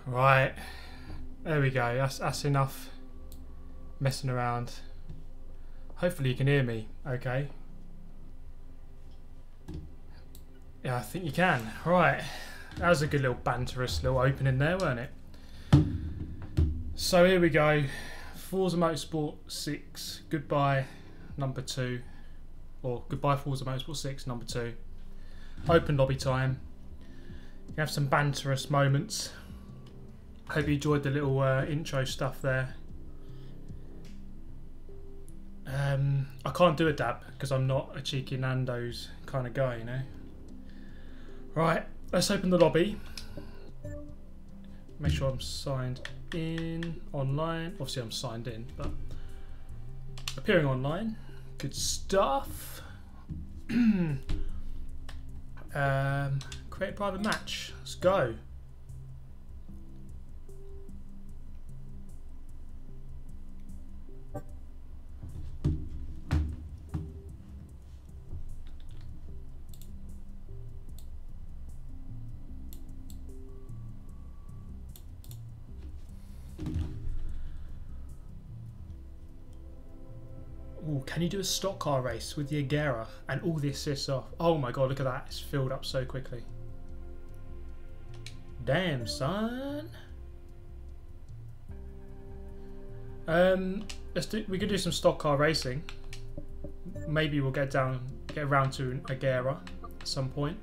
Right, there we go. That's enough messing around. Hopefully you can hear me okay. Yeah, I think you can. Right, that was a good little banterous little opening there, weren't it? So here we go. Forza Motorsport 6, goodbye number 2. Or goodbye Forza Motorsport 6, number 2. Open lobby time. You have some banterous moments. Hope you enjoyed the little intro stuff there. I can't do a dab because I'm not a cheeky Nando's kind of guy, you know. Right, let's open the lobby. Make sure I'm signed in online. Obviously I'm signed in, but appearing online. Good stuff. Create a private match. Let's go. Ooh, can you do a stock car race with the Agera and all the assists off? Oh my god, look at that. It's filled up so quickly. Damn, son. We could do some stock car racing. Maybe we'll get around to an Agera at some point.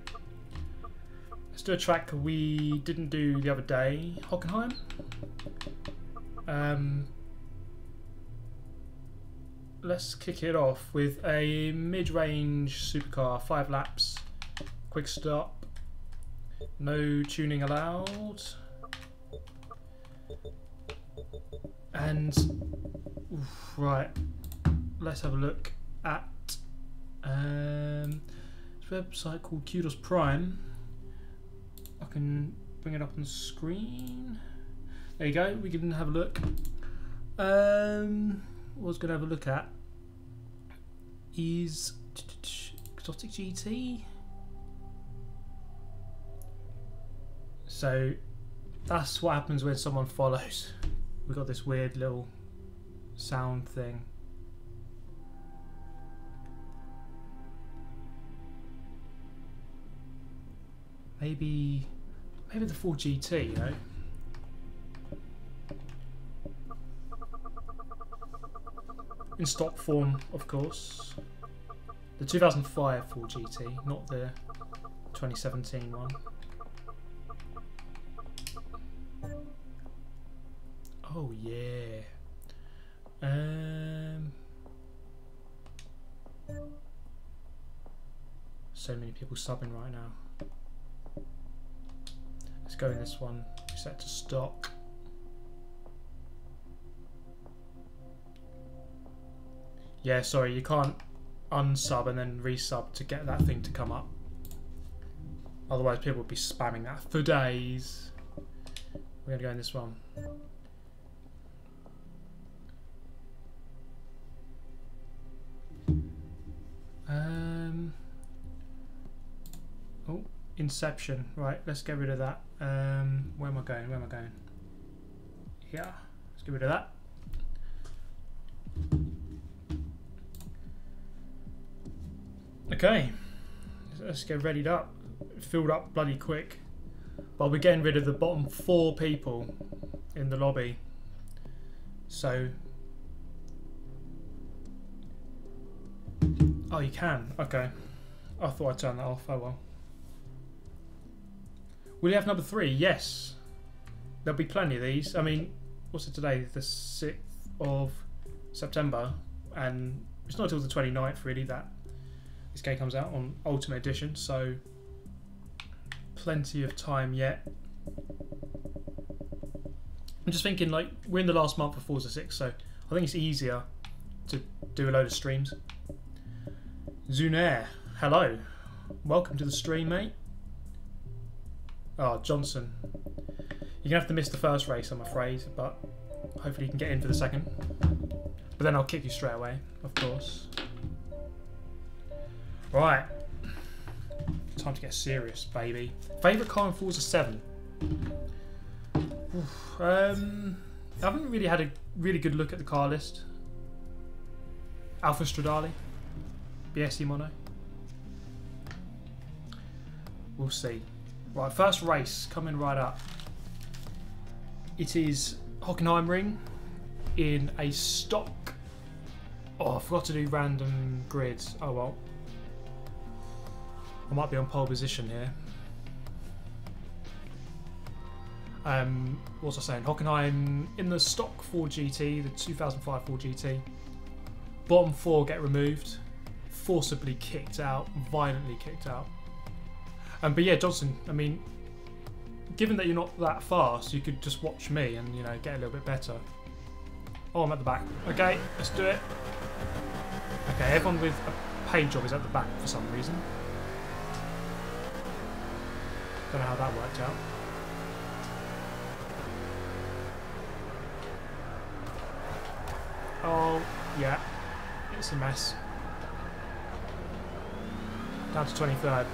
Let's do a track we didn't do the other day. Hockenheim. Let's kick it off with a mid-range supercar, 5 laps, quick stop, no tuning allowed, and right, let's have a look at this website called Kudos Prime. I can bring it up on the screen. There you go. We can have a look. What I was going to have a look at is Exotic GT. So that's what happens when someone follows. We've got this weird little sound thing. Maybe the full GT, you know. In stock form, of course. The 2005 full GT, not the 2017 one. Oh yeah. So many people subbing right now. Let's go in this one. Set to stock. Yeah, sorry, you can't unsub and then resub to get that thing to come up. Otherwise people would be spamming that for days. We're going to go in this one. Oh, Inception. Right, let's get rid of that. Where am I going? Where am I going? Yeah, let's get rid of that. Okay, let's get readied up. Filled up bloody quick. But we're getting rid of the bottom 4 people in the lobby. So... Oh, you can? Okay. I thought I'd turn that off. Oh well. Will you have number 3? Yes. There'll be plenty of these. I mean, what's it today? The 6th of September. And it's not until the 29th really that this game comes out on Ultimate Edition, so plenty of time yet. I'm just thinking, like, we're in the last month of Forza 6, so I think it's easier to do a load of streams. Zunair, hello. Welcome to the stream, mate. Oh, Johnson. You're going to have to miss the first race, I'm afraid, but hopefully you can get in for the second. But then I'll kick you straight away, of course. Right, time to get serious, baby. Favourite car in Forza 7? I haven't really had a really good look at the car list. Alfa Stradale, BSE Mono. We'll see. Right, first race coming right up. It is Hockenheimring in a stock. Oh, I forgot to do random grids. Oh well. I might be on pole position here. What was I saying? Hockenheim in the stock 4 GT, the 2005 4 GT. Bottom 4 get removed, forcibly kicked out, violently kicked out. But yeah, Johnson, I mean, given that you're not that fast, you could just watch me and, you know, get a little bit better. Oh, I'm at the back. Okay, let's do it. Okay, everyone with a paint job is at the back for some reason. Don't know how that worked out. Oh, yeah. It's a mess. Down to 23rd.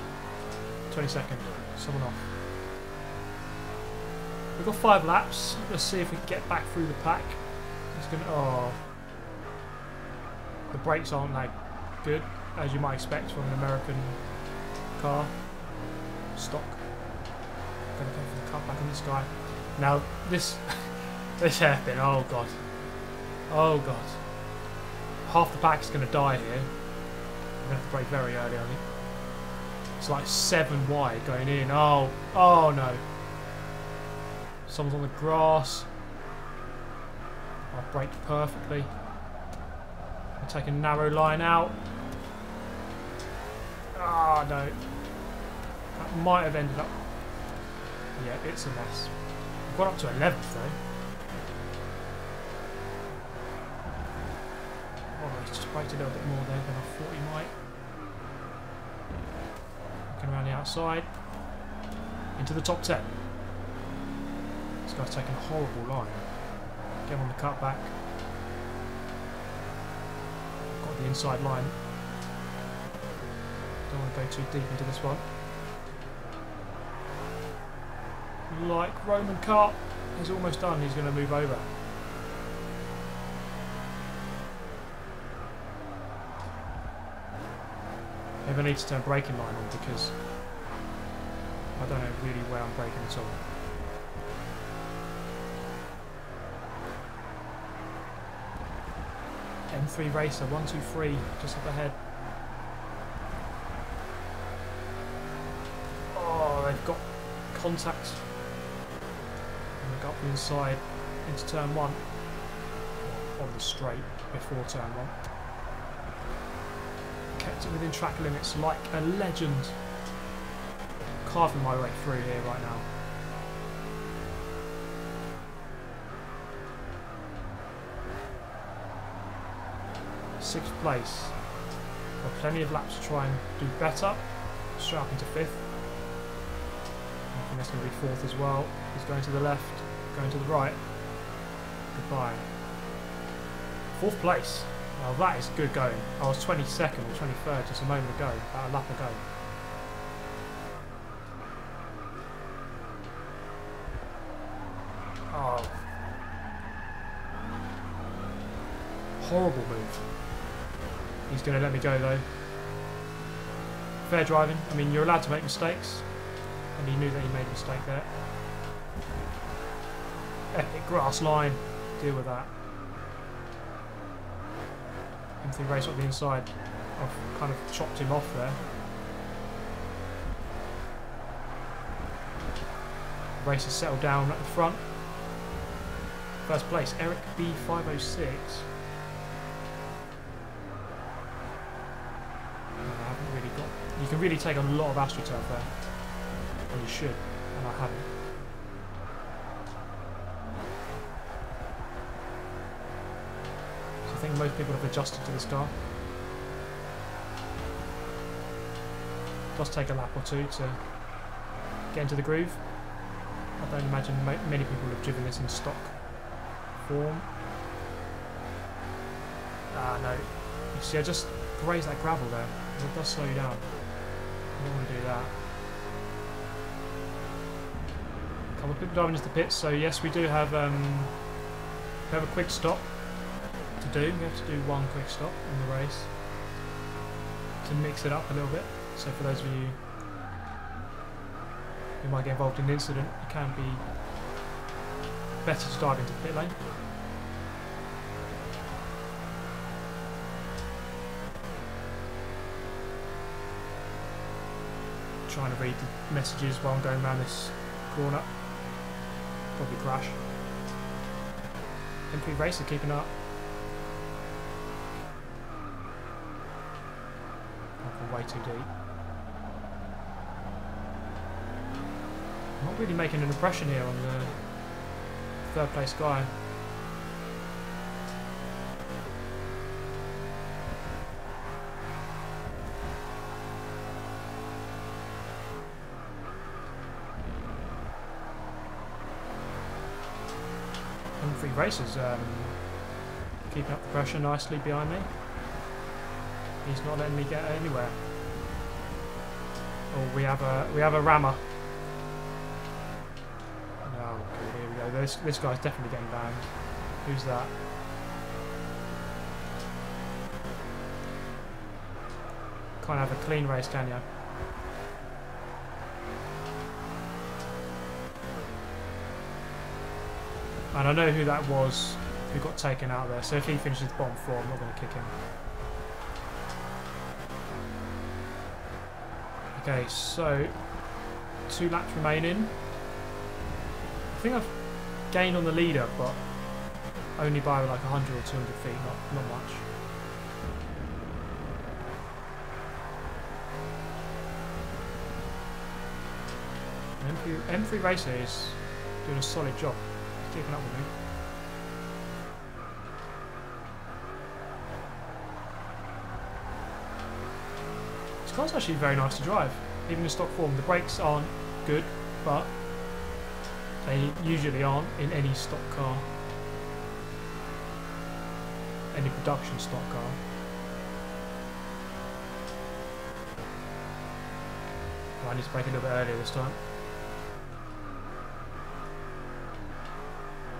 22nd. Someone off. We've got 5 laps. Let's see if we can get back through the pack. It's gonna. Oh. The brakes aren't like good, as you might expect from an American car. Stock. Gonna go for the cut back on this guy. Now, this hairpin. Oh, God. Oh, God. Half the pack is going to die here. I'm going to have to brake very early, I think. It's like 7 wide going in. Oh, oh no. Someone's on the grass. I braked perfectly. I take a narrow line out. Ah, no. That might have ended up. Yeah, it's a mess. I've got up to 11th though. Oh, he's just braked a little bit more there than I thought he might. Looking around the outside. Into the top 10. This guy's taking a horrible line. Get him on the cutback. Got the inside line. Don't want to go too deep into this one. Like Roman Kart, he's almost done. He's going to move over. Maybe I need to turn braking line on because I don't know really where I'm braking at all. M3 Racer 123 just up ahead. Oh, they've got contact. And they go up the inside into turn 1 on the straight before turn 1. Kept it within track limits like a legend. Carving my way through here right now. Sixth place. Got plenty of laps to try and do better. Straight up into 5th. I think that's going to be 4th as well. He's going to the left, going to the right. Goodbye. 4th place. Well, that is good going. I was 22nd or 23rd just a moment ago, about a lap ago. Oh. Horrible move. He's going to let me go though. Fair driving. I mean, you're allowed to make mistakes. And he knew that he made a mistake there. Epic grass line. Deal with that. M3 race up the inside. I've kind of chopped him off there. Race has settled down at the front. First place, Eric B506. I haven't really got. You can really take a lot of AstroTurf there. Well, you should, and I haven't. So I think most people have adjusted to this car. It does take a lap or two to get into the groove. I don't imagine many people have driven this in stock form. Ah, no. You see, I just grazed that gravel there. It does slow you down. I don't want to do that. couple of people diving into the pits, so yes, we do have a quick stop to do. We have to do one quick stop in the race to mix it up a little bit. So for those of you who might get involved in an incident, it can be better to dive into the pit lane. Trying to read the messages while I'm going around this corner. Probably crash. MP Racer keeping up. Way too deep. Not really making an impression here on the third place guy. M3 Racers keeping up the pressure nicely behind me. He's not letting me get anywhere. Oh, we have a rammer. Oh, okay, here we go. This guy's definitely getting banned. Who's that? Can't have a clean race, can you? And I know who that was who got taken out there. So if he finishes bottom 4, I'm not going to kick him. Okay, so 2 laps remaining. I think I've gained on the leader, but only by like 100 or 200 feet, not much. M3 Racer is doing a solid job. He's keeping up with me. This car's actually very nice to drive, even in stock form. The brakes aren't good, but they usually aren't in any stock car, any production stock car. Oh, I need to brake a little bit earlier this time.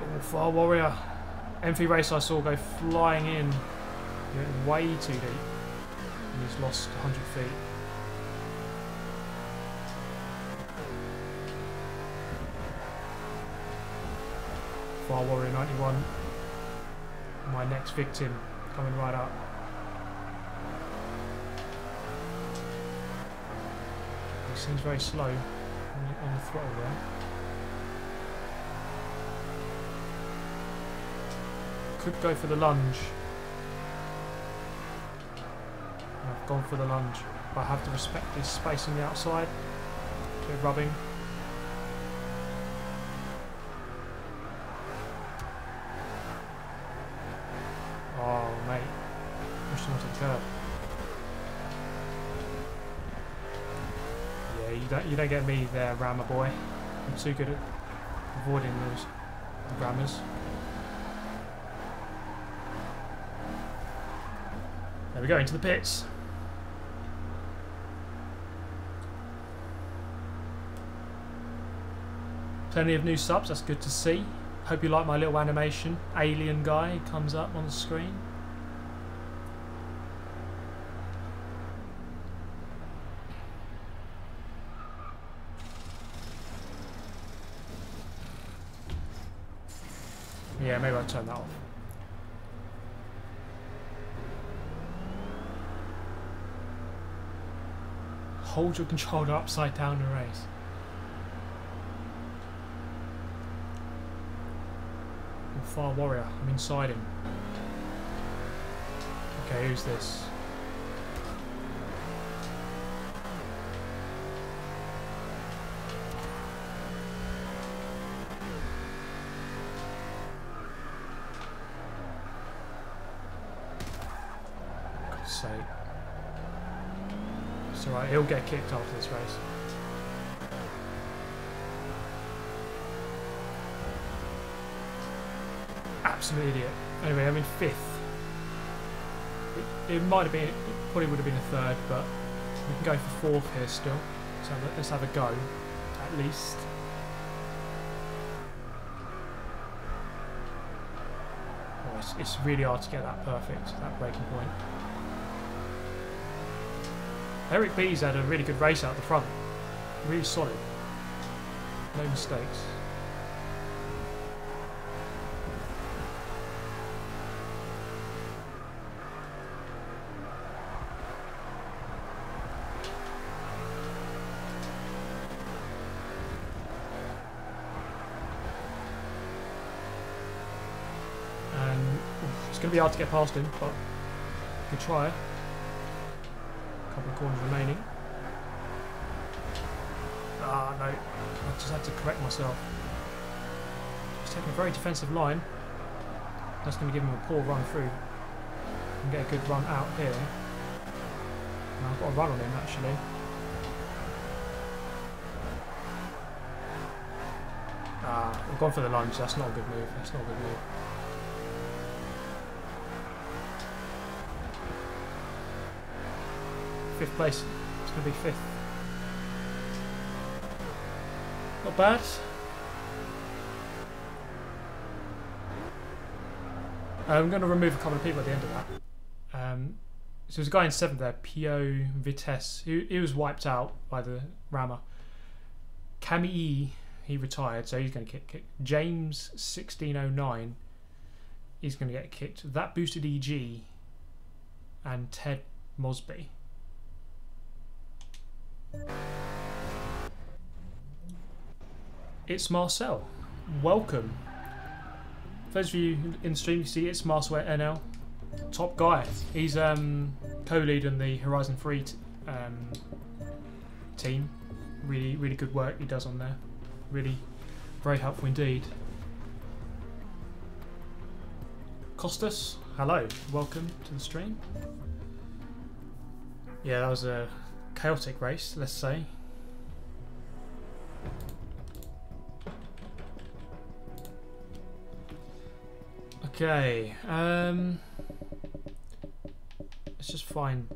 Oh, Far Warrior. M3 Racer I saw go flying in. He went way too deep. And he's lost 100 feet. Far Warrior 91. My next victim coming right up. He seems very slow on the throttle there. Could go for the lunge. I've gone for the lunge, but I have to respect this space on the outside. Bit of rubbing. Oh, mate. Pushed him onto the curb. Yeah, you don't get me there, rammer boy. I'm too good at avoiding those rammers. There we go, into the pits. Plenty of new subs, that's good to see. Hope you like my little animation. Alien guy comes up on the screen. Yeah, maybe I'll turn that off. Hold your controller upside down and race. Far Warrior, I'm inside him. Okay, who's this? God's sake. It's alright, he'll get kicked after this race. Absolute idiot. Anyway, I'm in 5th. It might have been, it probably would have been a 3rd, but we can go for 4th here still. So let's have a go, at least. It's really hard to get that perfect, that braking point. Eric B's had a really good race out the front. Really solid. No mistakes. It's going to be hard to get past him, but good try. A couple of corners remaining. Ah, no. I just had to correct myself. He's taking a very defensive line. That's going to give him a poor run through. And get a good run out here. And I've got a run on him, actually. Ah, I've gone for the lunge. That's not a good move. That's not a good move. Fifth place. It's going to be fifth. Not bad. I'm going to remove a couple of people at the end of that. So there's a guy in seventh there, Pio Vitesse. He was wiped out by the rammer. Camille, he retired, so he's going to get kicked. James 1609, he's going to get kicked. That boosted EG and Ted Mosby. It's Marcel. Welcome. For those of you in the stream, you see it's Marcel NL. Top guy. He's co-lead in the Horizon 3 team. Really good work he does on there. Really very helpful indeed. Costas, hello. Welcome to the stream. Yeah, that was a chaotic race, let's say. Okay, let's just find...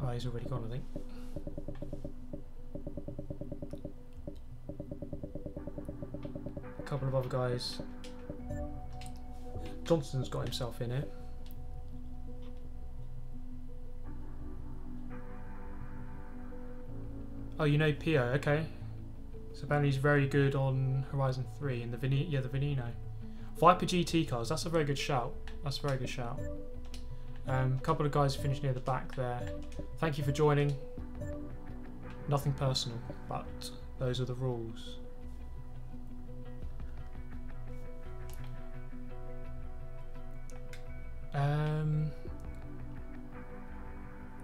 Oh, he's already gone, I think. A couple of other guys. Johnson's got himself in it. Oh, you know Pio, okay. So apparently he's very good on Horizon 3 and the Veneno. Viper GT cars, that's a very good shout. That's a very good shout. A couple of guys finished near the back there. Thank you for joining. Nothing personal, but those are the rules.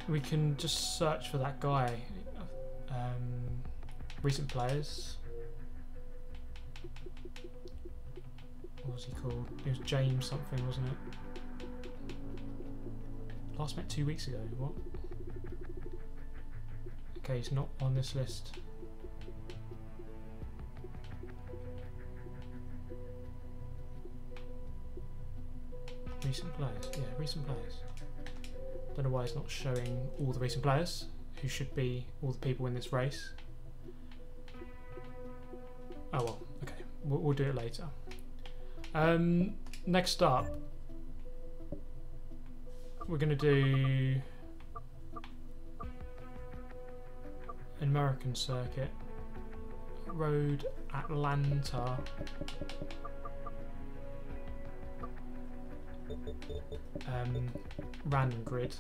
We can just search for that guy. Recent players. What was he called? It was James something, wasn't it? Last met 2 weeks ago. What? Okay, he's not on this list. Recent players. Yeah, recent players. Don't know why it's not showing all the recent players, who should be all the people in this race. Oh well, okay, we'll do it later. Next up, we're going to do an American circuit, Road Atlanta. Random grid.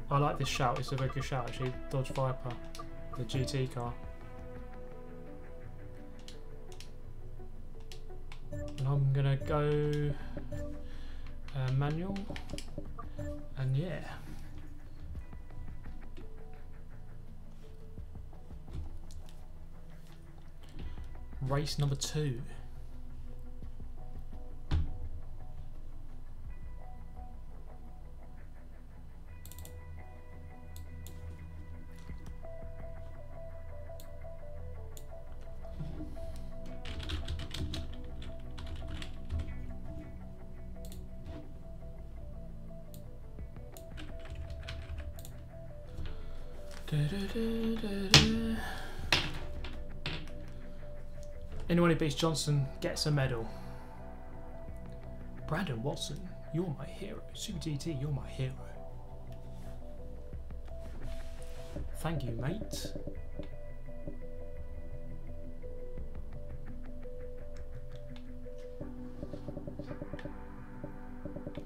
I like this shout, it's a very good shout actually. Dodge Viper, the GT car. And I'm gonna go manual, and yeah. Race number 2. Anyone who beats Johnson gets a medal. Brandon Watson, you're my hero. Super GT, you're my hero. Thank you, mate.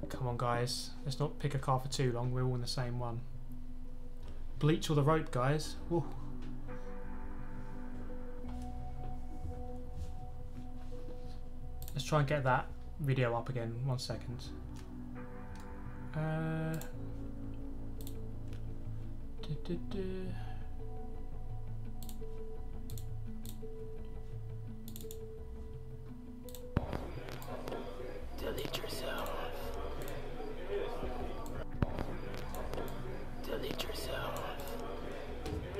Come on, guys. Let's not pick a car for too long. We're all in the same one. Bleach or the rope, guys. Woo. Let's try and get that video up again. 1 second. Delete yourself. Delete yourself.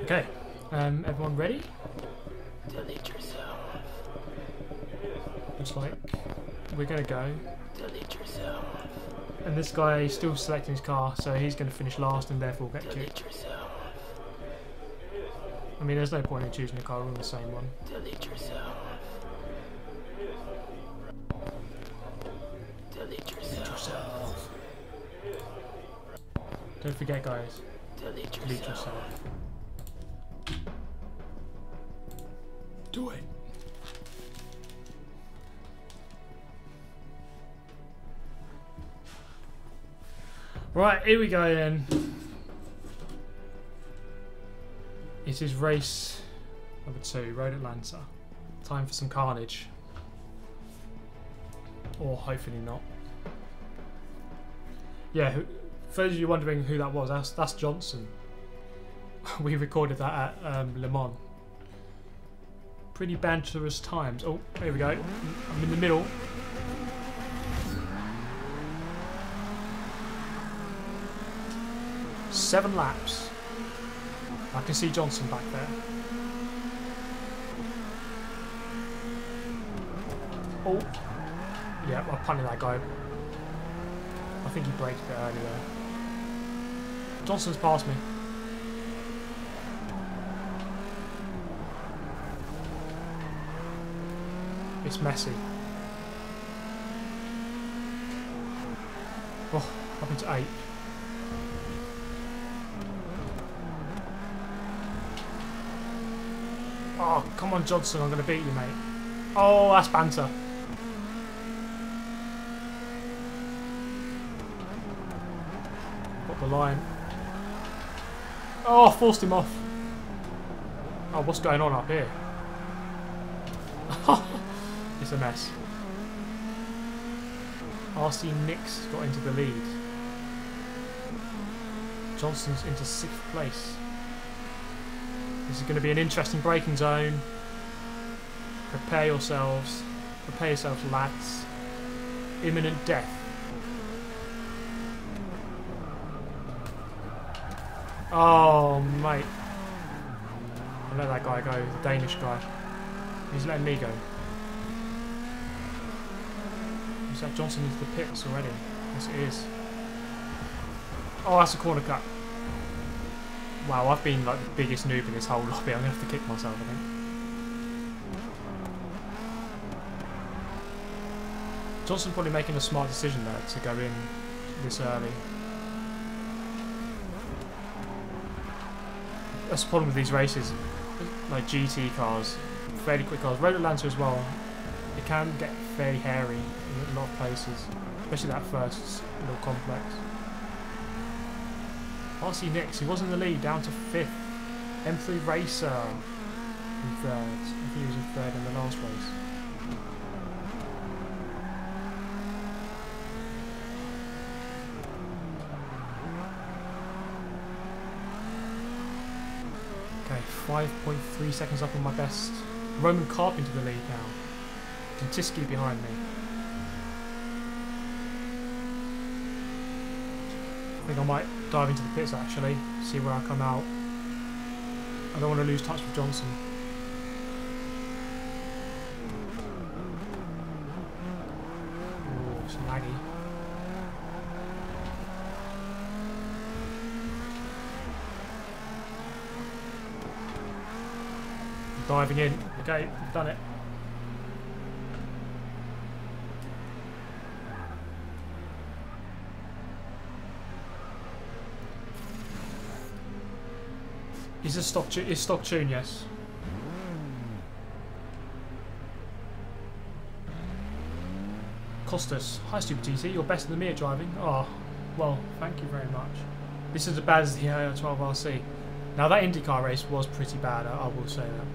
Okay. Everyone ready? Delete yourself. Looks like we're gonna go. Delete yourself. And this guy is still selecting his car, so he's going to finish last and therefore get Delete kicked. yourself. I mean, there's no point in choosing a car, we're on the same one. Delete yourself. Delete yourself. Don't forget, guys. Delete Delete yourself. yourself. Do it. Right, here we go then. It is race number 2, Road Atlanta. Time for some carnage. Or hopefully not. Yeah, for those of you wondering who that was, that's Johnson. We recorded that at Le Mans. Pretty banterous times. Oh, here we go. I'm in the middle. Seven laps. I can see Johnson back there. Oh. Yeah, I punted that guy. I think he braked a bit early there. Johnson's passed me. It's messy. Oh, up into 8. Oh, come on, Johnson, I'm going to beat you, mate. Oh, that's banter. Got the line. Oh, forced him off. Oh, what's going on up here? It's a mess. RC Nix got into the lead. Johnson's into 6th place. This is going to be an interesting braking zone. Prepare yourselves. Prepare yourselves, lads. Imminent death. Oh, mate. I let that guy go, the Danish guy. He's letting me go. Is that Johnson into the pits already? Yes, it is. Oh, that's a corner cut. Wow, I've been like the biggest noob in this whole lobby. I'm going to have to kick myself, I think. Johnson probably making a smart decision there to go in this early. That's the problem with these races, like GT cars, fairly quick cars. Road Atlanta as well, it can get fairly hairy in a lot of places, especially that first little complex. RC Nix, he was in the lead, down to 5th. M3 Racer in 3rd. I think he was in 3rd in the last race. Okay, 5.3 seconds up on my best. Roman Carp into the lead now. Kantiski behind me. I think I might dive into the pits actually, see where I come out. I don't want to lose touch with Johnson. Oh, it's laggy. I'm diving in. Okay, done it. Is this stock tune? Is stock tune? Yes. Costas, hi Super GT, you're better than me at driving. Oh, well, thank you very much. This is as bad as the AO12RC. Now that IndyCar race was pretty bad, I will say that.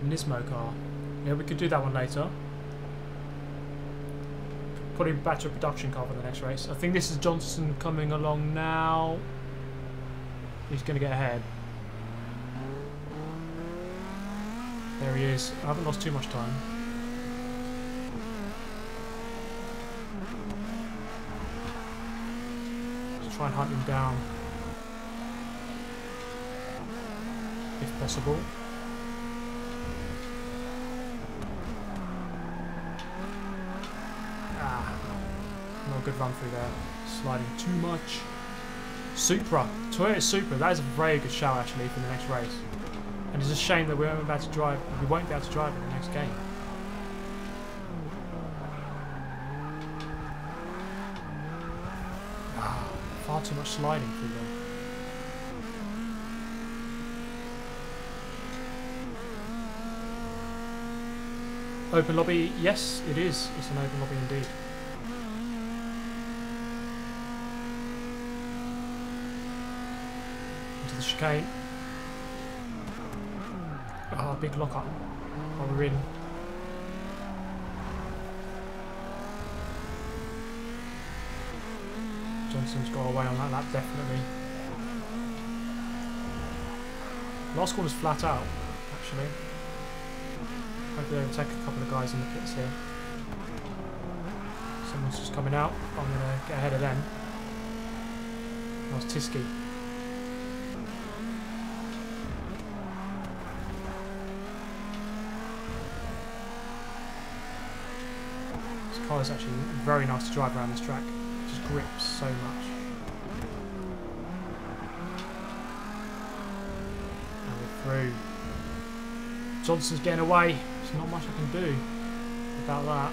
Nismo car. Yeah, we could do that one later. Putting back to a production car for the next race. I think this is Johnson coming along now. He's going to get ahead. There he is. I haven't lost too much time. Let's try and hunt him down. If possible. Not a good run through there. Sliding too much. Supra. Toyota Supra. That is a very good shout actually for the next race. And it's a shame that we won't be able to drive it in the next game. Far too much sliding through there. Open lobby, yes it is. It's an open lobby indeed. Into the chicane. Ah, big lockup. Oh, we're in. Johnson's got away on that lap, definitely. Last corner's flat out, actually. Hopefully they overtake a couple of guys in the pits here. Someone's just coming out. I'm going to get ahead of them. That was Tiski. This car is actually very nice to drive around this track. It just grips so much. And we're through. Johnson's getting away. There's not much I can do about that.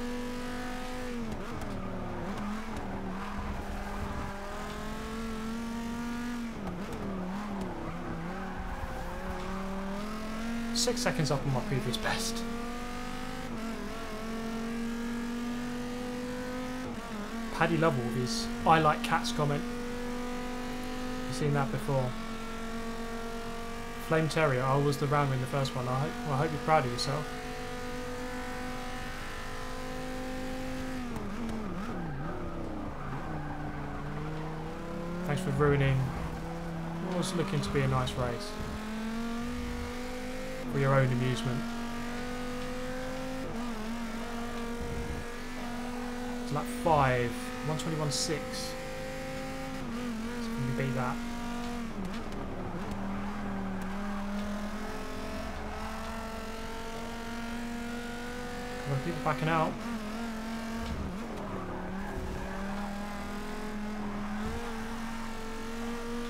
Six seconds up on my previous best. Paddy Lovell with his "I like cats" comment. You've seen that before. Flame Terrier, I was the rounder in the first one. I hope you're proud of yourself. Thanks for ruining what was looking to be a nice race. For your own amusement. It's lap 5, 121.6. So can we beat that? A lot of people backing out.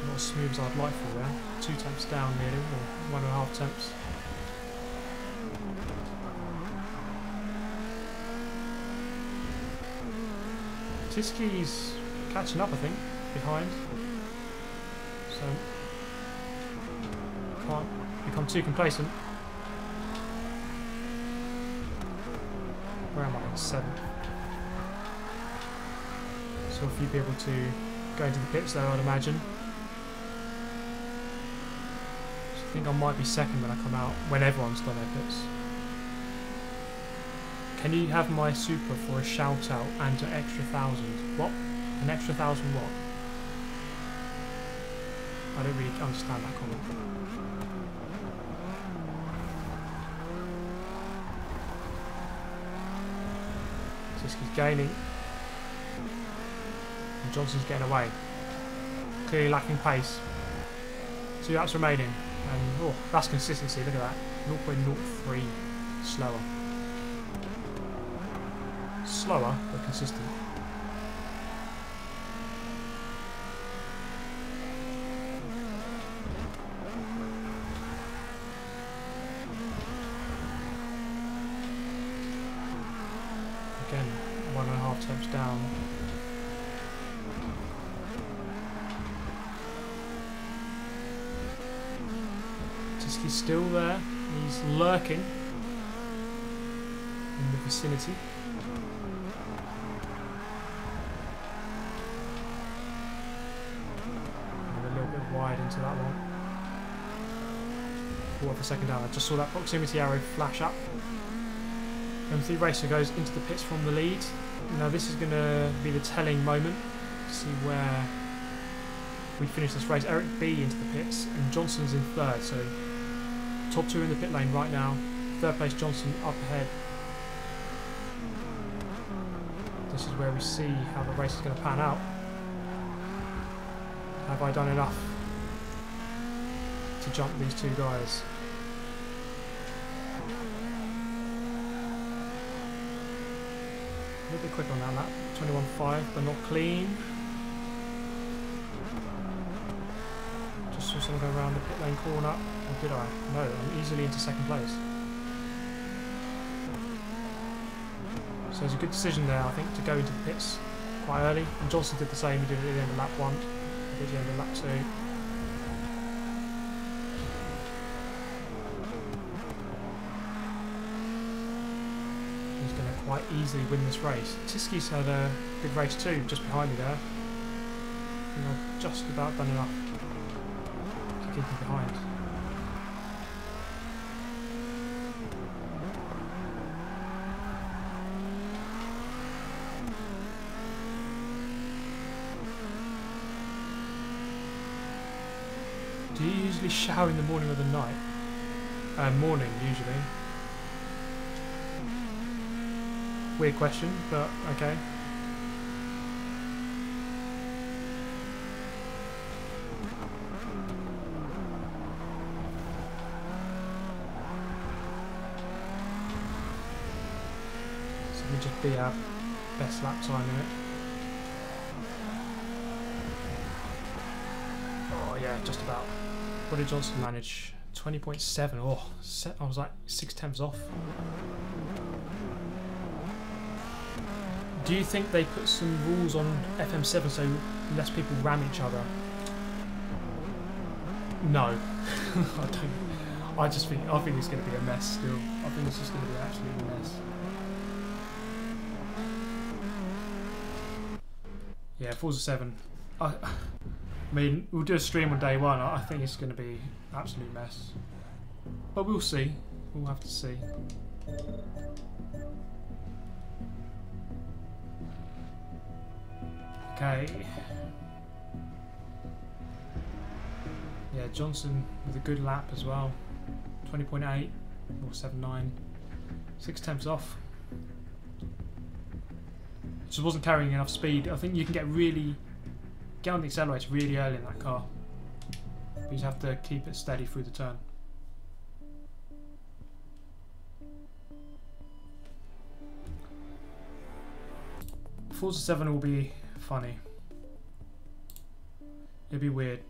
Not as smooth as I'd like for there. 2 temps down nearly, or 1.5 temps. Tiski's catching up, I think, behind. So can't become too complacent. Where am I? 7th. So a few people to go into the pits there, I'd imagine. So I think I might be second when I come out, when everyone's done their pits. Can you have my Super for a shout out and an extra 1,000? What? An extra 1,000 what? I don't really understand that comment. Siski's gaining. And Johnson's getting away. Clearly lacking pace. 2 laps remaining. And oh, that's consistency, look at that. 0.03 slower. Slower, but consistent. Again, 1.5 temps down. 1 Tisky's still there. He's lurking in the vicinity. And a little bit wide into that one. Quarter of a second down. I just saw that proximity arrow flash up. M3 Racer goes into the pits from the lead. Now this is going to be the telling moment to see where we finish this race. Eric B into the pits and Johnson's in third, so top two in the pit lane right now. Third place Johnson up ahead. This is where we see how the race is going to pan out. Have I done enough to jump these two guys? A little bit quick on that lap. 21.5, but not clean. Just saw someone go around the pit lane corner. Or did I? No, I'm easily into second place. So it's a good decision there, I think, to go into the pits quite early. And Johnson did the same. He did it at the end of lap 1. He did it at the end of lap 2. He's going to quite easily win this race. Tisky's had a good race too, just behind me there. I think I've just about done enough to keep him behind. Do you usually shower in the morning or the night? Morning, usually. Weird question, but okay. So we just be our best lap time in it. Oh yeah, just about. What did Johnson manage? 20.7. Oh, I was like 0.6 off. Do you think they put some rules on FM7 so less people ram each other? No. I don't. I think it's going to be a mess still. I think it's just going to be an absolute mess. Yeah, Forza 7. I mean, we'll do a stream on day one. I think it's going to be an absolute mess. But we'll see. We'll have to see. Okay. Yeah, Johnson with a good lap as well. 20.8 or 7.9. 0.6 off. Just wasn't carrying enough speed. I think you can get on the accelerator really early in that car. But you have to keep it steady through the turn. Forza 7 will be funny. It'll be weird.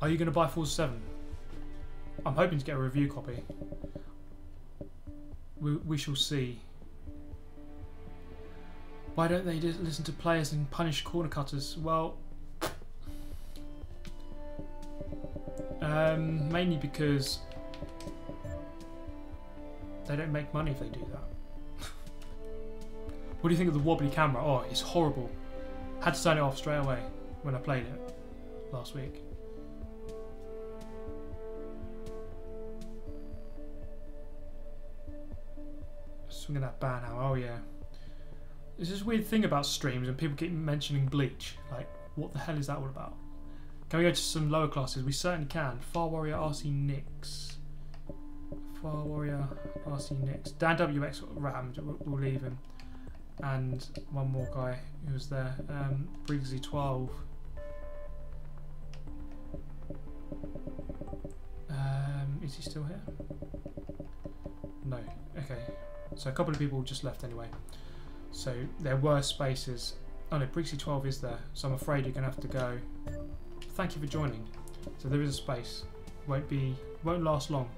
Are you going to buy Forza 7? I'm hoping to get a review copy. We shall see. Why don't they just listen to players and punish corner cutters? Well, mainly because they don't make money if they do that. What do you think of the wobbly camera? Oh, it's horrible. Had to turn it off straight away when I played it last week. Swinging that ban now. Oh yeah. There's this weird thing about streams and people keep mentioning Bleach. Like, what the hell is that all about? Can we go to some lower classes? We certainly can. Far Warrior RC Nix. Far Warrior RC Nix. Dan WX rammed. We'll leave him. And one more guy who was there. Briggsy 12. Is he still here? No. Okay. So a couple of people just left anyway. So there were spaces. Oh no, Briggsy 12 is there. So I'm afraid you're going to have to go. Thank you for joining. So there is a space. Won't last long.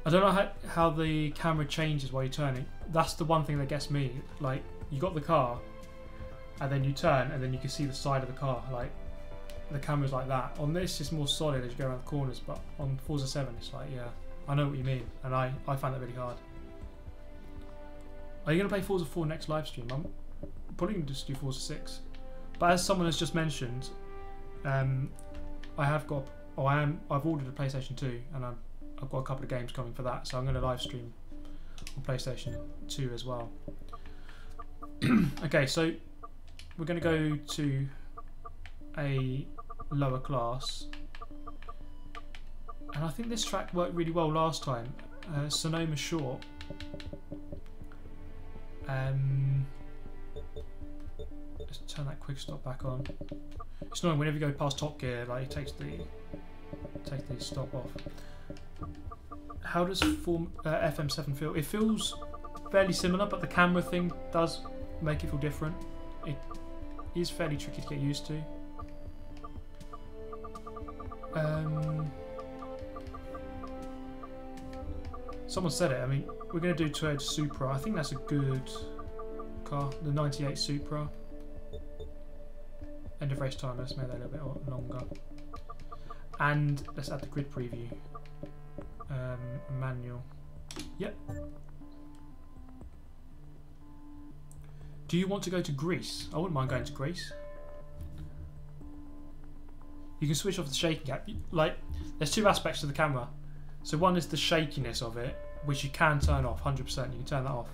I don't know how the camera changes while you're turning. That's the one thing that gets me. Like, you got the car, and then you turn, and then you can see the side of the car. Like the camera's like that. On this, it's more solid as you go around the corners, but on Forza 7, it's like, yeah, I know what you mean, and I find that really hard. Are you going to play Forza 4 next live stream? I'm probably going to just do Forza 6. But as someone has just mentioned, I've ordered a PlayStation 2, and I've got a couple of games coming for that, so I'm going to live stream on PlayStation 2 as well. Okay, so we're going to go to a lower class, and I think this track worked really well last time. Sonoma Short. Let's turn that quick stop back on. It's annoying whenever you go past top gear, like it takes the stop off. How does FM7 feel? It feels fairly similar, but the camera thing does make it feel different. It is fairly tricky to get used to. Someone said it. I mean, we're going to do 2H Supra. I think that's a good car. The 98 Supra. End of race time. Let's make that a little bit longer. And let's add the grid preview. Manual. Yep. Do you want to go to Greece? I wouldn't mind going to Greece. You can switch off the shaking gap. Like, there's two aspects to the camera. So one is the shakiness of it, which you can turn off 100%. You can turn that off.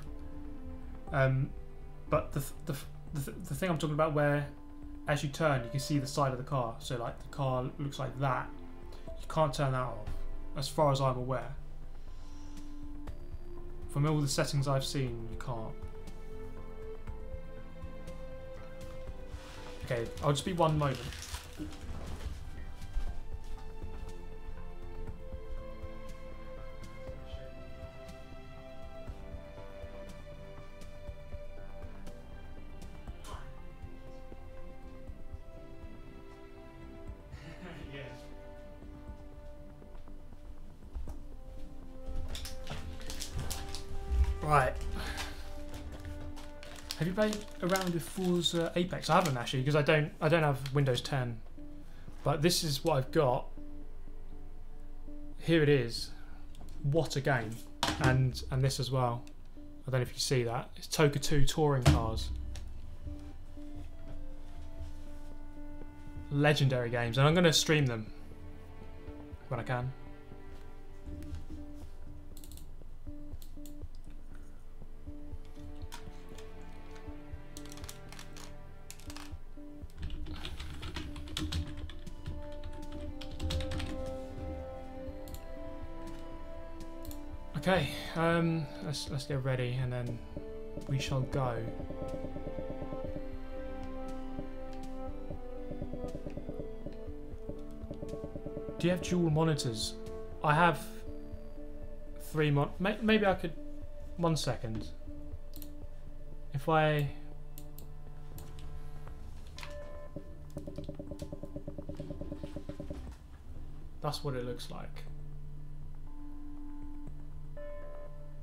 But the thing I'm talking about, where as you turn, you can see the side of the car. So like the car looks like that. You can't turn that off, as far as I'm aware. From all the settings I've seen, you can't. Okay, I'll just be one moment. Right. Have you played around with Forza Apex? I haven't actually, because I don't have Windows 10. But this is what I've got. Here it is. What a game. And this as well. I don't know if you see that. It's Toka 2 touring cars. Legendary games, and I'm going to stream them when I can. Okay, let's get ready and then we shall go. Do you have dual monitors? I have 3 maybe I could. 1 second. If I. That's what it looks like.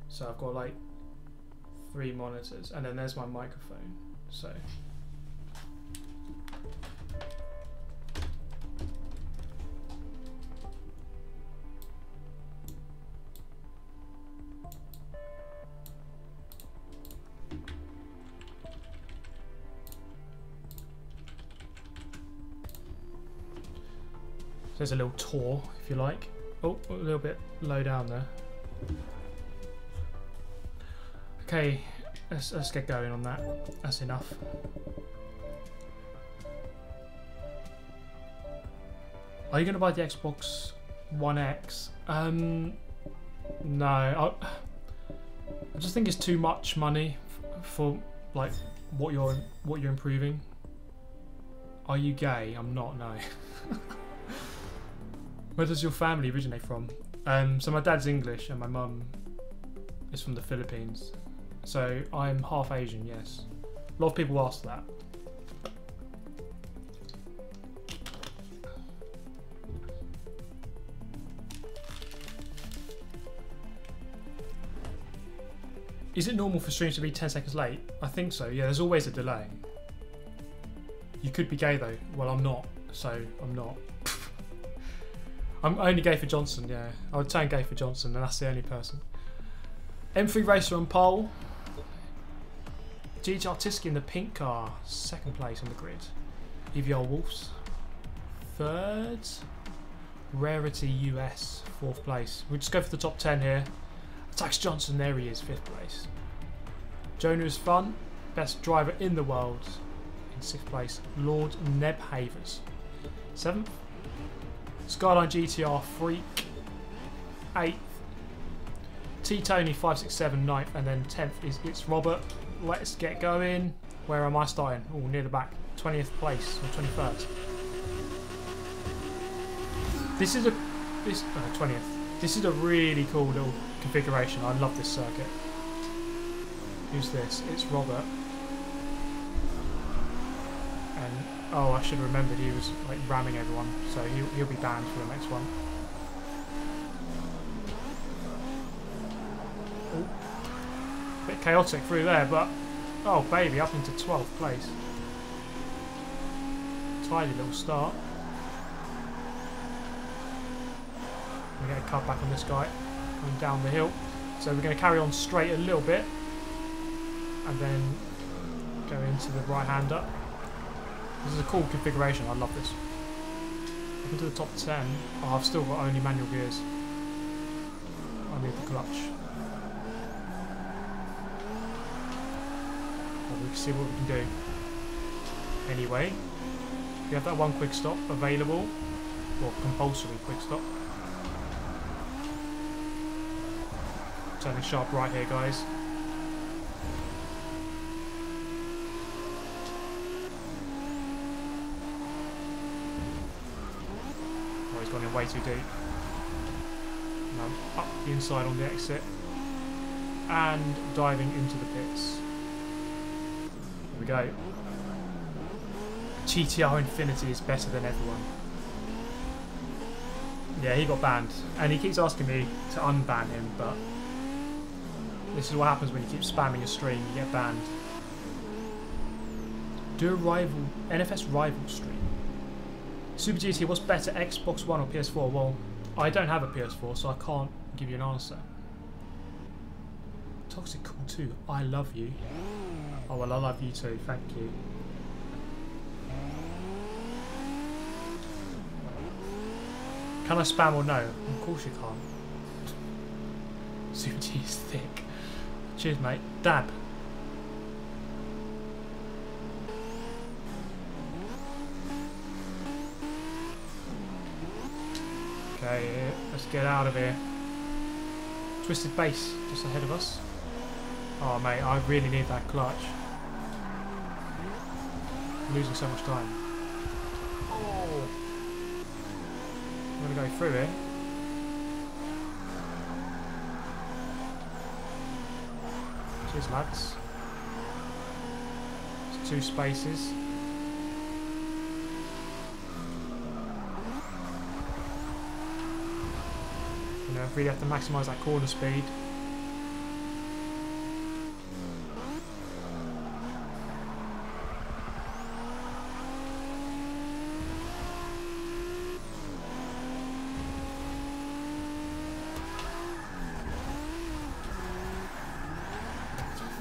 So I've got like 3 monitors, and then there's my microphone. So there's a little tour, if you like. Oh, a little bit low down there. Okay, let's get going on that. That's enough. Are you going to buy the Xbox One X? No. I just think it's too much money for like what you're improving. Are you gay? I'm not. No. Where does your family originate from? So my dad's English and my mum is from the Philippines. So I'm half Asian, yes. A lot of people ask that. Is it normal for streams to be 10 seconds late? I think so, yeah, there's always a delay. You could be gay though. Well, I'm not, so I'm not. I'm only gay for Johnson, yeah. I would turn gay for Johnson, and that's the only person. M3 Racer on pole. GT Artistic in the pink car, 2nd place on the grid. EVR Wolves, 3rd. Rarity US, 4th place. We'll just go for the top 10 here. Tax Johnson, there he is, 5th place. Jonah is fun, best driver in the world, in 6th place. Lord Neb Havers, 7th. Skyline GTR Freak, 8th. T-Tony 567, 9th, and then 10th is It's Robert. Let's get going. Where am I starting? Oh, near the back. 20th place, or 21st. This is 20th. This is a really cool little configuration. I love this circuit. Who's this? It's Robert. And oh, I should have remembered he was like ramming everyone, so he'll be banned for the next one. Ooh. Bit chaotic through there, but oh baby, up into 12th place. Tidy little start. We get a cut back on this guy coming down the hill, so we're going to carry on straight a little bit and then go into the right hander. This is a cool configuration. I love this. Up into the top 10. Oh, I've still got only manual gears. I need the clutch. Well, we can see what we can do. Anyway, we have that one quick stop available, or compulsory quick stop. Turning sharp right here, guys. Oh, he's gone in way too deep. Now up the inside on the exit and diving into the pits. Here we go. GTR Infinity is better than everyone. Yeah, he got banned, and he keeps asking me to unban him, but this is what happens when you keep spamming a stream, you get banned. Do a rival, NFS rival stream. Super GT, what's better, Xbox One or PS4? Well, I don't have a PS4, so I can't give you an answer. Toxic Cool 2, I love you. Oh well, I love you too, thank you. Can I spam or no? Of course you can't. Super G is thick. Cheers, mate. Dab. Okay, let's get out of here. Twisted base just ahead of us. Oh, mate, I really need that clutch. I'm losing so much time. Oh. I'm going to go through here. Cheers, lads. There's 2 spaces. You know, really have to maximise that corner speed.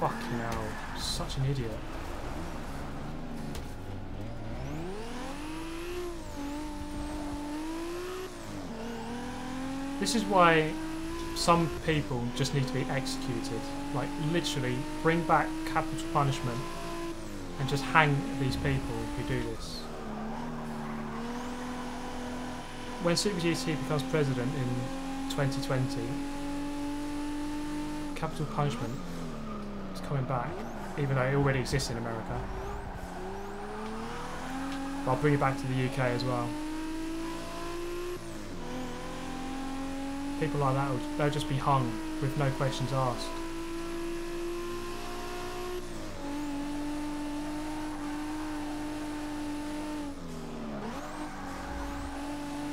Fucking hell, such an idiot. This is why some people just need to be executed. Like, literally, bring back capital punishment and just hang these people who do this. When Super GT becomes president in 2020, capital punishment is coming back, even though it already exists in America. But I'll bring it back to the UK as well. People like that, they'll just be hung with no questions asked.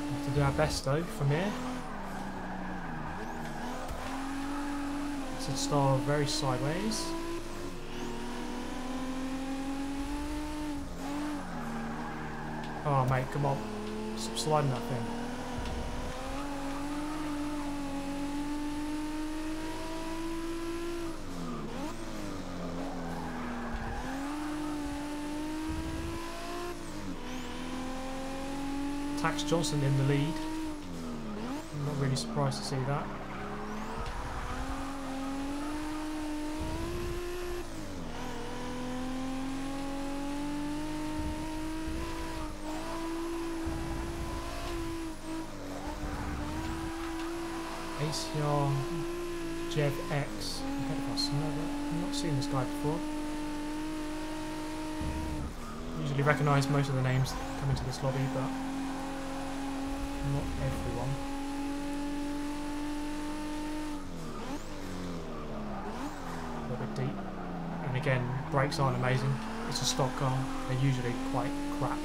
We have to do our best though from here. Should start very sideways. Oh mate, come on. Stop sliding that thing. Tax Johnson in the lead. I'm not really surprised to see that. ACR Jev X ahead of us. I've not seen this guy before. Usually recognise most of the names that come into this lobby, but not everyone. A little bit deep. And again, brakes aren't amazing. It's a stock car. They're usually quite crap.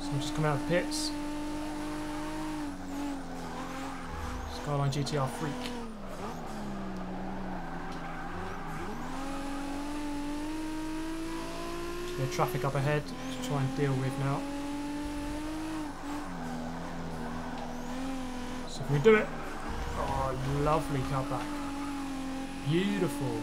So I'm just coming out of the pits. Skyline GTR freak. There's traffic up ahead to try and deal with now. So can we do it? Oh, lovely cutback. Beautiful.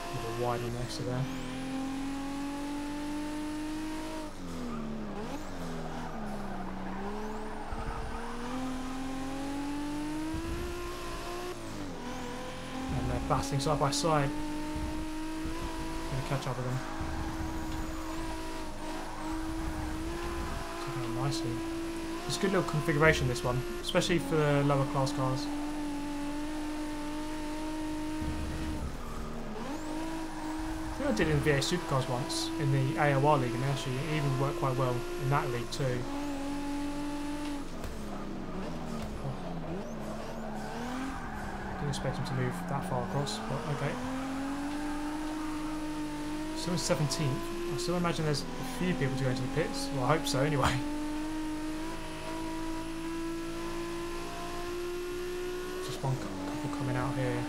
A little wide on the exit there. Battling side by side. Gonna catch up with them. Taking it nicely. It's a good little configuration, this one, especially for the lower class cars. I think I did it in V8 Supercars once in the AOR league, and actually it even worked quite well in that league too. Expect him to move that far across, but okay. Still in 17th. I still imagine there's a few people to go into the pits. Well, I hope so anyway. Just one couple coming out here.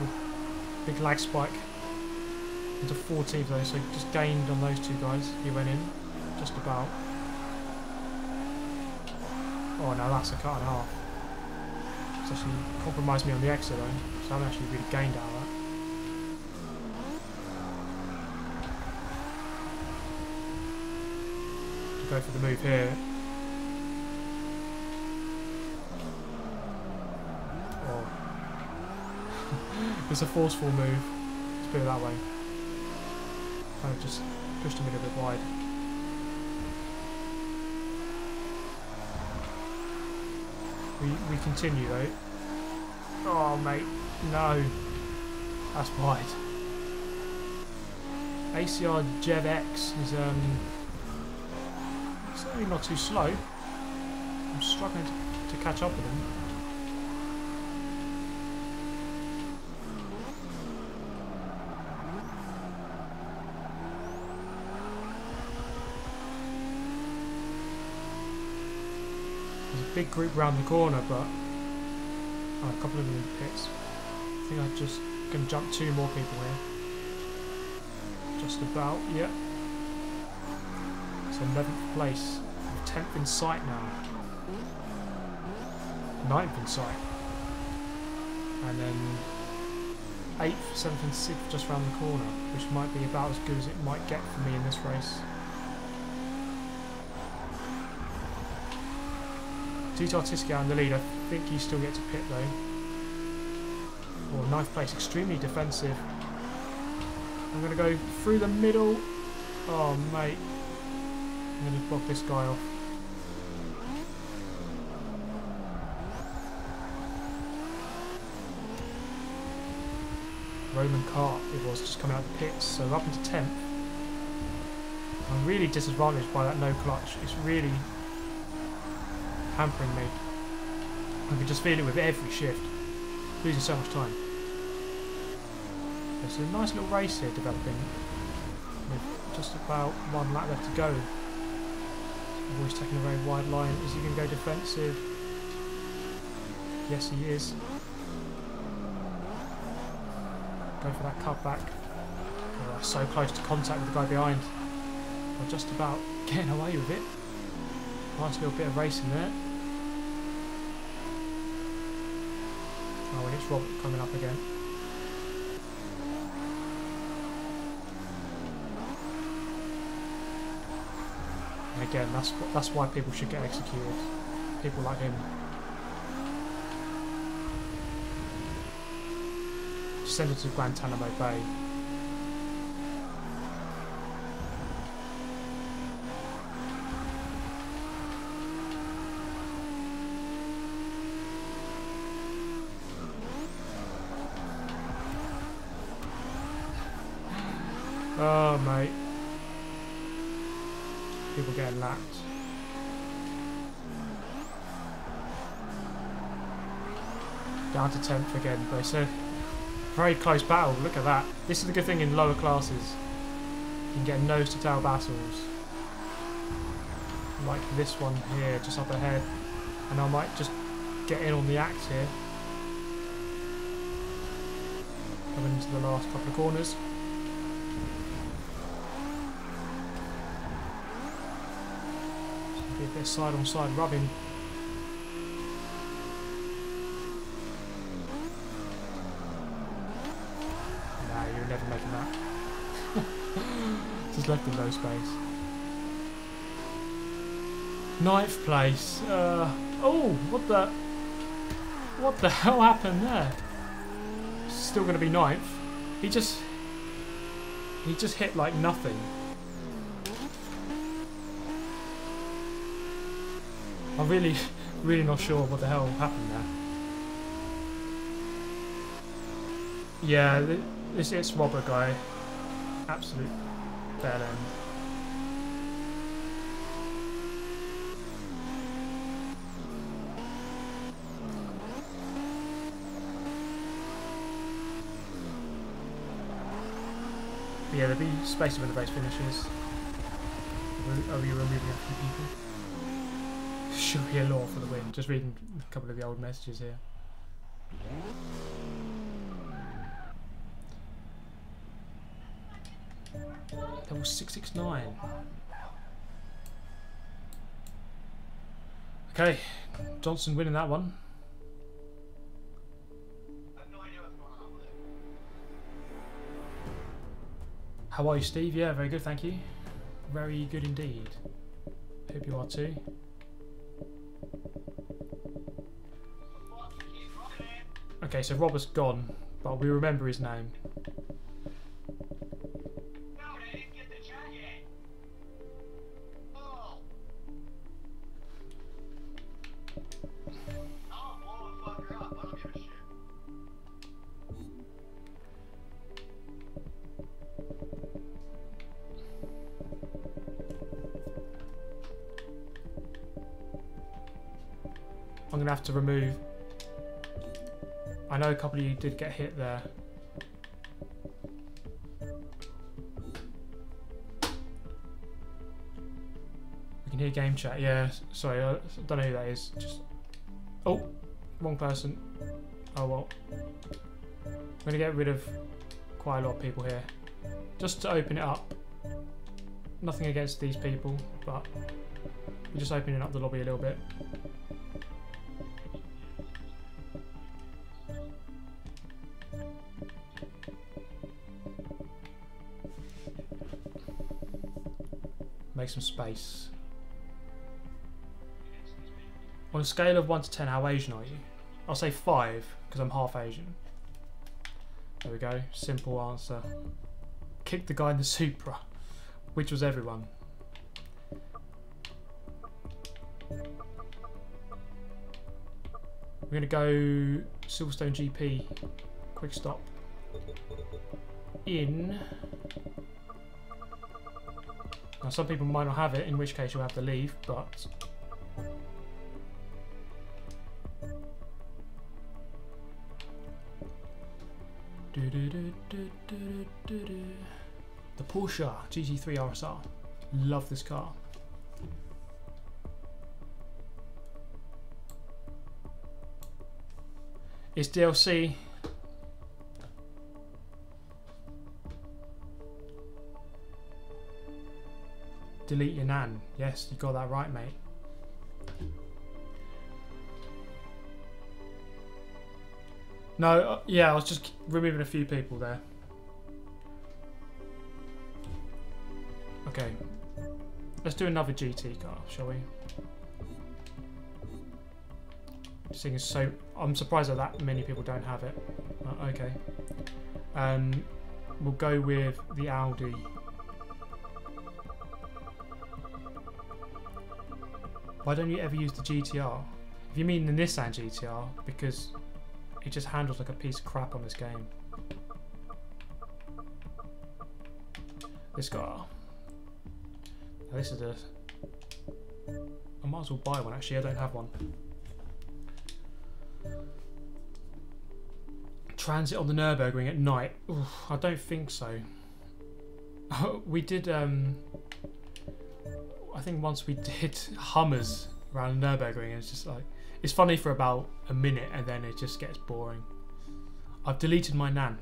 Ooh, big lag spike. Into 14th though, so he just gained on those two guys. He went in, just about. Oh no, that's a cut and a half. It's actually compromised me on the exit though, so I haven't actually really gained out of that. To go for the move here. Oh. It's a forceful move, let's put it that way. Kind of just pushed him a little bit wide. We continue though. Oh mate, no. That's wide. ACR Jev X is certainly not too slow. I'm struggling to catch up with him. Big group round the corner, but oh, a couple of them in the pits. I think I'm just going to jump two more people here. Just about, yeah. So 11th place, 10th in sight now, 9th in sight, and then 8th, 7th and 6th just round the corner, which might be about as good as it might get for me in this race. Tito Artisca in the lead. I think he still gets a pit though. Or 9th place, extremely defensive. I'm going to go through the middle. Oh mate, I'm going to block this guy off. Roman Cart it was, just coming out of the pits, so up into 10th. I'm really disadvantaged by that no clutch. It's really hampering me. I can just feel it with every shift. Losing so much time. There's a nice little race here developing with just about one lap left to go. Always taking a very wide line. Is he going to go defensive? Yes, he is. Go for that cutback. Oh, so close to contact with the guy behind. Well, just about getting away with it. Nice little bit of racing there. Oh, and it's Robert coming up again. And again, that's why people should get executed. People like him. Send it to Guantanamo Bay. Oh, mate. People getting lapped. Down to 10th again, but it's a very close battle. Look at that. This is the good thing in lower classes. You can get nose to tail battles. Like this one here, just up ahead. And I might just get in on the act here. Coming into the last couple of corners. Be a bit side on side rubbing. Nah, you're never making that. Just left in no space. 9th place. Oh, what the hell happened there? Still going to be 9th. He just hit like nothing. I'm really not sure what the hell happened there. Yeah, it's Robert guy. Absolute bell end. But yeah, there'll be space when the race finishes. Are we removing a few people? Should be a law for the win. Just reading a couple of the old messages here. That was 669. Okay, Johnson winning that one. How are you, Steve? Yeah, very good, thank you. Very good indeed. Hope you are too. Okay, so Robert's gone, but we remember his name. I'm gonna have to remove. I know a couple of you did get hit there. We can hear game chat. Yeah, sorry, I don't know who that is. Just oh, wrong person. Oh well. I'm gonna get rid of quite a lot of people here, just to open it up. Nothing against these people, but we're just opening up the lobby a little bit. Make some space. On a scale of 1 to 10, how Asian are you? I'll say 5, because I'm half Asian. There we go, simple answer. Kick the guy in the Supra, which was everyone. We're going to go Silverstone GP, quick stop. In... Now some people might not have it, in which case you'll have to leave, but The Porsche GT3 RSR. Love this car. It's DLC. Delete your nan. Yes, you got that right, mate. No, yeah, I was just removing a few people there. Okay, let's do another GT car, shall we? Seeing as so, I'm surprised that many people don't have it. Okay, we'll go with the Audi. Why don't you ever use the GTR? If you mean the Nissan GTR, because it just handles like a piece of crap on this game. This car. Now this is a... I might as well buy one actually, I don't have one. Transit on the Nürburgring at night. Oof, I don't think so. We did... I think once we did Hummers around the Nürburgring, and it's just like, it's funny for about a minute and then it just gets boring. I've deleted my nan.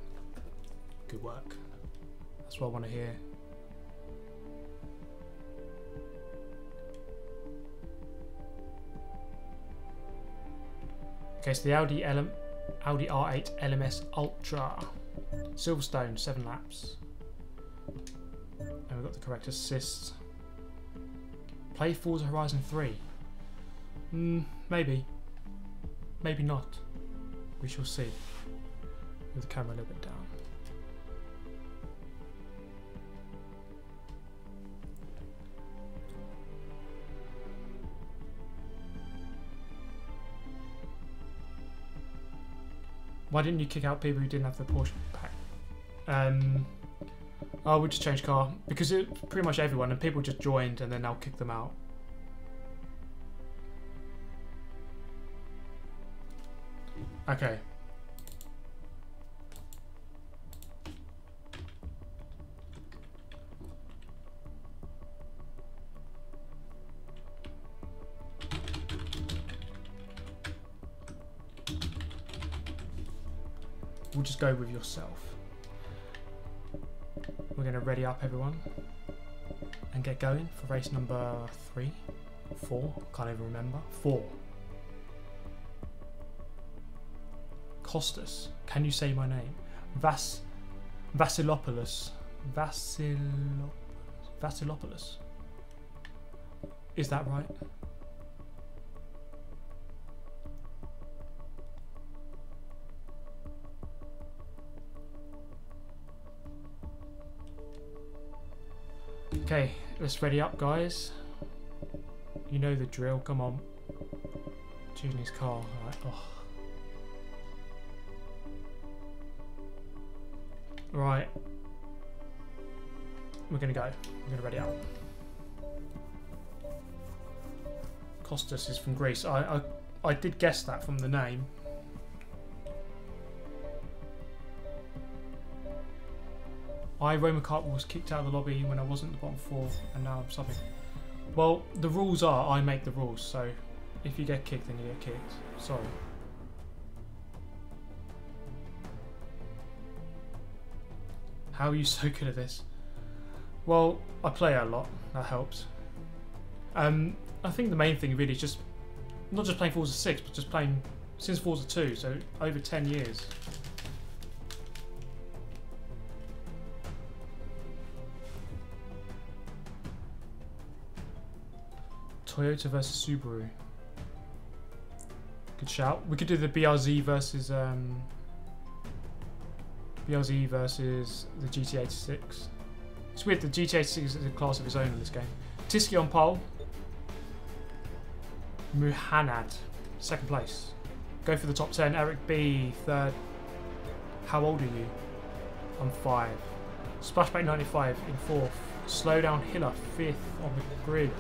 Good work. That's what I want to hear. Okay, so the Audi R8 LMS Ultra. Silverstone, 7 laps. And we've got the correct assists. Play Forza Horizon 3. Maybe. Maybe not. We shall see. Move the camera a little bit down. Why didn't you kick out people who didn't have the Porsche pack? Oh, we'll just change car. Because it pretty much everyone, and people just joined and then I'll kick them out. Okay. We'll just go with yourself. We're going to ready up everyone and get going for race number 3, 4, can't even remember. 4. Costas, can you say my name? Vasilopoulos. Vasilopoulos. Is that right? Okay, let's ready up, guys. You know the drill, come on. Choosing his car, alright. Oh. Right. We're gonna go. We're gonna ready up. Costas is from Greece. I did guess that from the name. Roma Kart was kicked out of the lobby when I wasn't the bottom 4 and now I'm subbing. Well, the rules are I make the rules, so if you get kicked, then you get kicked. Sorry. How are you so good at this? Well, I play a lot, that helps. I think the main thing really is just not just playing Forza 6, but just playing since Forza 2, so over 10 years. Toyota versus Subaru. Good shout. We could do the BRZ versus the GT86. It's weird, the GT86 is a class of its own in this game. Tiski on pole. Muhannad, 2nd place. Go for the top 10. Eric B, 3rd. How old are you? I'm 5. Splashback 95 in 4th. Slowdown Hiller, 5th on the grid.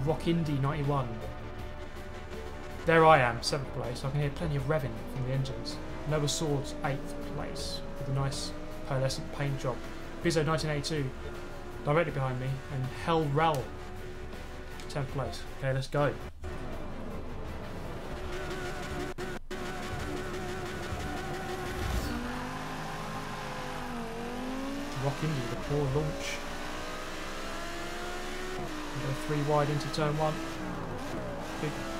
Rock Indy 91. There I am, 7th place. I can hear plenty of revving from the engines. Noah Swords 8th place with a nice pearlescent paint job. Bizzo 1982 directly behind me, and Hell Rel 10th place. Okay, let's go. Rock Indy with a poor launch. We go 3 wide into turn 1.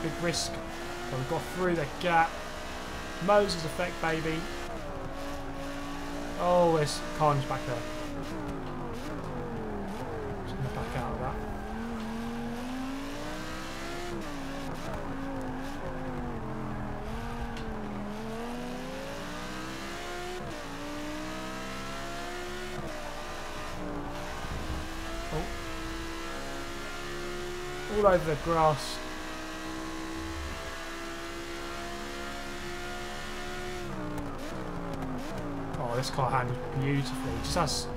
Big risk. But we've got through the gap. Moses effect, baby. Oh, there's carnage back there. Just going to back out of that. Oh. All over the grass. Oh, this car handles beautifully. It just has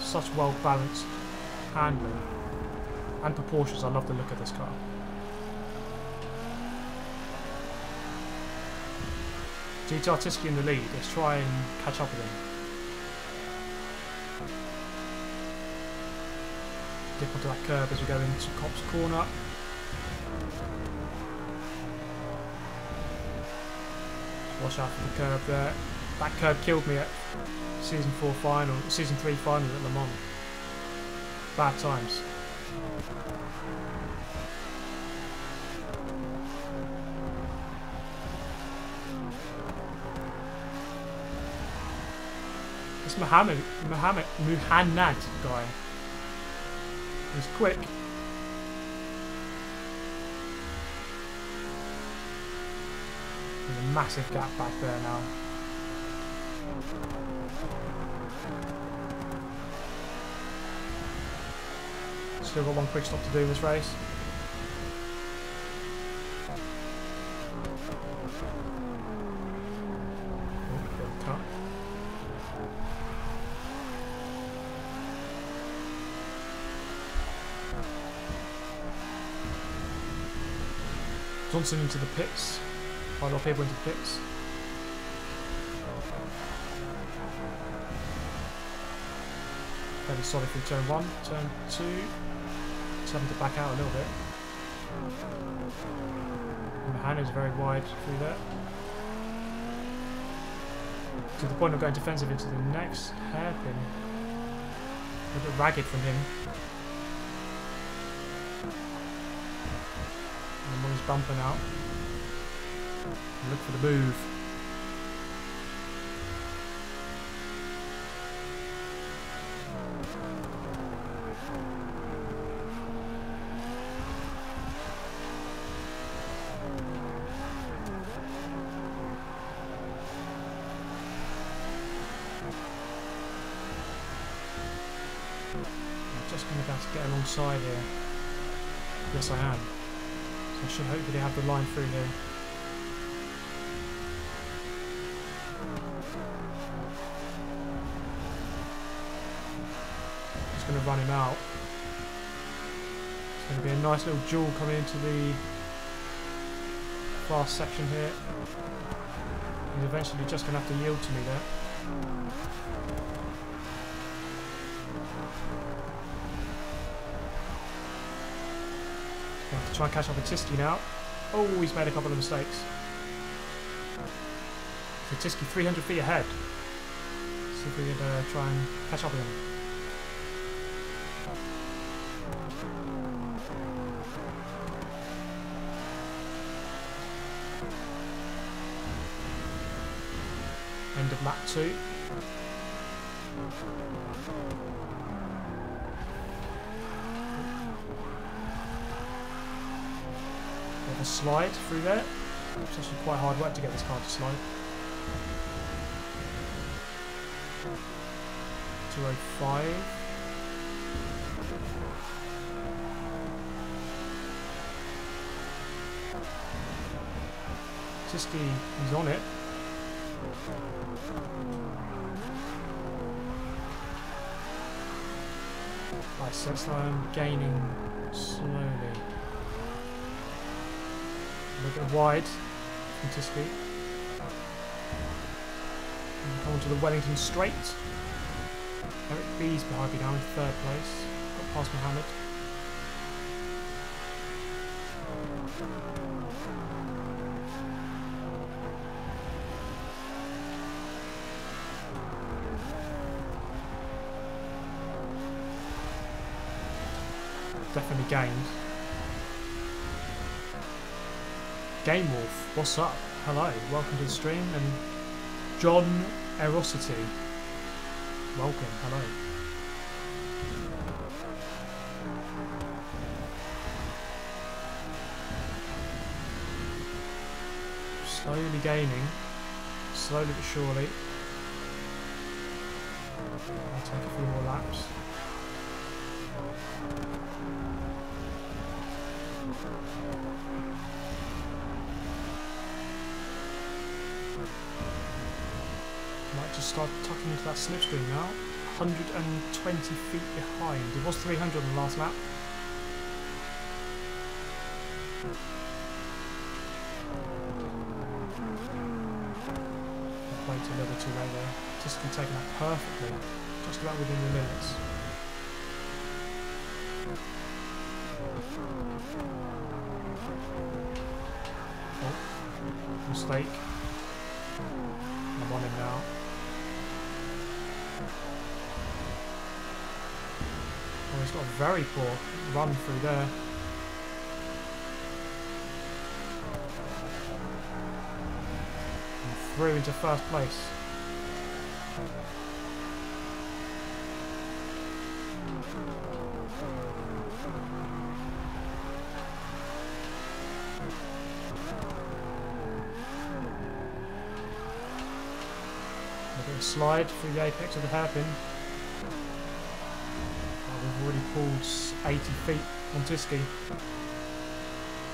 such well balanced handling and proportions. I love the look of this car. GTR Tisky in the lead. Let's try and catch up with him. Dip onto that curb as we go into Cop's corner. Watch out for the curb there. That curb killed me at season 3 final at Le Mans. Bad times. This Muhammad guy. He's quick. There's a massive gap back there now. Still got one quick stop to do in this race. Oh, good cut. Johnson into the pits. Quite a lot of people into the pits. Fairly solid through turn 1, turn 2. Just having to back out a little bit. And is very wide through there. To the point of going defensive into the next hairpin. A bit ragged from him. And when he's bumping out. Look for the move. About to get alongside here. Yes, I am. So I should hopefully have the line through here. Just going to run him out. It's going to be a nice little duel coming into the fast section here. He's eventually just going to have to yield to me there. Have to try and catch up with Tisky now. Oh, he's made a couple of mistakes. So Tisky 300 feet ahead. See if we can try and catch up with him. End of lap 2. A slide through there. It's actually quite hard work to get this car to slide. 205. Tisky, he's on it. Right, so I'm gaining slowly. A little bit wide from Tisky. come onto the Wellington Straight. Eric B's behind me now in 3rd place. Got past Mohammed. Definitely gained. Game Wolf, what's up? Hello, welcome to the stream. And John Erosity, welcome, hello. Slowly gaining, slowly but surely. I'll take a few more laps. Might just start tucking into that slipstream now. 120 feet behind. It was 300 on the last lap. Wait a little too late there. Just can take that perfectly. Just about within the limits. Oh, mistake. I'm on him now. Oh, he's got a very poor run through there. And through into 1st place. Slide through the apex of the hairpin. Oh, we've already pulled 80 feet on Tiski.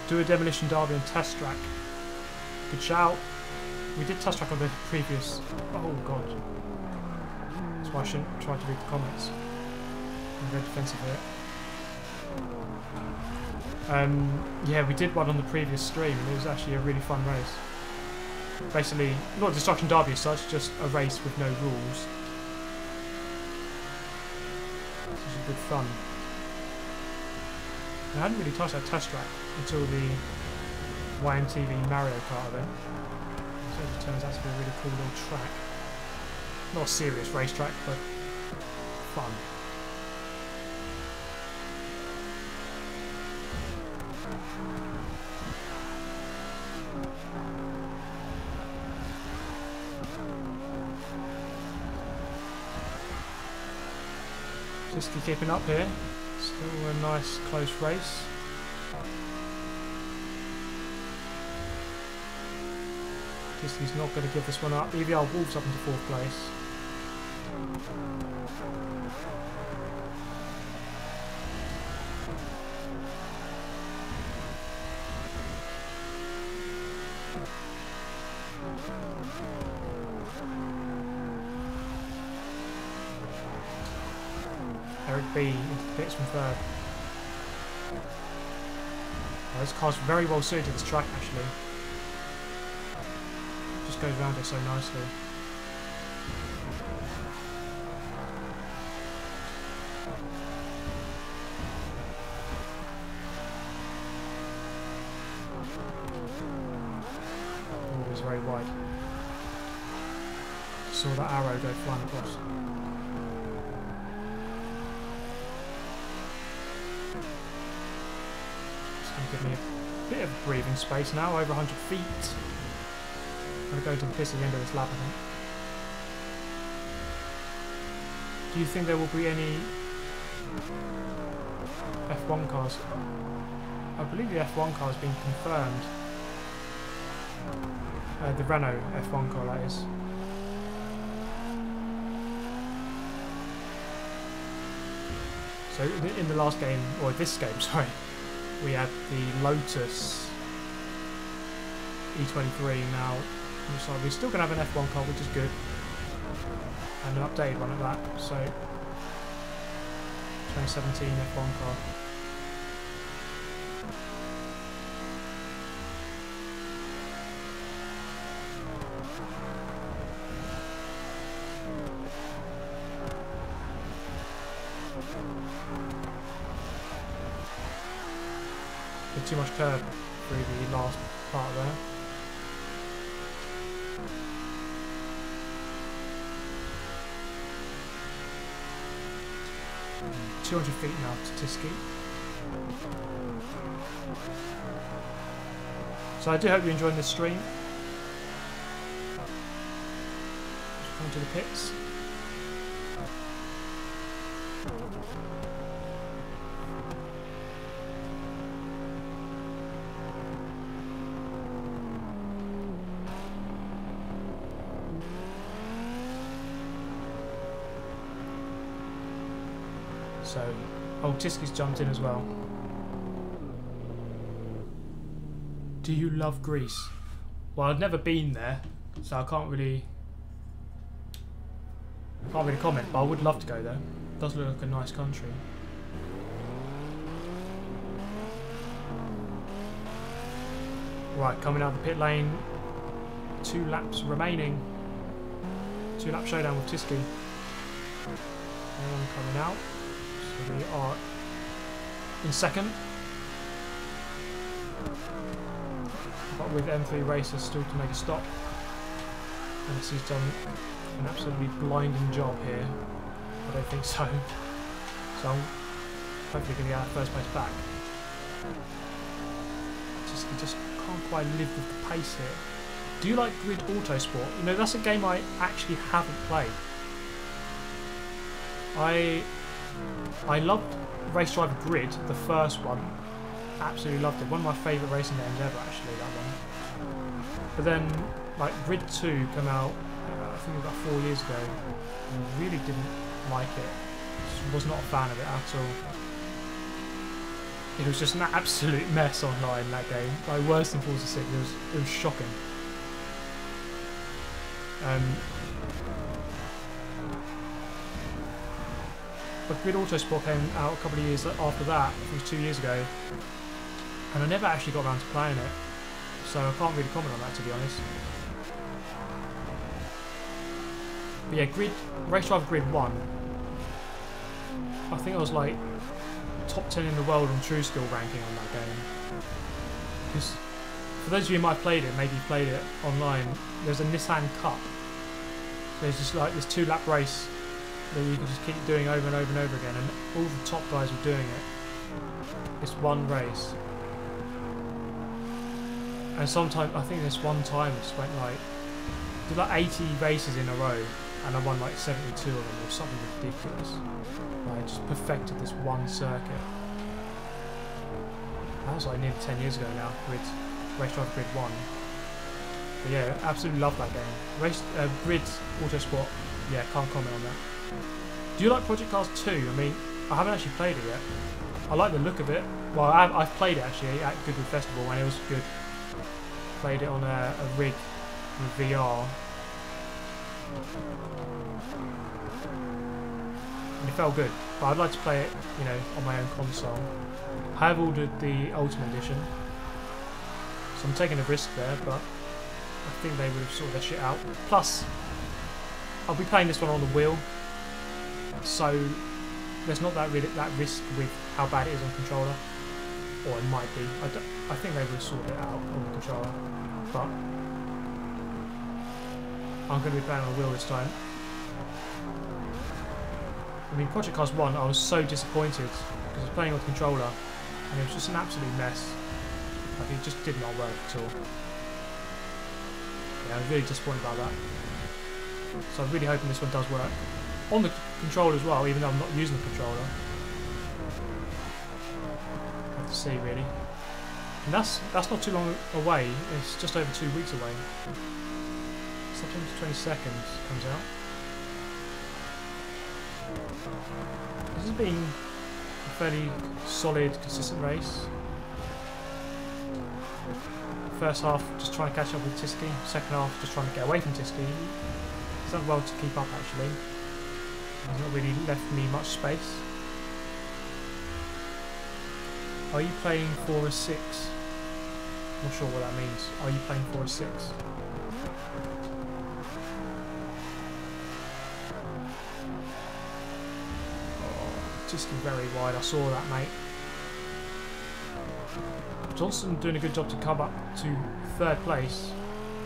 Do a demolition derby and test track. Good shout. We did test track on the previous. Oh god. That's why I shouldn't try to read the comments. I'm very defensive here. Yeah, we did one on the previous stream and it was actually a really fun race. Basically, not a destruction derby as such, just a race with no rules. This is good fun. I hadn't really touched that test track until the YMTV Mario Kart event. So it turns out to be a really cool little track. Not a serious racetrack, but fun. Just keeping up here. Still a nice close race. Just he's not going to give this one up. EVR Wolves up into 4th place. Eric B into the pits from 3rd. Oh, this car's very well suited to this track actually. Just goes around it so nicely. Oh, it's very wide. Saw that arrow go flying across. Give me a bit of breathing space now, over 100 feet. I'm going to go into the pits at the end of this lap, I think. Do you think there will be any F1 cars? I believe the F1 car has been confirmed. The Renault F1 car, that is. So in the last game, or this game, sorry, we had the Lotus E23 now. Looks like we're still going to have an F1 car, which is good. And an updated one at that. So, 2017 F1 car. There's too much curve through the last part there. Mm, 200 feet now to Tiski. So I do hope you're enjoying this stream. Just come to the pits. So, oh, Tiski's jumped in as well. Do you love Greece? Well, I've never been there, so I can't really comment, but I would love to go there. It does look like a nice country. Right, coming out of the pit lane. 2 laps remaining. 2-lap showdown with Tiski. Anyone coming out? So we are in second. But with M3 Racers still to make a stop. And he's done an absolutely blinding job here. I don't think so. So I'm hopefully going to get that first place back. He just can't quite live with the pace here. Do you like Grid Autosport? You know, that's a game I actually haven't played. I loved Race Driver Grid, the first one. Absolutely loved it. One of my favourite racing games ever, actually, that one. But then, like, Grid 2 came out, I think about 4 years ago, and really didn't like it. Just was not a fan of it at all. It was just an absolute mess online, that game. Like, worse than Forza 6. It was shocking. But Grid Autosport came out a couple of years after that. It was 2 years ago. And I never actually got around to playing it. So I can't really comment on that, to be honest. But yeah, Race Driver Grid 1. I think I was like top 10 in the world on True Skill ranking on that game. Because for those of you who might have played it, maybe you played it online, there's a Nissan Cup. There's just like this 2-lap race that you can just keep doing over and over and over again, and all the top guys were doing it. It's one race. And sometimes, I think this one time it just went like, did like 80 races in a row, and I won like 72 of them, or something ridiculous. I just perfected this one circuit. That was like nearly 10 years ago now, with Race Driver Grid 1. But yeah, absolutely love that game. Grid Autosport, yeah, can't comment on that. Do you like Project Cars 2? I mean, I haven't actually played it yet. I like the look of it. Well, I've played it actually at Goodwood Festival, and it was good. Played it on a rig with VR. And it felt good, but I'd like to play it, you know, on my own console. I have ordered the Ultimate Edition, so I'm taking a risk there, but I think they would have sorted their shit out. Plus, I'll be playing this one on the wheel, so there's not that risk with how bad it is on controller, or it might be. I think they would have sorted it out on the controller, but I'm going to be playing on the wheel this time. I mean, Project Cars 1, I was so disappointed because I was playing on the controller and it was just an absolute mess. Like, it just did not work at all. Yeah, I was really disappointed about that. So I'm really hoping this one does work. On the controller as well, even though I'm not using the controller. Have to see, really. And that's not too long away. It's just over 2 weeks away. September 22nd comes out. This has been a fairly solid, consistent race. First half, just trying to catch up with Tiski. Second half, just trying to get away from Tiski. He's done well to keep up, actually. He's not really left me much space. Are you playing for a 6? Not sure what that means. Are you playing for a 6? Oh, Tiski very wide. I saw that, mate. Johnson doing a good job to come up to 3rd place.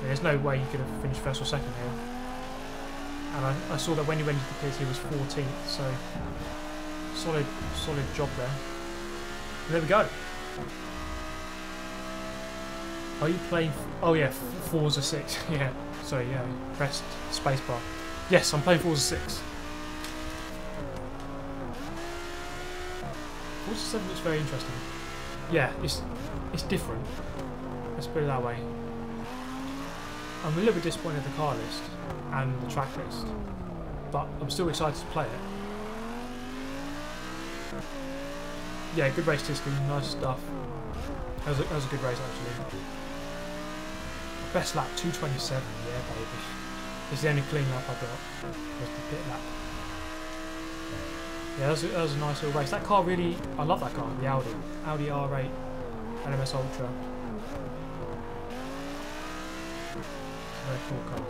There's no way he could have finished 1st or 2nd here. And I saw that when he went into the pits he was 14th, so solid job there. And there we go. Are you playing? Oh yeah, Forza 6. Yeah, sorry, yeah, pressed spacebar. Yes, I'm playing Forza 6. Forza 7 looks very interesting. Yeah, it's different. Let's put it that way. I'm a little bit disappointed with the car list and the track list, but I'm still excited to play it. Yeah, good race testing, nice stuff. That was a good race actually. Best lap 2:27, yeah baby. It's the only clean lap I got, was the pit lap. Yeah, that was a nice little race. That car really, I love that car, the Audi R9 LMS Ultra. Very cool car.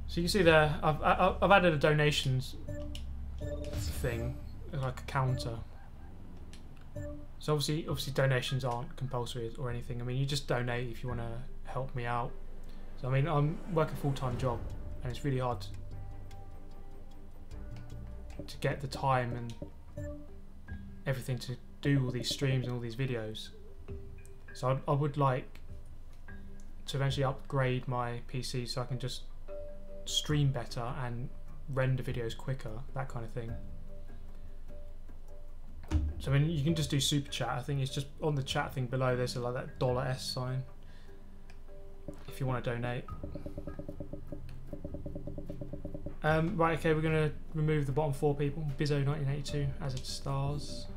So you can see there, I've added a donations thing, like a counter. So obviously donations aren't compulsory or anything. I mean, you just donate if you want to help me out. So I mean, I'm working a full-time job, and it's really hard to get the time and everything to do all these streams and all these videos. So I would like to eventually upgrade my PC so I can just stream better and render videos quicker, that kind of thing. So I mean, you can just do super chat. I think it's just on the chat thing below. There's like that $S sign if you want to donate. Right, okay, we're gonna remove the bottom 4 people. Bizzo 1982 as it stars.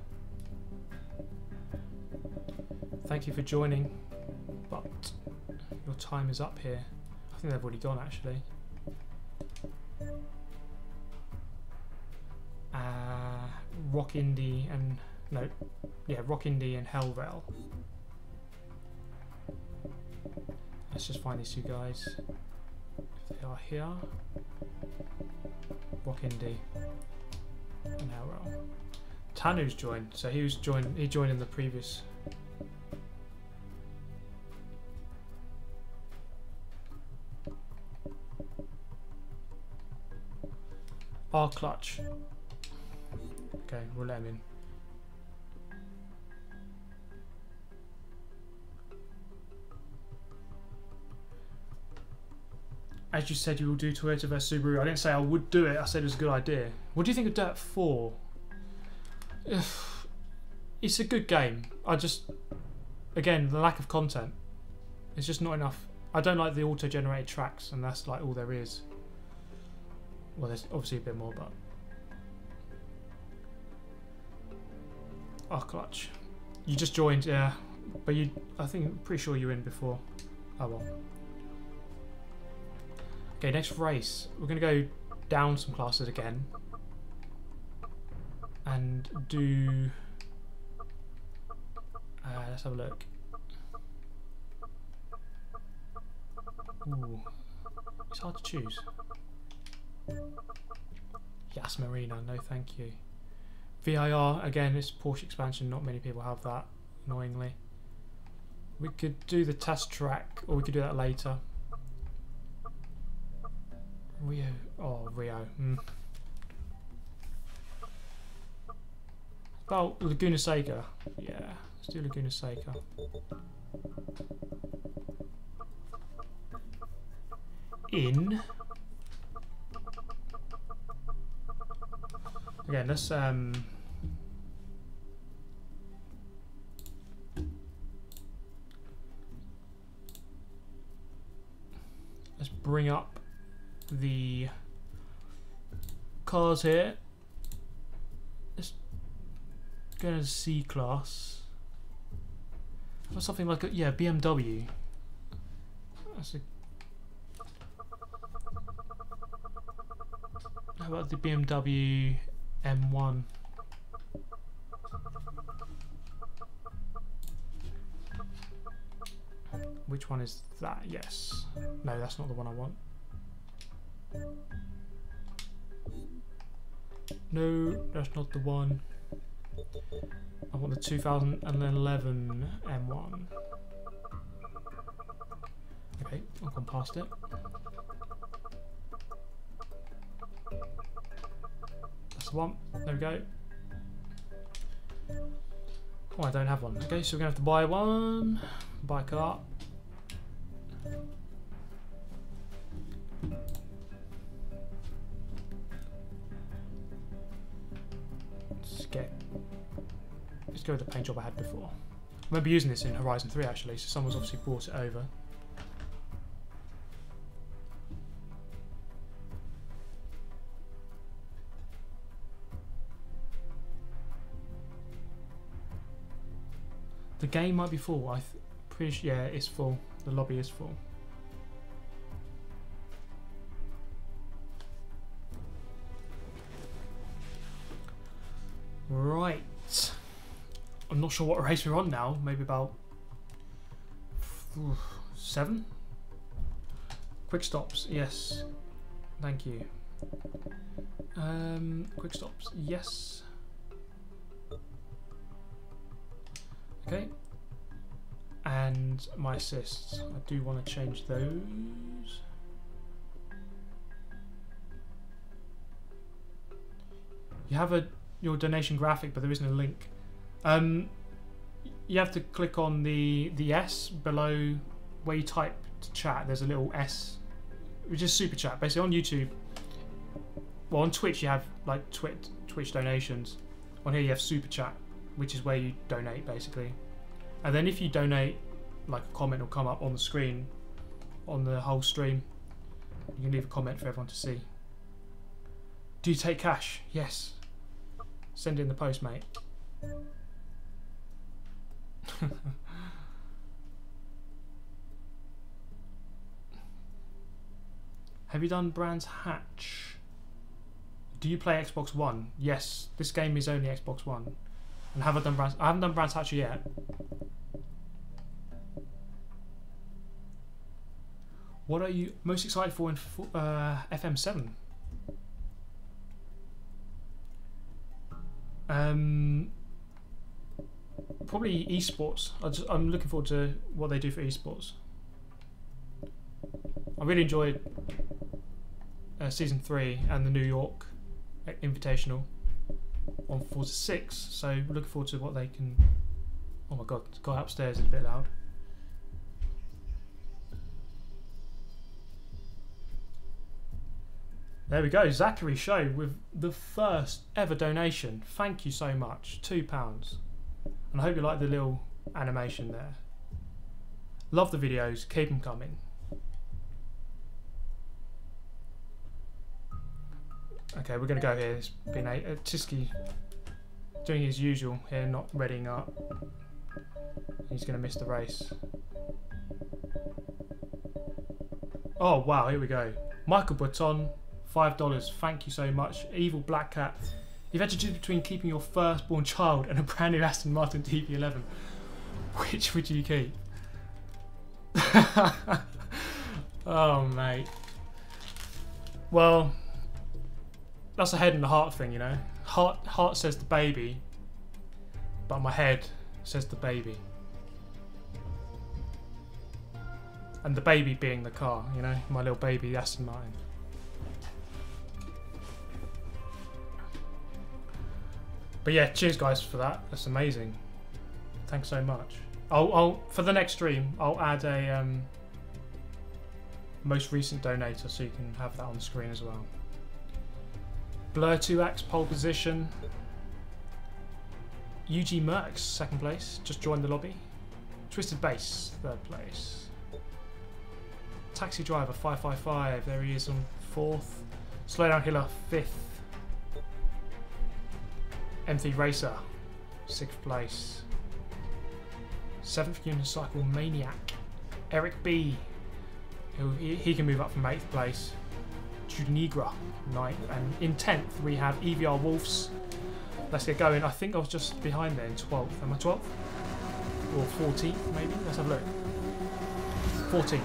Thank you for joining, but your time is up here. I think they've already gone actually. Rock Indie and Rock Indie and Hellrail. Let's just find these 2 guys. If they are here, Rock Indie and Hellrail. Tanu's joined, so he joined in the previous. R Clutch. Okay, we'll let him in. As you said you will do Toyota vs Subaru. I didn't say I would do it, I said it was a good idea. What do you think of Dirt 4? It's a good game. I just, again, the lack of content. It's just not enough. I don't like the auto-generated tracks, and that's like all there is. Well, there's obviously a bit more, but... Oh, Clutch. You just joined, yeah. But I think, I'm pretty sure you were in before. Oh well. Okay, next race. We're going to go down some classes again. And do... let's have a look. Ooh. It's hard to choose. Yes, Marina, no thank you. VIR, again, it's Porsche expansion, not many people have that, annoyingly. We could do the test track, or we could do that later. Rio, oh, Rio. About Laguna Seca. Yeah, let's do Laguna Seca. Again, let's bring up the cars here. Let's go to C class. Or something like a BMW. That's a. How about the BMW M1? Which one is that? Yes. No, that's not the one I want. No, that's not the one. I want the 2011 M1. Okay, I've gone past it. That's the one. There we go. Oh, I don't have one. Okay, so we're gonna have to buy one. Buy a car. Let's go with the paint job I had before. I remember using this in Horizon 3 actually, so someone's obviously brought it over. The game might be full. Pretty sure, yeah, it's full. The lobby is full. Right. I'm not sure what race we're on now. Maybe about 7? Quick stops, yes. Thank you. Quick stops, yes. Okay. And my assists. I do want to change those. You have your donation graphic, but there isn't a link. You have to click on the S below where you type to chat. There's a little S, which is super chat. Basically on YouTube, well on Twitch you have like Twitch donations. On here you have super chat, which is where you donate basically. And then if you donate, like a comment will come up on the screen, on the whole stream. You can leave a comment for everyone to see. Do you take cash? Yes. Send it in the post, mate. Have you done Brands Hatch? Do you play Xbox One? Yes, this game is only Xbox One. And have I done Brands? I haven't done Brands Hatch yet. What are you most excited for in FM7? Probably esports. I'm looking forward to what they do for esports. I really enjoyed Season 3 and the New York Invitational on Forza 6, so looking forward to what they can... Oh my god, the guy upstairs is a bit loud. There we go, Zachary Show with the first ever donation. Thank you so much, £2. And I hope you like the little animation there. Love the videos, keep them coming. Okay, we're going to go here. It's been Tiski doing his usual here, not readying up. He's going to miss the race. Oh wow, here we go. Michael Button, $5. Thank you so much. Evil Black Cat. You've had to choose between keeping your firstborn child and a brand new Aston Martin DB11. Which would you keep? Oh mate. Well, that's a head and a heart thing, you know. Heart says the baby, but my head says the baby. And the baby being the car, you know, my little baby Aston Martin. But yeah, cheers guys for that. That's amazing. Thanks so much. I'll for the next stream I'll add a most recent donator so you can have that on the screen as well. Blur 2X pole position. UG Mercs second place. Just joined the lobby. Twisted Bass third place. Taxi Driver 555. There he is on fourth. Slowdown Hiller 5th. M3 Racer 6th place. 7th Unicycle Maniac Eric B. He can move up from 8th place. Junigra 9th, and in 10th we have EVR Wolves. Let's get going. I think I was just behind there in 12th. Am I 12th? Or 14th maybe? Let's have a look. 14th.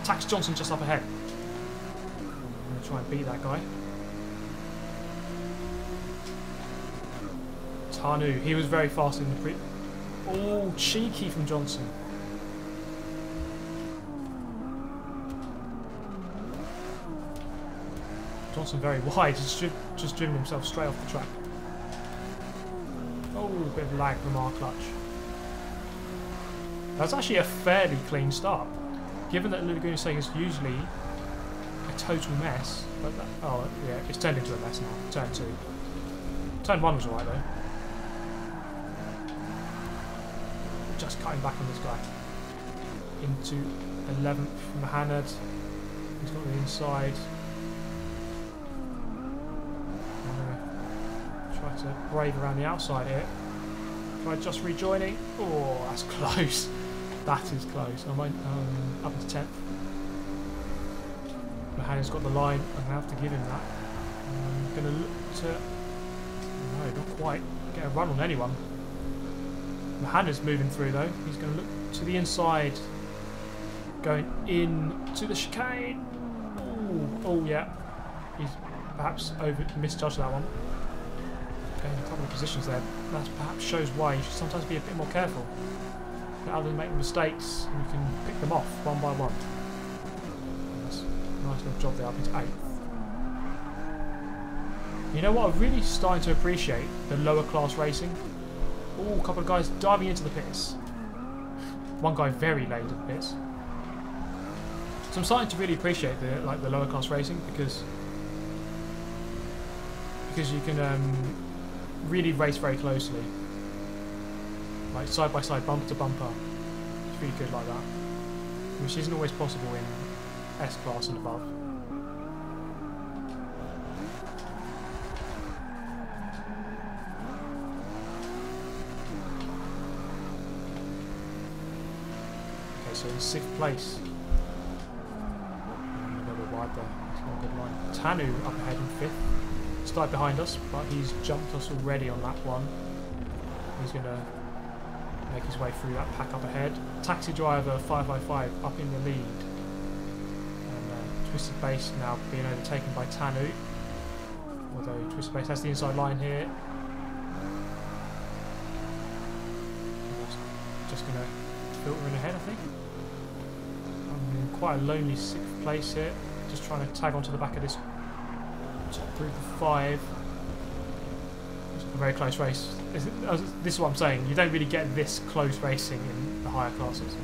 Tax Johnson just up ahead. I'm going to try and beat that guy. Tanu, he was very fast in the pre... Oh, cheeky from Johnson. Johnson very wide, he's just driven himself straight off the track. Oh, a bit of lag from our clutch. That's actually a fairly clean start, given that Laguna Seca is usually a total mess. But that, oh yeah, it's turned into a mess now. Turn 2. Turn 1 was alright though. Just cutting back on this guy. Into 11th from Mohamed. He's got the inside. Try to brave around the outside here. Try just rejoining. Oh, that's close. That is close. I'm up to 10th. Mahana's got the line. I'm going to have to give him that. I'm going to look to... No, not quite. Get a run on anyone. Mahana's moving through though. He's going to look to the inside. Going in to the chicane. Oh yeah. He's perhaps misjudged that one. Getting a couple of positions there. That perhaps shows why you should sometimes be a bit more careful. Let others make mistakes and you can pick them off one by one. That's a nice little job there up into 8th. You know what, I'm really starting to appreciate the lower class racing. Oh, a couple of guys diving into the pits. One guy very late at the pits. So I'm starting to really appreciate the lower class racing because you can really race very closely, like side by side, bumper to bumper. It's really good like that, which isn't always possible in S class and above. Okay, so in 6th place. A little bit wide there. It's not a good line. Tanu up ahead in 5th. Started behind us, but he's jumped us already on that one. He's going to make his way through that pack up ahead. Taxi Driver 555 up in the lead. And Twisted Base now being overtaken by Tanu. Although Twisted Base has the inside line here. Just going to filter in ahead, I think. I'm in quite a lonely 6th place here. Just trying to tag onto the back of this top group of 5. It's a very close race. This is what I'm saying. You don't really get this close racing in the higher classes,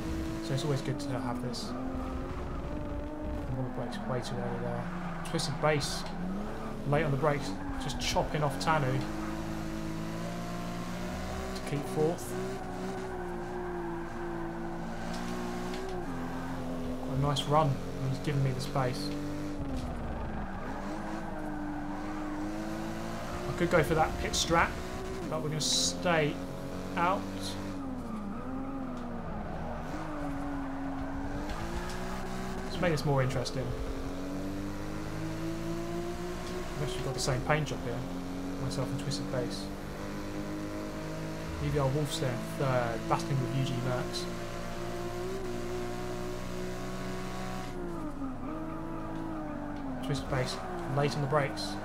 so it's always good to have this. The brakes way too early there. Twisted Base late on the brakes, just chopping off Tanu to keep 4th. Quite a nice run. He's given me the space. I could go for that pit strat, but we're going to stay out. Let's make this more interesting. I've actually got the same paint job here. Myself and Twisted Base. EVR Wolf's there in 3rd, battling with UG Mercs. Twisted Base late on the brakes.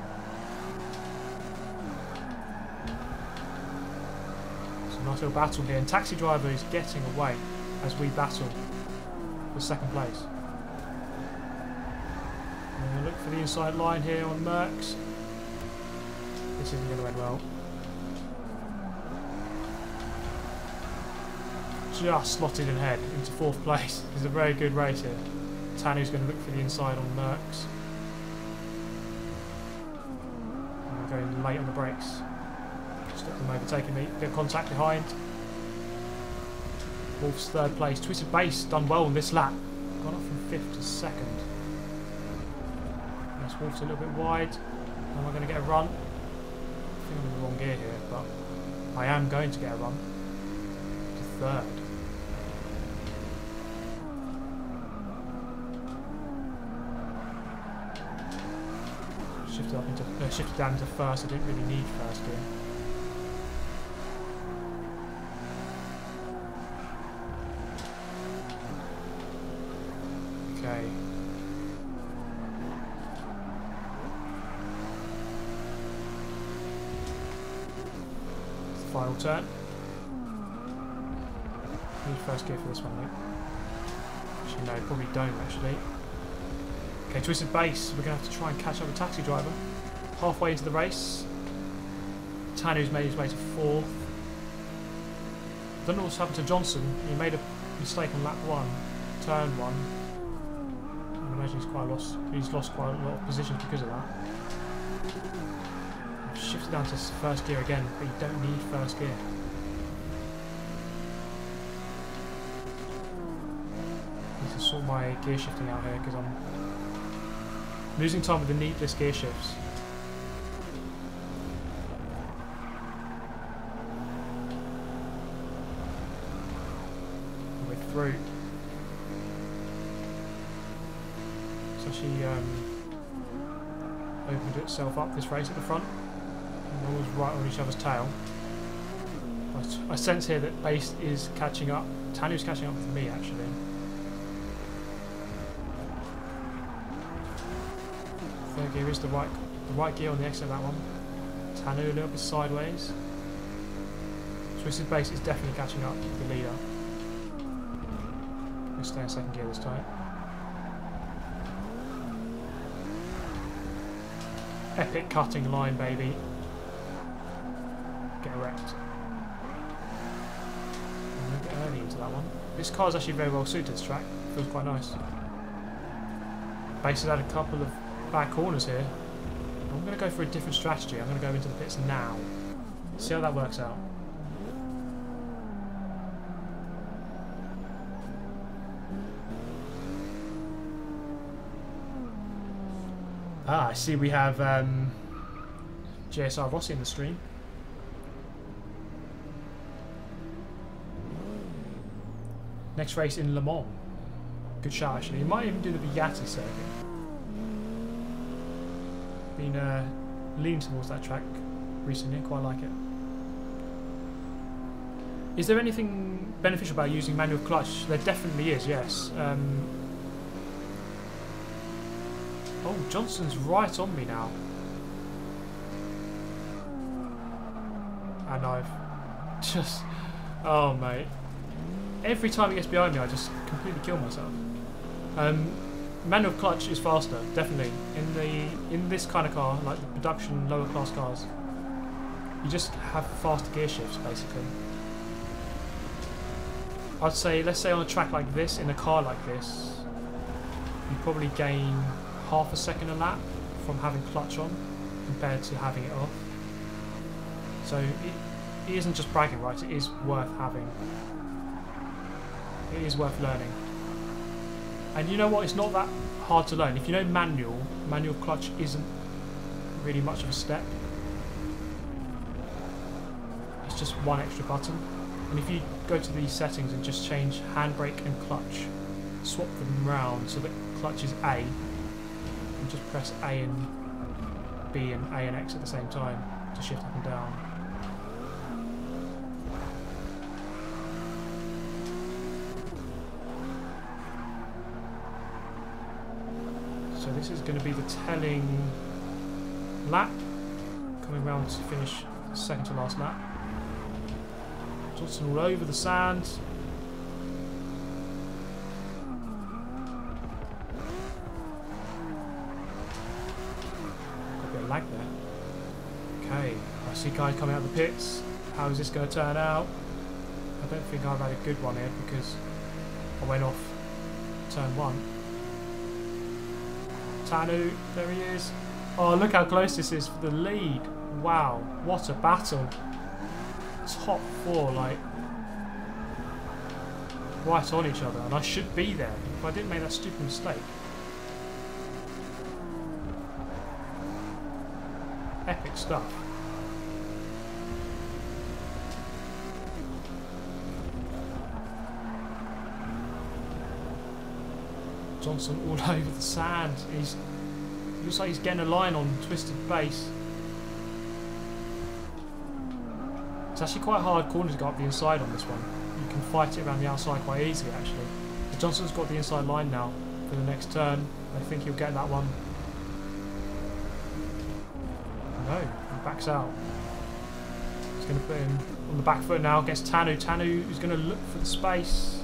Nice little battle here, and Taxi Driver is getting away as we battle for 2nd place. I'm going to look for the inside line here on Mercs. This isn't going to end well. Just slotted in ahead into 4th place. It's a very good race here. Tanu's going to look for the inside on Mercs. And we're going late on the brakes. Stop them overtaking me. Bit of contact behind. Wolf's 3rd place. Twisted Base done well on this lap. Gone up from 5th to 2nd. Yes, Wolf's a little bit wide. Am I going to get a run? I think I'm in the wrong gear here, but I am going to get a run. To 3rd. Shifted down into 1st. I didn't really need 1st gear. Okay. Final turn. Need first gear for this one, mate. Actually, no, probably don't, actually. Okay, twisted base. We're going to have to try and catch up with Taxi Driver. Halfway into the race. Tanu's made his way to 4th. Don't know what's happened to Johnson. He made a mistake on lap 1, turn 1. I imagine he's lost quite a lot of positions because of that. I've shifted down to first gear again, but you don't need first gear. Need to sort my gear shifting out here because I'm losing time with the needless gear shifts. We're through. So she opened itself up this race at the front. And always right on each other's tail. I sense here that base is catching up. Tanu's catching up with me actually. Third gear is the right gear on the exit of that one. Tanu a little bit sideways. Twisted base is definitely catching up with the leader. Let's stay in second gear this time. Epic cutting line, baby. Get wrecked. I'm going to get early into that one. This car is actually very well suited to this track. Feels quite nice. Base has had a couple of bad corners here. I'm going to go for a different strategy. I'm going to go into the pits now. See how that works out. Ah, I see we have JSR Rossi in the stream. Next race in Le Mans. Good shout actually. He might even do the Bugatti circuit. Been leaning towards that track recently, quite like it. Is there anything beneficial about using manual clutch? There definitely is, yes. Oh, Johnson's right on me now. And I've just... Oh, mate. Every time he gets behind me, I just completely kill myself. Manual clutch is faster, definitely. In this kind of car, like the production lower class cars, you just have faster gear shifts, basically. I'd say, let's say on a track like this, in a car like this, you probably gain half a second a lap from having clutch on compared to having it off. So it isn't just bragging rights, it is worth having. It is worth learning. And you know what, it's not that hard to learn. If you know manual clutch isn't really much of a step. It's just one extra button. And if you go to these settings and just change handbrake and clutch, swap them round so that clutch is A, and just press A and B and A and X at the same time to shift up and down. So this is going to be the telling lap, coming round to finish second to last lap. Johnson all over the sand. Lag there. Okay, I see guys coming out of the pits. How is this going to turn out? I don't think I've had a good one here because I went off turn 1. Tanu, there he is. Oh, look how close this is for the lead. Wow, what a battle. Top 4, like, right on each other, and I should be there if I didn't make that stupid mistake. Epic stuff. Johnson all over the sand. Looks like he's getting a line on twisted base. It's actually quite a hard corner to go up the inside on this one. You can fight it around the outside quite easily actually. But Johnson's got the inside line now. for the next turn. I think he'll get that one. No, he backs out. He's going to put him on the back foot now against Tanu. Tanu is going to look for the space.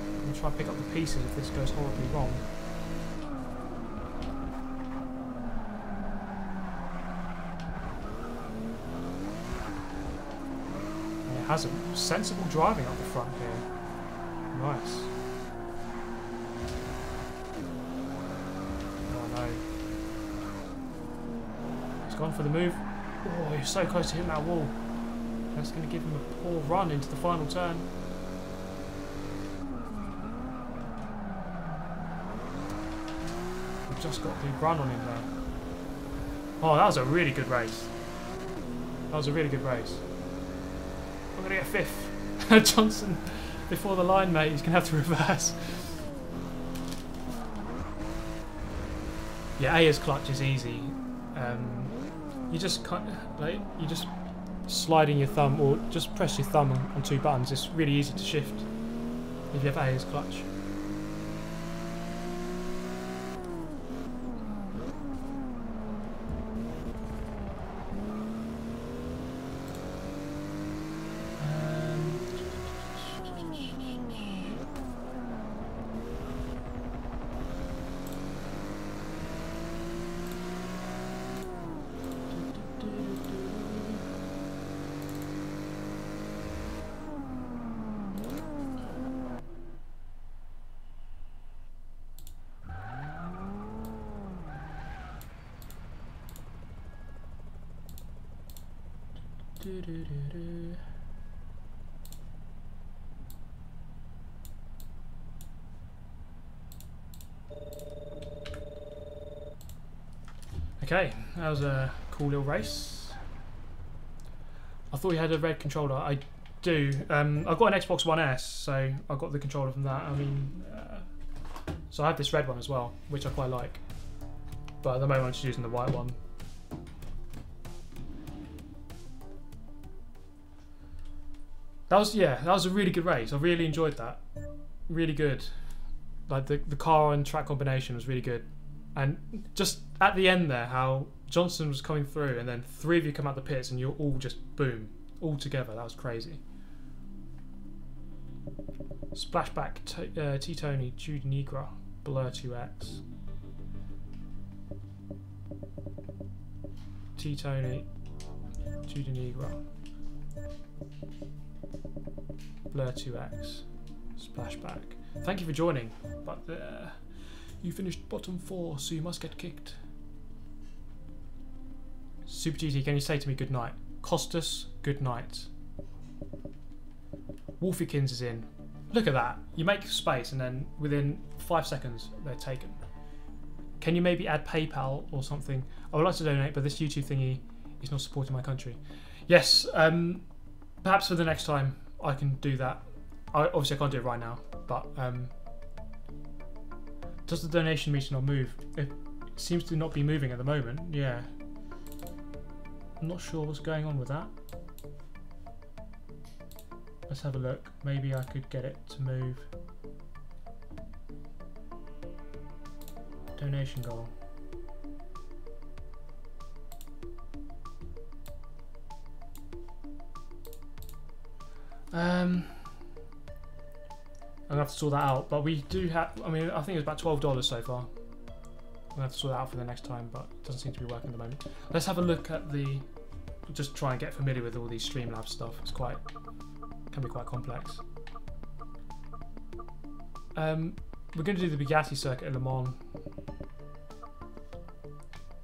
I'm going to try and pick up the pieces if this goes horribly wrong. And it has a sensible driving up the front here. Nice. Gone for the move. Oh, he's so close to hitting that wall. That's going to give him a poor run into the final turn. We've just got the run on him there. Oh, that was a really good race. That was a really good race. I'm going to get fifth. Johnson before the line, mate. He's going to have to reverse. Yeah, Aya's clutch is easy. You just can't, like, you just sliding your thumb or just press your thumb on two buttons. It's really easy to shift if you have Aya's clutch. Okay, that was a cool little race. I thought you had a red controller. I do. I've got an Xbox One S, so I got the controller from that. I mean, so I have this red one as well, which I quite like. But at the moment I'm just using the white one. That was a really good race. I really enjoyed that. Really good. Like the car and track combination was really good. And just at the end there, how Johnson was coming through and then three of you come out the pits and you're all just boom, all together. That was crazy. Splashback T-Tony Jude Negra Blur 2X. T-Tony Jude Negra Blur 2X Splashback. Thank you for joining, but you finished bottom 4, so you must get kicked. Super GT, can you say to me good night? Costas, good night. Wolfiekins is in. Look at that. You make space and then within 5 seconds they're taken. Can you maybe add PayPal or something? I would like to donate, but this YouTube thingy is not supporting my country. Yes, perhaps for the next time I can do that. Obviously I can't do it right now, but does the donation meter not move? It seems to not be moving at the moment. Yeah. I'm not sure what's going on with that. Let's have a look. Maybe I could get it to move. Donation goal. I'm gonna have to sort that out, but we do have, I mean, I think it's about $12 so far. I'm gonna have to sort that out for the next time, but it doesn't seem to be working at the moment. Let's have a look at the, just try and get familiar with all these Streamlabs stuff. It's quite, can be quite complex. We're gonna do the Bugatti circuit at Le Mans.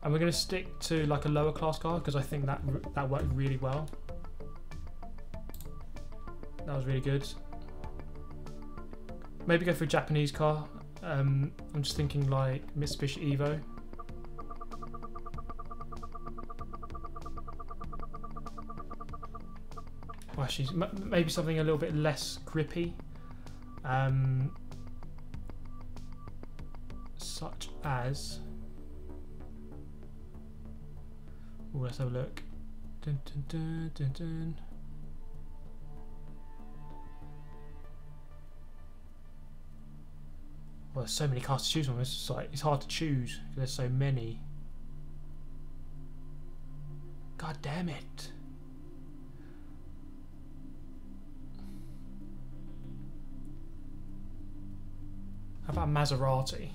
And we're gonna stick to like a lower class car, because I think that worked really well. That was really good. Maybe go for a Japanese car. I'm just thinking like Mitsubishi Evo. Well, actually, maybe something a little bit less grippy. Such as... Ooh, let's have a look. Dun, dun, dun, dun, dun. Well, there's so many cars to choose from. It's just like, it's hard to choose. There's so many. God damn it. How about Maserati?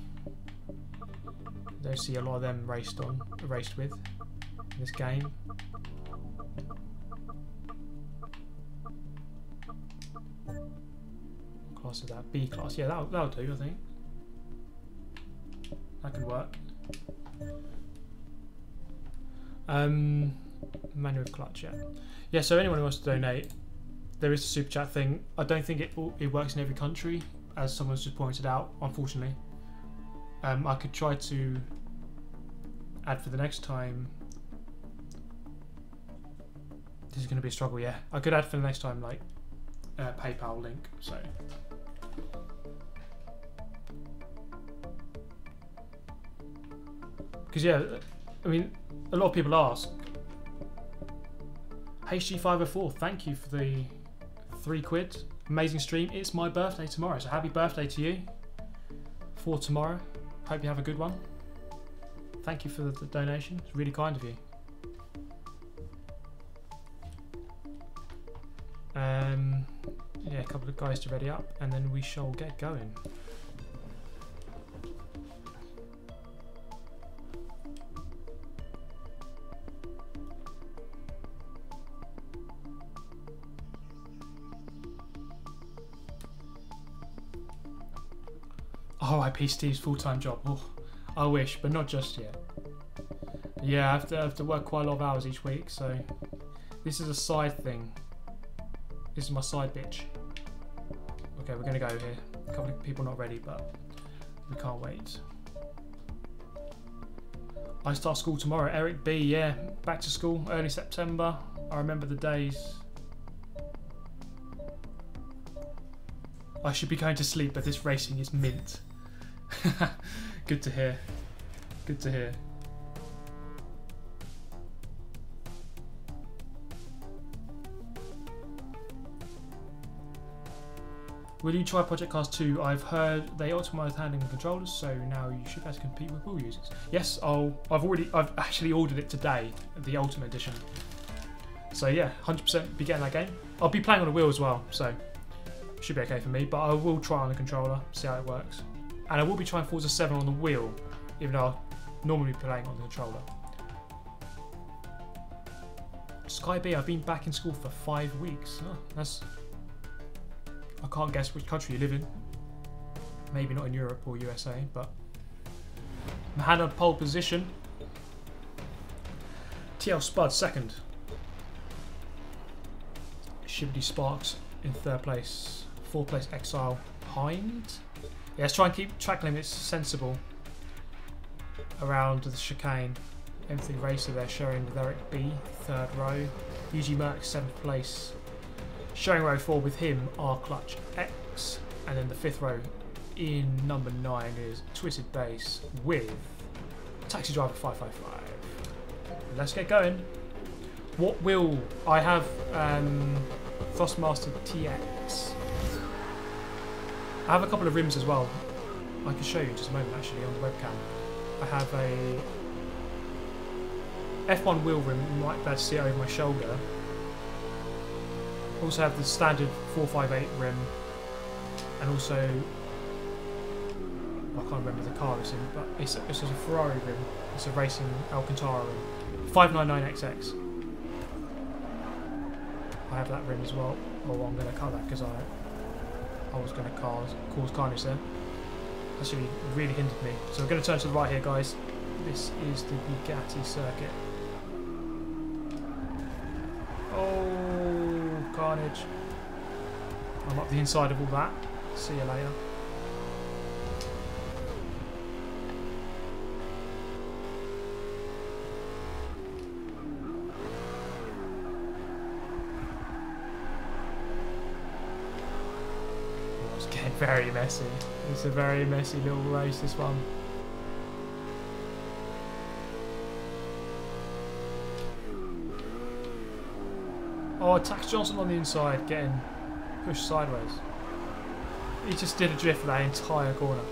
Don't see a lot of them raced with in this game. What class is that? B class. Yeah, that'll do, I think. That could work. Manual clutch, yeah. Yeah, so anyone who wants to donate, there is a super chat thing. I don't think it works in every country, as someone's just pointed out, unfortunately. I could try to add for the next time. This is going to be a struggle, yeah. I could add for the next time, like, PayPal link, so. Because, yeah, I mean, a lot of people ask. HG504, thank you for the £3. Amazing stream. It's my birthday tomorrow, so happy birthday to you for tomorrow. Hope you have a good one. Thank you for the donation. It's really kind of you. Yeah, a couple of guys to ready up, and then we shall get going. RIP Steve's full-time job. Oh, I wish, but not just yet. Yeah, I have to work quite a lot of hours each week, so this is a side thing. This is my side bitch. Okay, we're gonna go here. A couple of people not ready, but we can't wait. I start school tomorrow. Eric B, yeah, back to school, early September. I remember the days. I should be going to sleep, but this racing is mint. Good to hear. Good to hear. Will you try Project Cars 2? I've heard they optimise handling and controllers, so now you should be able to compete with wheel users. Yes, I've actually ordered it today, the Ultimate Edition. So yeah, 100% be getting that game. I'll be playing on a wheel as well, so should be okay for me. But I will try on the controller, see how it works, and I will be trying Forza 7 on the wheel, even though I'll normally be playing on the controller. Sky B, I've been back in school for 5 weeks. Oh, that's. I can't guess which country you live in. Maybe not in Europe or USA, but Mahana pole position. TL Spud second. Shibbity Sparks in third place. Fourth place Exile behind. Yeah, let's try and keep track limits sensible around the chicane. M3 Racer there sharing with Eric B, third row. UG Merck seventh place. Showing row 4 with him, R Clutch X, and then the fifth row in number 9 is Twisted Bass with Taxi Driver 555. Let's get going. What will I have? Thrustmaster TX. I have a couple of rims as well. I can show you in just a moment actually on the webcam. I have a F1 wheel rim, you might be able to see it over my shoulder. Also have the standard 458 rim, and also I can't remember the car it's in, but it's a Ferrari rim. It's a racing Alcantara rim, 599XX. I have that rim as well. Oh, I'm going to cut that because I was going to cause carnage there. That's really hindered me. So we're going to turn to the right here, guys. This is the Bugatti circuit. Oh, carnage. I'm up the inside of all that. See you later. Oh, it's getting very messy. It's a very messy little race, this one. Oh, Tax Johnson on the inside, getting pushed sideways. He just did a drift for that entire corner.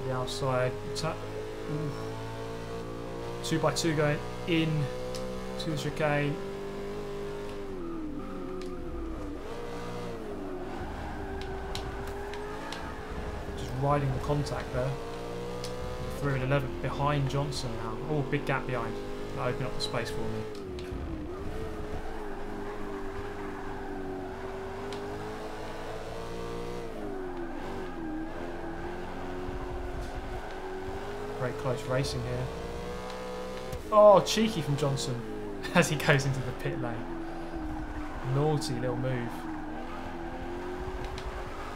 the outside. 2x2 going in to the chicane. Just riding the contact there. Through at 11 behind Johnson now. Oh, big gap behind. That opened up the space for me. Very close racing here. Oh, cheeky from Johnson as he goes into the pit lane. Naughty little move.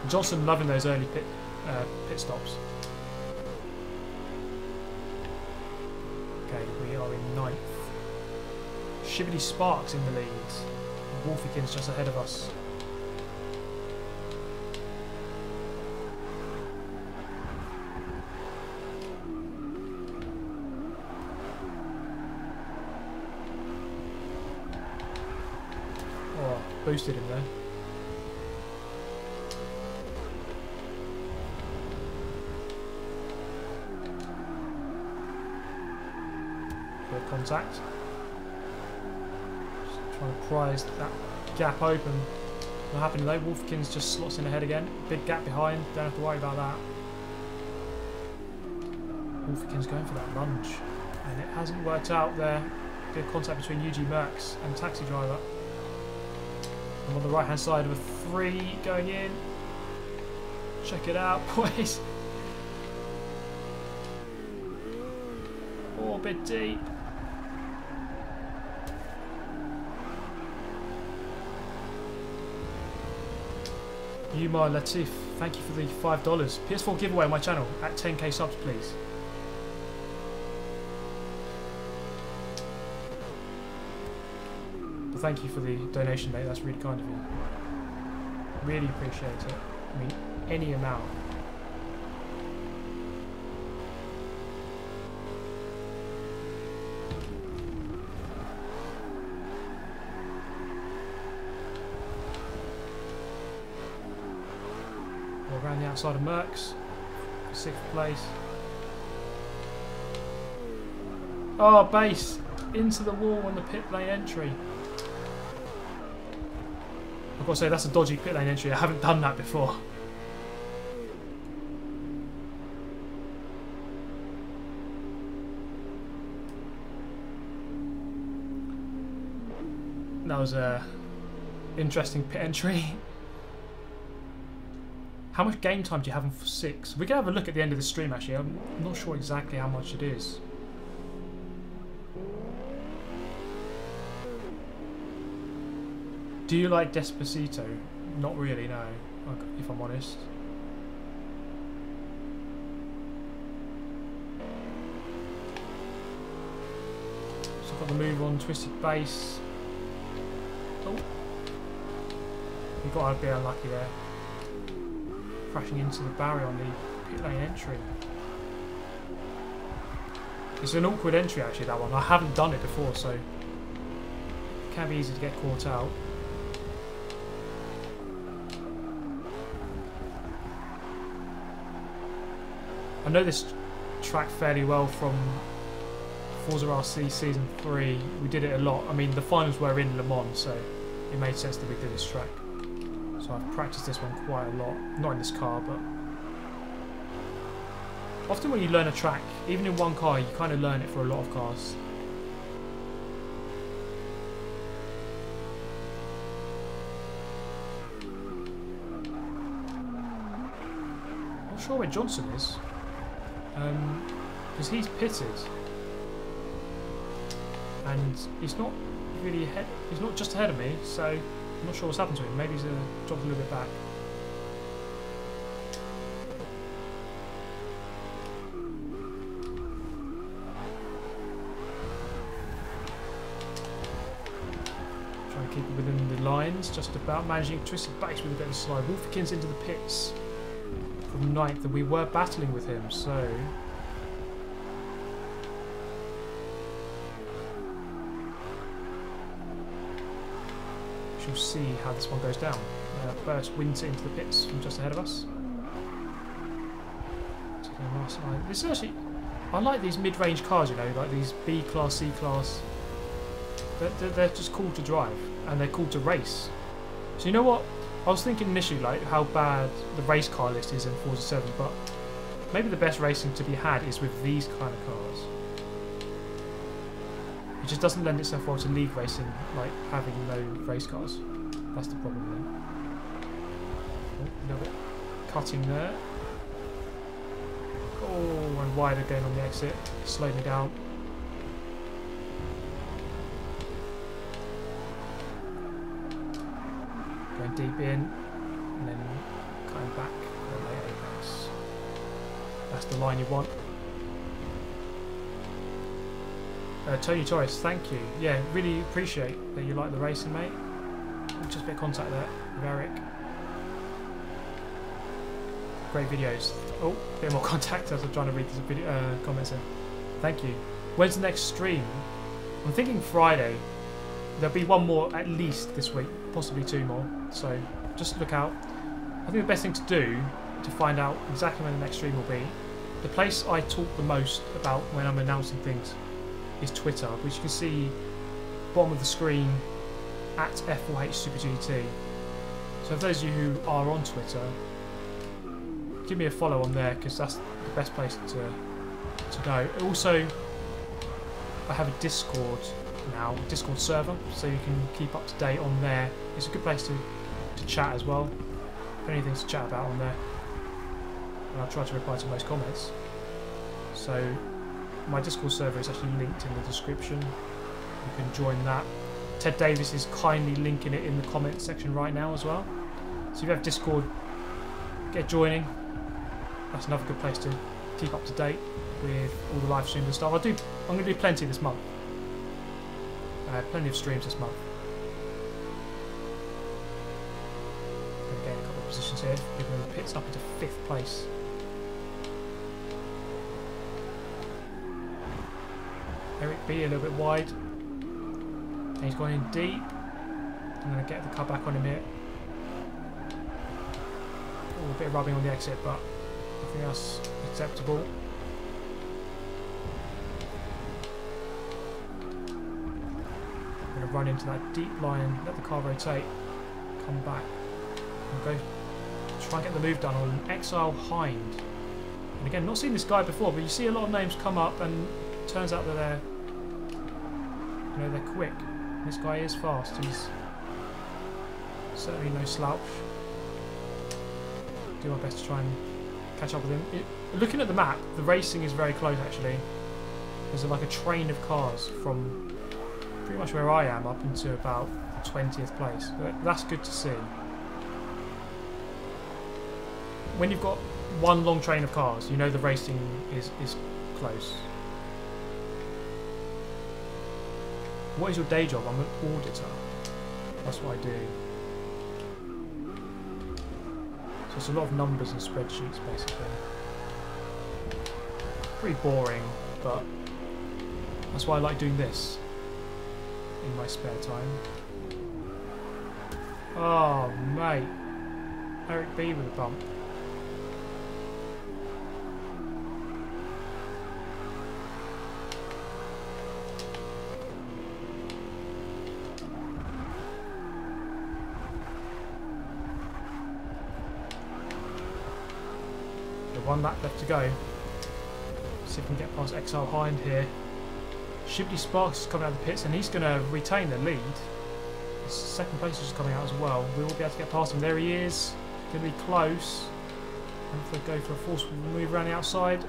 Johnson loving those early pit stops. Okay, we are in 9th. Shibbity Sparks in the lead. Wolfiekin's just ahead of us. Oh, boosted him there. Contact. Just trying to prise that gap open. Not happening though. Wolfiekin's just slots in ahead again. Big gap behind. Don't have to worry about that. Wolfiekin's going for that lunge, and it hasn't worked out there. Big contact between UG Mercs and Taxi Driver. I'm on the right hand side of a 3 going in. Check it out, boys. Oh, a bit deep. Umar Latif, thank you for the $5. PS4 giveaway on my channel at 10k subs, please. Well, thank you for the donation, mate. That's really kind of you. Really appreciate it. I mean, any amount. Around the outside of Mercs, 6th place. Oh, base into the wall on the pit lane entry. I've got to say that's a dodgy pit lane entry. I haven't done that before. That was a interesting pit entry. How much game time do you have for 6? We can have a look at the end of the stream actually. I'm not sure exactly how much it is. Do you like Despacito? Not really, no, if I'm honest. So I've got the move on, twisted base. Oh. You've got to be unlucky there. Crashing into the barrier on the pit lane entry. It's an awkward entry actually, that one. I haven't done it before, so it can be easy to get caught out. I know this track fairly well from Forza RC Season 3. We did it a lot. I mean, the finals were in Le Mans, so it made sense that we did this track. So I've practiced this one quite a lot. Not in this car, but often when you learn a track, even in one car, you kind of learn it for a lot of cars. Not sure where Johnson is, because he's pitted, and he's not really ahead. He's not just ahead of me, so I'm not sure what's happened to him. Maybe he's dropped a little bit back. Trying to keep it within the lines, just about managing twisted base with a bit of a slide. Wolfiekin's into the pits from 9th, and we were battling with him, so we'll see how this one goes down. First Winter into the pits from just ahead of us. Taking This is actually, I like these mid-range cars, you know, like these B class, C class. They're just cool to drive, and they're cool to race. So you know what? I was thinking initially like how bad the race car list is in Forza 7, but maybe the best racing to be had is with these kind of cars. It just doesn't lend itself well to league racing, like having no race cars. That's the problem there. Oh, a little bit cutting there. Oh, and wide again on the exit. Slowed me down. Going deep in, and then cutting back for the late apex. That's the line you want. Tony Torres, thank you. Yeah, really appreciate that you like the racing, mate. Just a bit of contact there with Eric. Great videos. Oh, a bit more contact as I'm trying to read these video, comments in. Thank you. When's the next stream? I'm thinking Friday. There'll be one more at least this week, possibly two more. So just look out. I think the best thing to do to find out exactly when the next stream will be, the place I talk the most about when I'm announcing things is Twitter, which you can see bottom of the screen at F4H Super GT. So for those of you who are on Twitter, give me a follow on there because that's the best place to go. Also, I have a Discord now, Discord server, so you can keep up to date on there. It's a good place to chat as well. Anything to chat about on there, and I'll try to reply to most comments. So my Discord server is actually linked in the description. You can join that. Ted Davis is kindly linking it in the comments section right now as well. So if you have Discord, get joining. That's another good place to keep up to date with all the live streams and stuff. I'm going to do plenty this month. Plenty of streams this month. Going to gain a couple of positions here. People in the pits up into 5th place. Eric B a little bit wide. And he's gone in deep. I'm going to get the car back on him here. Oh, a bit of rubbing on the exit, but I think that's acceptable. I'm going to run into that deep line, let the car rotate, come back, and go try and get the move done on Exile Hind. And again, not seen this guy before, but you see a lot of names come up, and it turns out that they're quick. This guy is fast. He's certainly no slouch. Do my best to try and catch up with him. Looking at the map, the racing is very close actually. There's like a train of cars from pretty much where I am up into about 20th place. That's good to see. When you've got one long train of cars, you know the racing is close. What is your day job? I'm an auditor. That's what I do. So it's a lot of numbers and spreadsheets basically. Pretty boring, but that's why I like doing this in my spare time. Oh mate, Eric B with a bump. One lap left to go. See if we can get past Exile Hind here. Shibley Sparks is coming out of the pits and he's going to retain the lead. His second place is just coming out as well. We will be able to get past him. There he is. Going to be close. And if they go for a forceful move around the outside,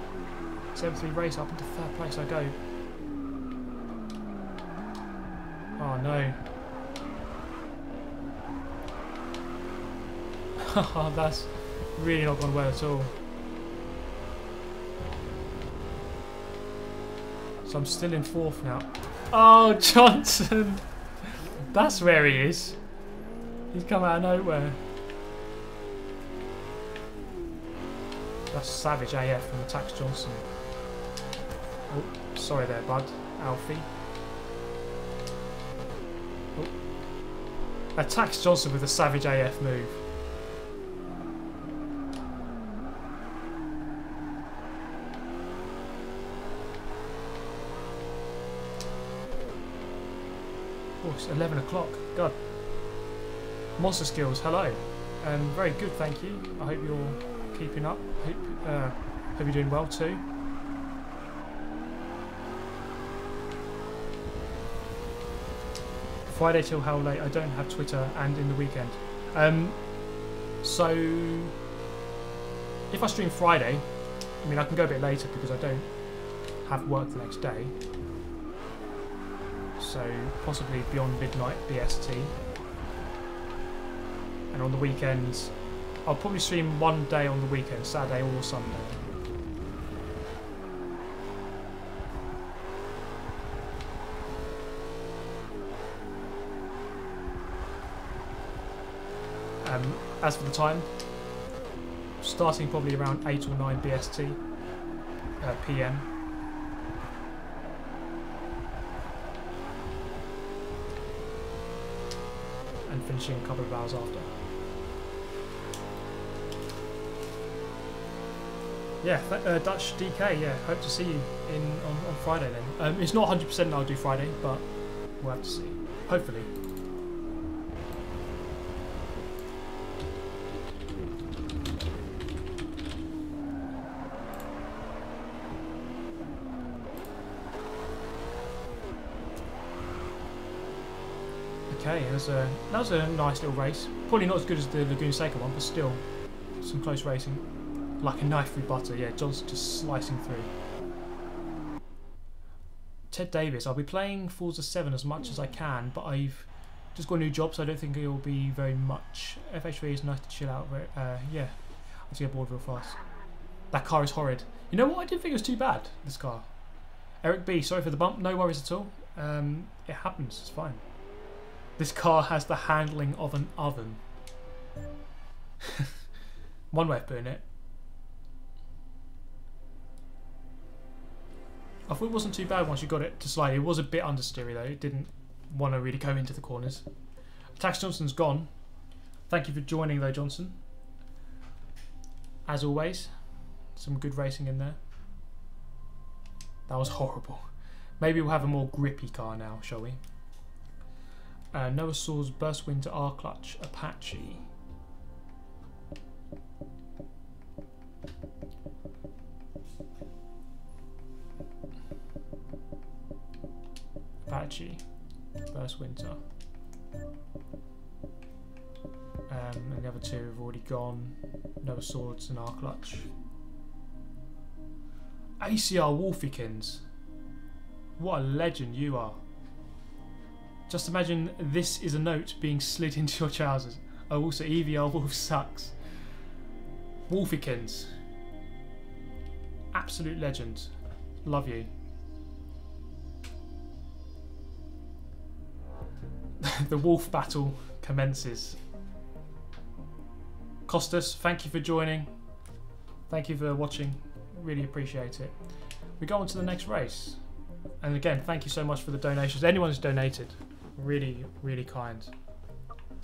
7-3 race up into 3rd place I go. Oh no. Oh, that's really not gone well at all. So I'm still in 4th now. Oh, Johnson! That's where he is. He's come out of nowhere. That's savage AF from Tax Johnson. Oh, sorry there, bud. Alfie. Oh. Attacks Johnson with a savage AF move. It's 11 o'clock. God. Monster Skills, hello. Very good, thank you. I hope you're keeping up. Hope you're doing well too. Friday till how late? I don't have Twitter and in the weekend. So if I stream Friday, I mean I can go a bit later because I don't have work the next day. So possibly beyond midnight BST. And on the weekends, I'll probably stream one day on the weekend, Saturday or Sunday. As for the time, starting probably around 8 or 9 BST PM. And finishing a couple of hours after. Yeah, Dutch DK, yeah, hope to see you on Friday then. It's not 100% that I'll do Friday, but we'll have to see. Hopefully. Okay, that was a nice little race. Probably not as good as the Laguna Seca one, but still some close racing. Like a knife through butter, yeah, John's just slicing through. Ted Davis, I'll be playing Forza 7 as much as I can, but I've just got a new job, so I don't think it'll be very much. FH3 is nice to chill out, but yeah, I have to get bored real fast. That car is horrid. You know what, I didn't think it was too bad, this car. Eric B, sorry for the bump, no worries at all. It happens, it's fine. This car has the handling of an oven. One way of putting it. I thought it wasn't too bad once you got it to slide. It was a bit understeery though. It didn't want to really go into the corners. Tax Johnson's gone. Thank you for joining though, Johnson. As always, some good racing in there. That was horrible. Maybe we'll have a more grippy car now, shall we? Noah Saw's burst wind to R clutch Apache. Apache burst winter. And the other two have already gone. Noah Swords and R clutch. ACR Wolfikins. What a legend you are. Just imagine this is a note being slid into your trousers. Oh, also EVR Wolf sucks. Wolfikins. Absolute legend. Love you. The wolf battle commences. Costas, thank you for joining. Thank you for watching. Really appreciate it. We go on to the next race. And again, thank you so much for the donations. Anyone who's donated. Really, really kind.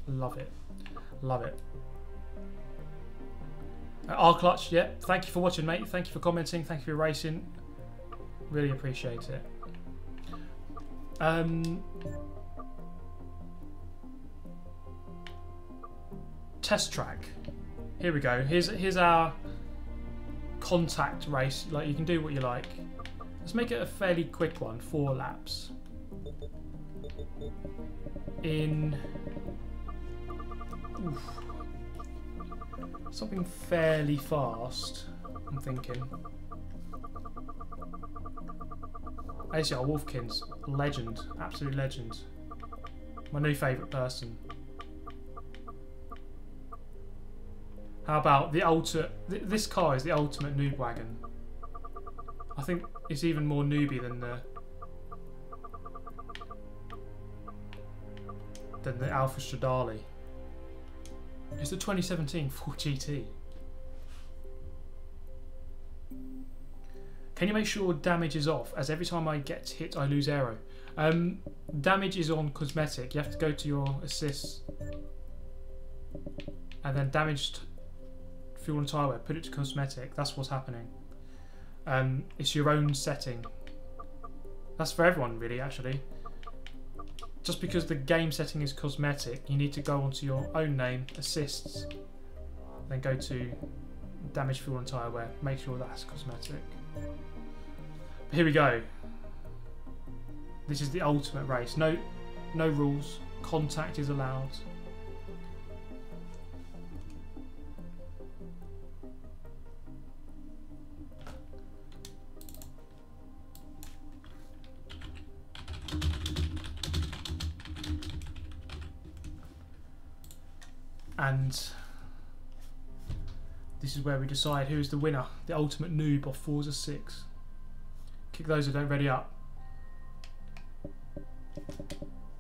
Love it. Love it. R Clutch, yeah. Thank you for watching, mate. Thank you for commenting. Thank you for racing. Really appreciate it. Test track. Here we go. Here's our contact race. Like, you can do what you like. Let's make it a fairly quick one. 4 laps. In something fairly fast, I'm thinking. ACR Wolfkins, legend, absolute legend. My new favourite person. How about the ultimate? This car is the ultimate noob wagon. I think it's even more newbie than the Alfa Stradale. It's the 2017 F4 GT. Can you make sure damage is off, as every time I get hit I lose aero? Damage is on cosmetic. You have to go to your assists and then damaged fuel and tyre wear, put it to cosmetic. That's what's happening. It's your own setting. That's for everyone really, actually. just because the game setting is cosmetic, you need to go onto your own name, assists, then go to damage, fuel and tyre wear. Make sure that's cosmetic. But here we go. This is the ultimate race. No rules. Contact is allowed. And this is where we decide who is the winner, the ultimate noob of Forza 6. Kick those who don't ready up.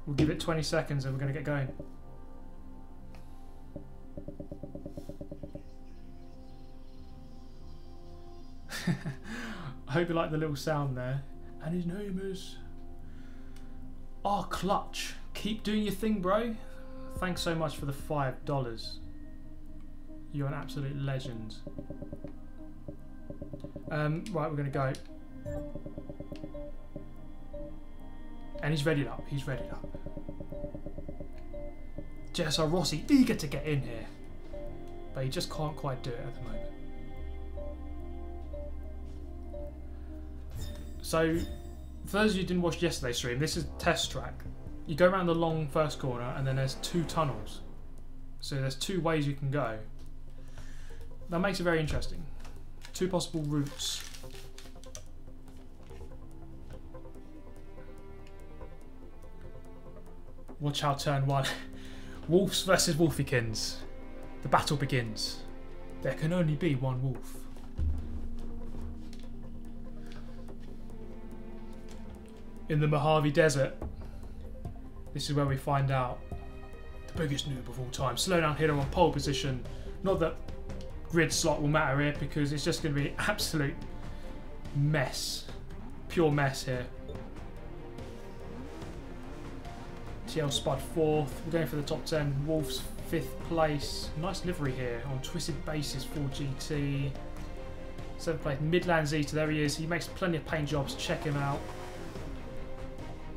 We'll give it 20 seconds and we're going to get going. I hope you like the little sound there. And his name is Clutch. Keep doing your thing, bro. Thanks so much for the $5. You're an absolute legend. Right, we're going to go. And he's readied up. He's readied up. JSR Rossi eager to get in here, but he just can't quite do it at the moment. So, for those of you who didn't watch yesterday's stream, this is test track. You go around the long first corner, and then there's 2 tunnels. So there's 2 ways you can go. That makes it very interesting. 2 possible routes. Watch out, turn 1. Wolves versus Wolfiekins. The battle begins. There can only be one wolf. In the Mojave Desert. This is where we find out the biggest noob of all time. Slow down hitter on pole position. Not that grid slot will matter here because it's just going to be absolute mess. Pure mess here. TL Spud 4th. We're going for the top 10. Wolves 5th place. Nice livery here on Twisted Bases 4 GT. 7th place. Midland Zeta. There he is. He makes plenty of paint jobs. Check him out.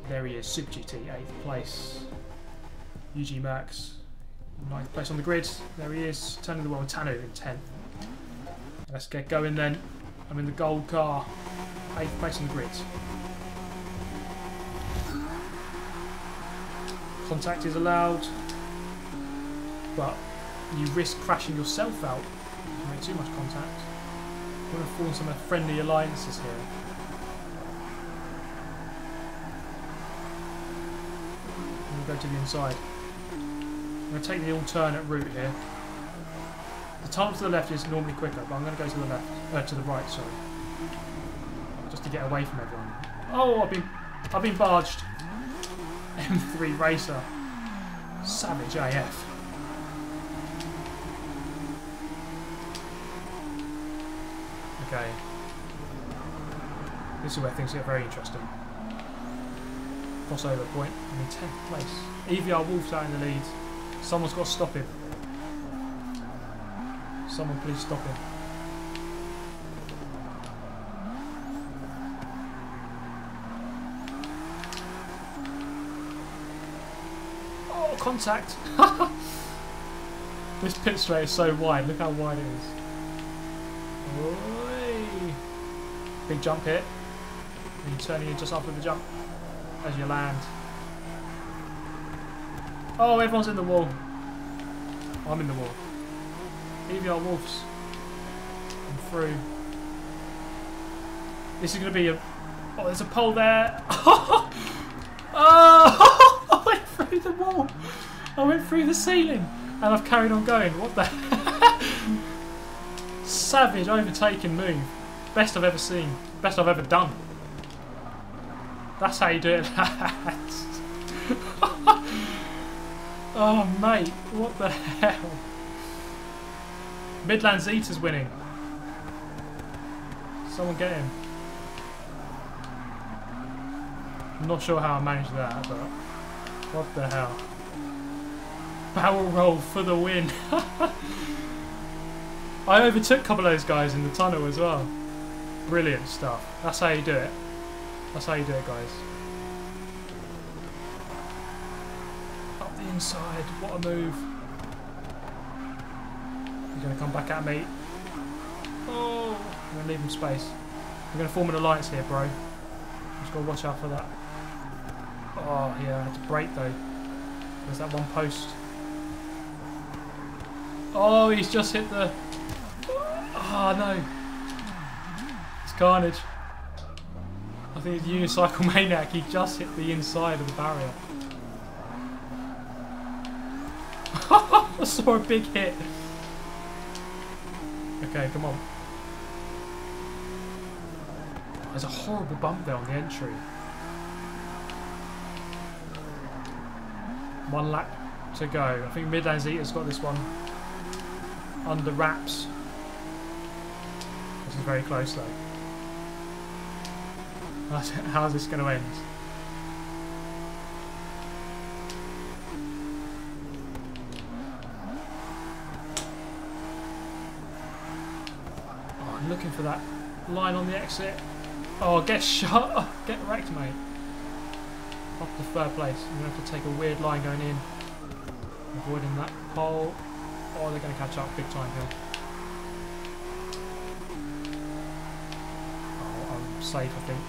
There he is. Super GT 8th place. UG Max 9th place on the grid. There he is. Turning the world. Tanu in 10th. Let's get going then. I'm in the gold car. 8th place on the grid. Contact is allowed, but you risk crashing yourself out if you make too much contact. We're going to form some friendly alliances here. And we'll go to the inside. I'm going to take the alternate route here. The tunnel to the left is normally quicker, but I'm going to go to the left, to the right, sorry, just to get away from everyone. Oh, I've been barged. M3 Racer. Savage AF. Okay. This is where things get very interesting. Crossover point. I'm in 10th place. EVR Wolf's out in the lead. Someone's got to stop him. Someone please stop him. Contact! This pit straight is so wide, look how wide it is. Oi. Big jump here. And you're turning in just after the jump as you land. Oh, everyone's in the wall. I'm in the wall. EVR Wolves. I'm through. This is going to be a... Oh, there's a pole there. Oh! I went through the wall. I went through the ceiling. And I've carried on going. What the... Savage overtaking move. Best I've ever seen. Best I've ever done. That's how you do it, lads. Oh, mate. What the hell? Midland Zeta's winning. Someone get him. I'm not sure how I managed that, but what the hell? Barrel roll for the win. I overtook a couple of those guys in the tunnel as well. Brilliant stuff. That's how you do it. That's how you do it, guys. Inside, what a move. He's going to come back at me. Oh, I'm going to leave him space. We're going to form an alliance here, bro. Just got to watch out for that. Oh, yeah, I had to brake though. There's that one post. Oh, he's just hit the... Oh, no. It's carnage. I think it's Unicycle Maniac. He just hit the inside of the barrier. I saw a big hit. Okay, come on. There's a horrible bump there on the entry. One lap to go. I think Midland Zeta's got this one under wraps. This is very close though. How's this going to end? Oh, I'm looking for that line on the exit. Oh, get shot! Oh, get wrecked, mate. Off to third place. I'm going to have to take a weird line going in. Avoiding that pole. Oh, they're going to catch up big time here. Oh, I'm safe, I think.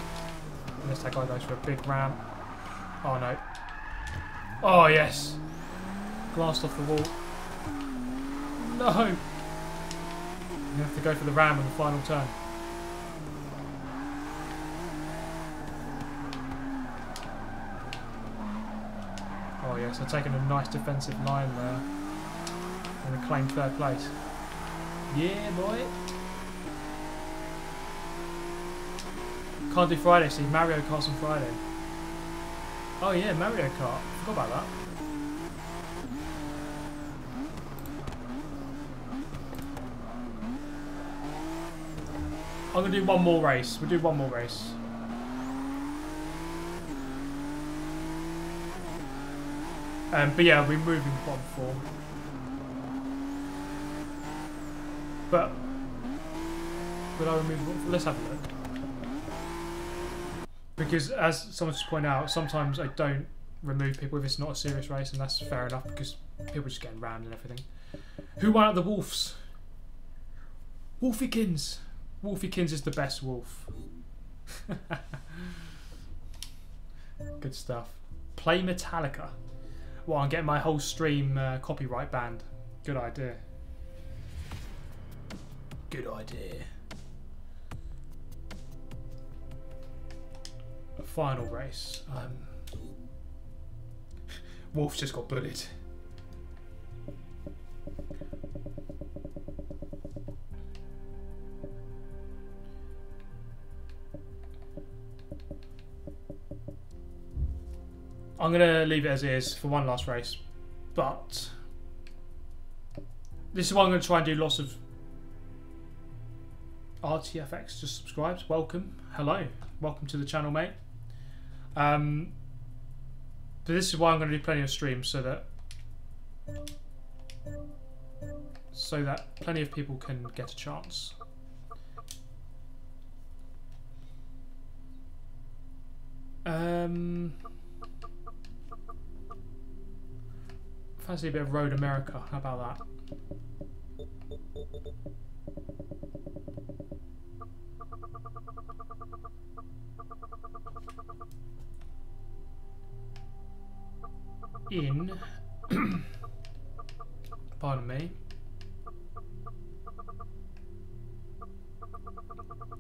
Unless that guy goes for a big ramp. Oh, no. Oh, yes. Glanced off the wall. No! You have to go for the ram on the final turn. Oh yes, I've taken a nice defensive line there. And we claim third place. Yeah, boy. Can't do Friday, Steve. Mario Kart's on Friday. Oh yeah, Mario Kart. Forgot about that. I'm going to do one more race. We'll do one more race. But yeah, we're moving bottom 4. But would I remove bottom 4? Let's have a look. Because as someone just pointed out, sometimes I don't remove people if it's not a serious race, and that's fair enough because people are just getting rammed and everything. Who won out the Wolves? Wolfiekins. Wolfiekins is the best wolf. Good stuff. Play Metallica. Well, I'm getting my whole stream copyright banned. Good idea. Good idea. A final race. Wolf just got bullied. I'm going to leave it as is for one last race, but this is why I'm going to try and do lots of RTFX just subscribed. Welcome. Hello. Welcome to the channel, mate. But this is why I'm going to do plenty of streams so that plenty of people can get a chance. Fancy a bit of Road America. How about that? In pardon me.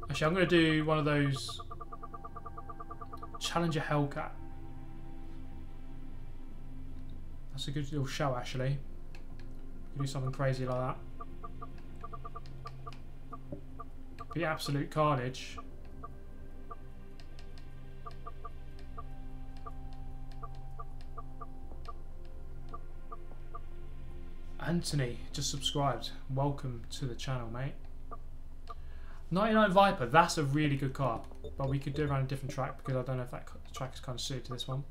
Actually, I'm going to do one of those Challenger Hellcat. That's a good little show, actually. Do something crazy like that. Be absolute carnage. Anthony just subscribed. Welcome to the channel, mate. 99 Viper, that's a really good car, but we could do it around a different track because I don't know if that track is kind of suited to this one.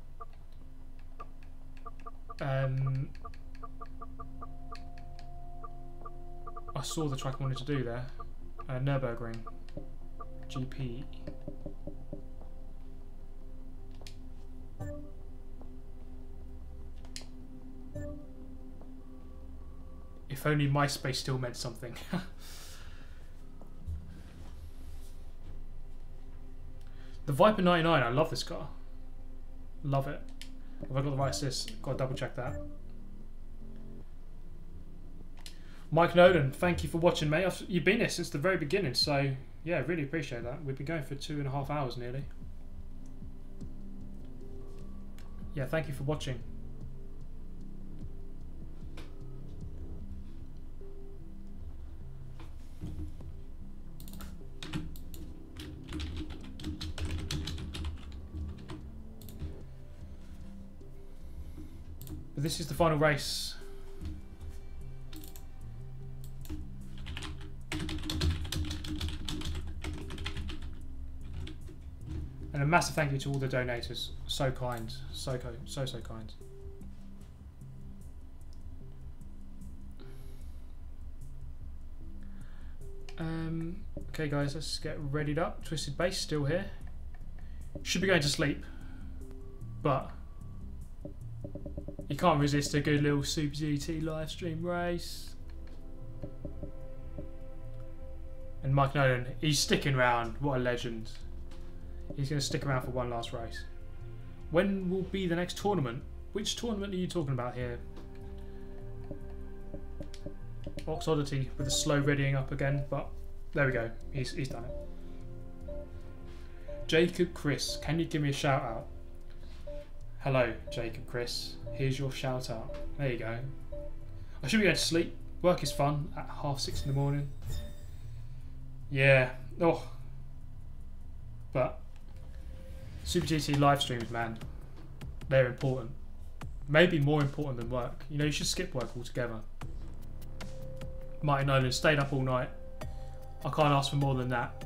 I saw the track I wanted to do there. Nürburgring GP. If only MySpace still meant something. The Viper 99, I love this car. Love it. Have I got the right assist? Got to double check that. Mike Nolan, thank you for watching, mate. You've been here since the very beginning, so yeah, really appreciate that. We've been going for 2.5 hours nearly. Yeah, thank you for watching. But this is the final race. And a massive thank you to all the donators. So kind. So kind. Okay guys, let's get readied up. Twisted Base still here. Should be going to sleep. But you can't resist a good little Super GT live stream race. And Mike Nolan, he's sticking around. What a legend. He's going to stick around for one last race. When will be the next tournament? Which tournament are you talking about here? Ox Oddity with a slow readying up again, but there we go. He's done it. Jacob Chris, can you give me a shout out? Hello, Jacob Chris. Here's your shout out. There you go. I should be going to sleep. Work is fun at 6:30 in the morning. Yeah. Oh. But Super GT live streams, man, they're important. Maybe more important than work. You know, you should skip work altogether. Martin Nolan stayed up all night. I can't ask for more than that.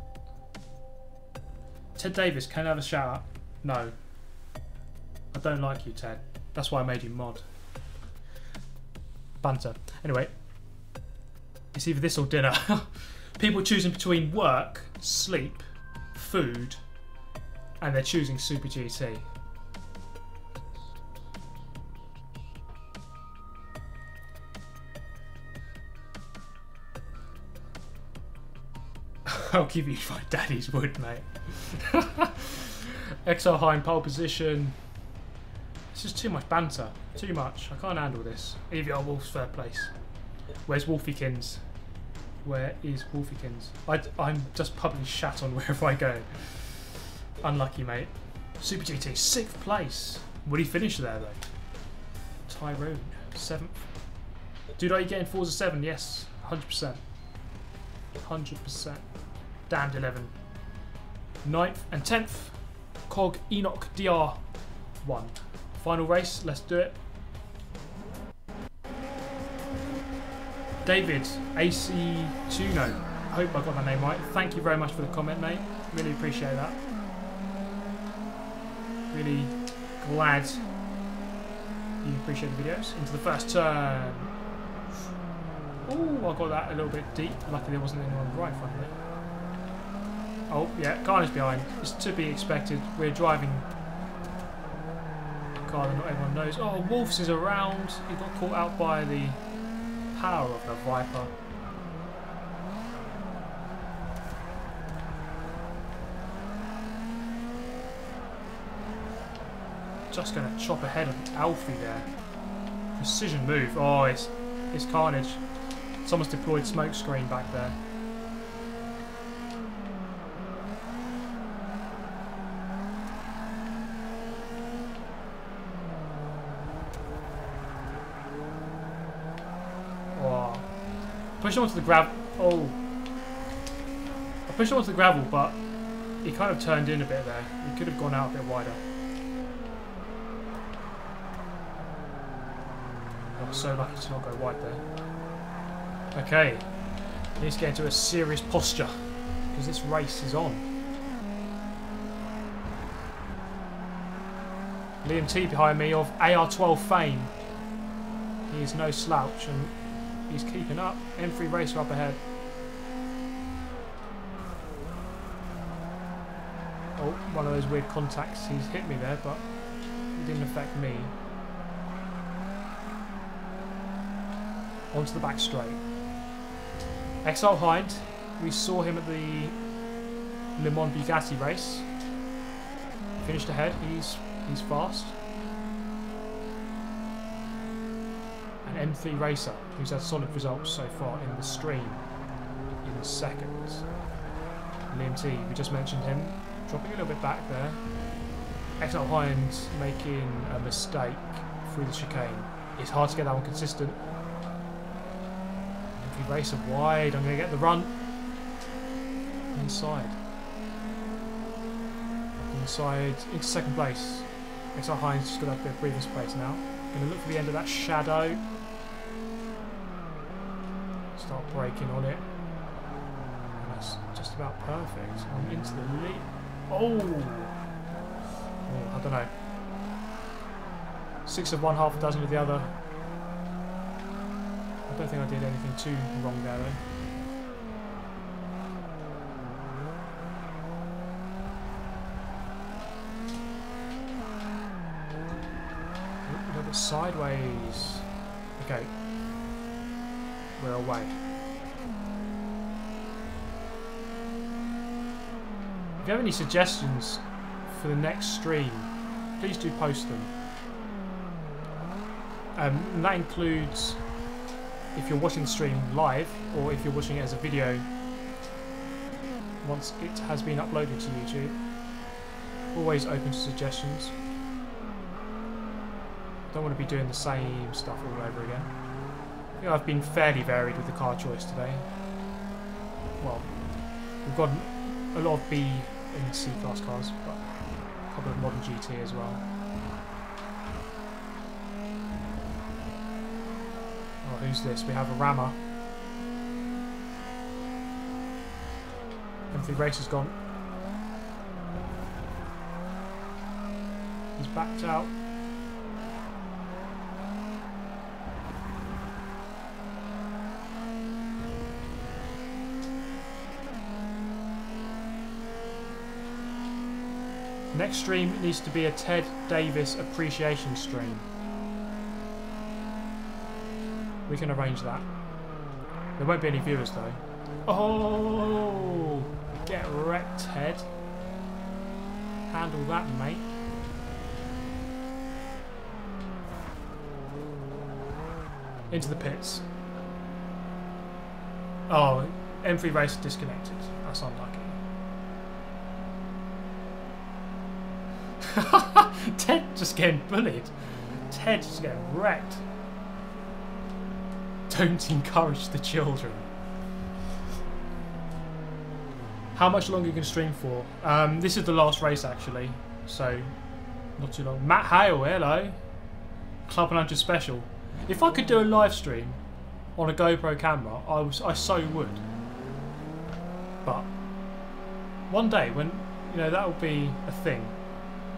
Ted Davis, can I have a shout out? No. I don't like you, Ted. That's why I made you mod. Banter. Anyway, it's either this or dinner. People choosing between work, sleep, food, and they're choosing Super GT. I'll give you my daddy's wood, mate. XL Hein pole position. It's just too much banter. Too much. I can't handle this. EVR Wolf's third place. Where's Wolfiekins? Where is Wolfiekins? I'm just publicly shat on wherever I go. Unlucky, mate. Super GT, 6th place. Would he finish there, though? Tyrone, 7th. Dude, are you getting Forza 7? Yes, 100%. 100%. Damned 11. 9th and 10th. Cog Enoch DR1. Final race, let's do it. David AC Tuno. Hope I got that name right. Thank you very much for the comment, mate. Really appreciate that. Really glad you appreciate the videos. Into the first turn. Oh, I got that a little bit deep. Luckily there wasn't anyone right in front of me. Oh, yeah, Carnage behind. It's to be expected. We're driving a car that not everyone knows. Oh, Wolfs is around. He got caught out by the power of the Viper. Just going to chop ahead of Alfie there. Precision move. Oh, it's Carnage. Someone's deployed smoke screen back there. Oh. Pushed him onto the gravel. Oh. I pushed him onto the gravel, but he kind of turned in a bit there. He could have gone out a bit wider. I was so lucky to not go wide there. Okay, he needs to get into a serious posture because this race is on. Liam T behind me of AR12 fame. He is no slouch and he's keeping up. M3 Racer up ahead. Oh, one of those weird contacts. He's hit me there, but it didn't affect me. onto the back straight. Exile Hind, we saw him at the Le Mans Bugatti race. Finished ahead, he's fast. An M3 racer who's had solid results so far in the stream in seconds. Liam T, we just mentioned him, dropping a little bit back there. Exile Hind making a mistake through the chicane. It's hard to get that one consistent. M3 racer wide, I'm going to get the run. Inside. Inside into second place. Exile Hind's just got a bit of breathing space now. Going to look for the end of that shadow. Start braking on it. And that's just about perfect. I'm into the lead. Oh, I don't know. 6 of one, half a dozen of the other. I don't think I did anything too wrong there though. A little bit sideways. Okay. We're away. If you have any suggestions for the next stream, please do post them. And that includes if you're watching the stream live or if you're watching it as a video once it has been uploaded to YouTube. Always open to suggestions. Don't want to be doing the same stuff all over again. I think I've been fairly varied with the car choice today. Well, we've got a lot of B and C class cars, but a couple of modern GT as well. Oh, who's this? We have a rammer. M3 race has gone. He's backed out. Next stream needs to be a Ted Davis appreciation stream. We can arrange that. There won't be any viewers though. Oh! Get wrecked, Ted. Handle that, mate. Into the pits. Oh, M3 race disconnected. That's unlucky. Ted just getting bullied. Ted just getting wrecked. Don't encourage the children. How much longer you can stream for? This is the last race actually, so not too long. Matt Hale, hello. Club 100 special. If I could do a live stream on a GoPro camera, I so would. But one day when that will be a thing.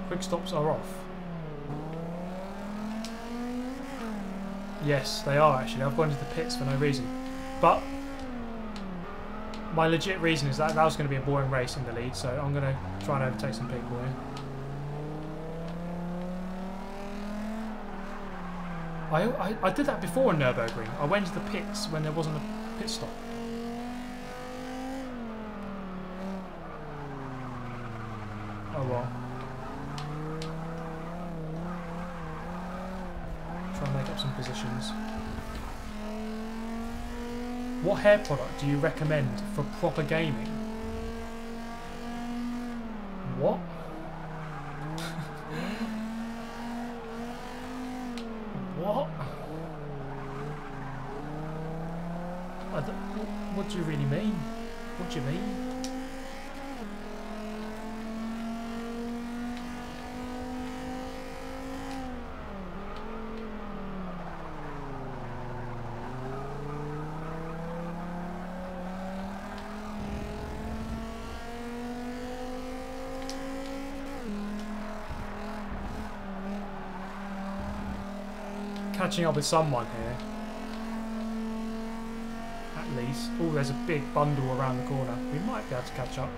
Quick stops are off. Yes, they are actually. I've gone into the pits for no reason. But my legit reason is that was going to be a boring race in the lead, so I'm going to try and overtake some people here. I did that before in Nürburgring. I went to the pits when there wasn't a pit stop. Oh well. Try and make up some positions. What hair product do you recommend for proper gaming? What? What? What do you really mean? What do you mean? Catching up with someone here. At least. Oh, there's a big bundle around the corner. We might be able to catch up.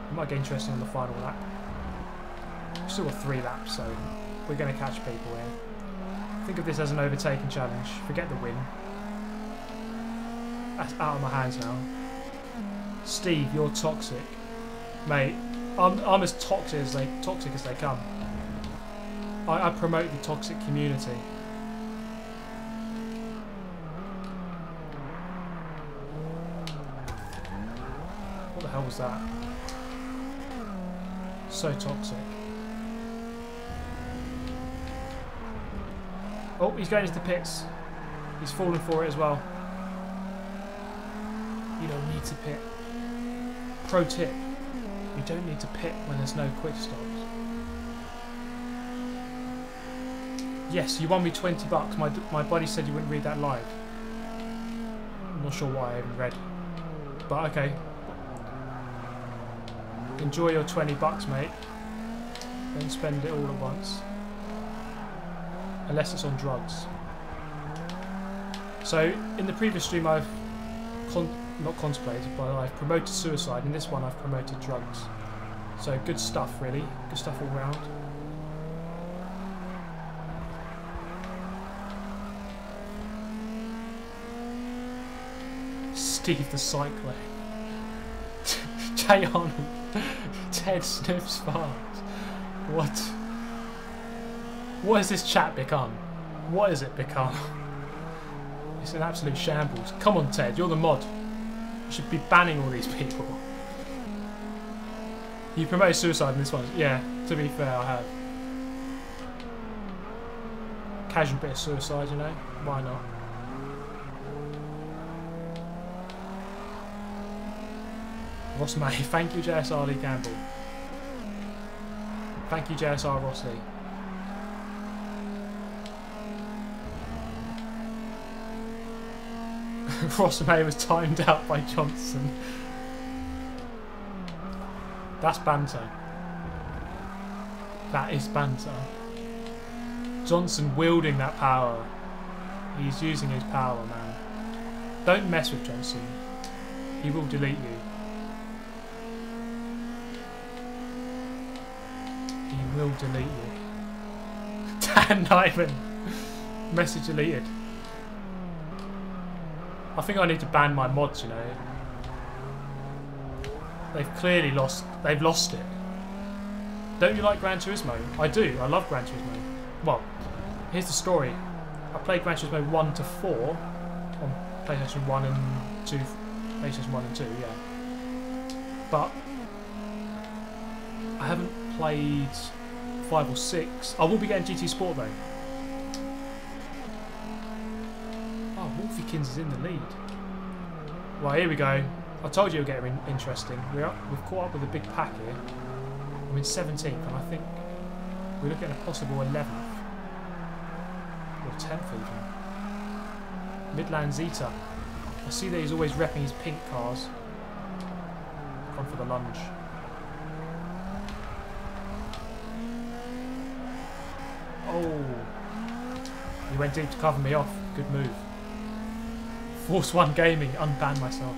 It might get interesting on the final lap. We've still got 3 laps, so we're going to catch people here. Think of this as an overtaking challenge. Forget the win. That's out of my hands now. Steve, you're toxic. Mate, I'm as toxic as they come. I promote the toxic community. What the hell was that? So toxic. Oh, he's going into the pits. He's falling for it as well. You don't need to pit. Pro tip. You don't need to pit when there's no quick stops. Yes, you won me 20 bucks. My buddy said you wouldn't read that live. I'm not sure why I haven't read. But okay. Enjoy your 20 bucks, mate. Don't spend it all at once. Unless it's on drugs. So, in the previous stream I've not contemplated, but I've promoted suicide. In this one I've promoted drugs. So good stuff, really. Good stuff all round. Steve the Cyclone. Jay Arnold. Ted sniffs farts. What? What has this chat become? What has it become? It's an absolute shambles. Come on, Ted, you're the mod. You should be banning all these people. You promoted suicide in this one. Yeah, to be fair, I have. Casual bit of suicide, you know? Why not? Ross May, thank you JSR Lee Campbell. Thank you JSR Ross Lee. Ross May was timed out by Johnson. That's banter. That is banter. Johnson wielding that power. He's using his power, man. Don't mess with Johnson. He will delete you. He will delete you. Dan Nyman. Message deleted. I think I need to ban my mods, you know. They've clearly lost. They've lost it. Don't you like Gran Turismo? I do. I love Gran Turismo. Well, here's the story. I played Gran Turismo 1 to 4 on PlayStation 1 and 2. PlayStation 1 and 2, yeah. But I haven't played 5 or 6. I will be getting GT Sport though. Oh, Wolfiekins is in the lead. Right, here we go. I told you it would get interesting. We've caught up with a big pack here. I'm in 17th, and I think we're looking at a possible 11th. Or 10th even. Midland Zeta. I see that he's always repping his pink cars. Gone for the lunge. Oh. He went deep to cover me off. Good move. Force 1 Gaming. Unban myself.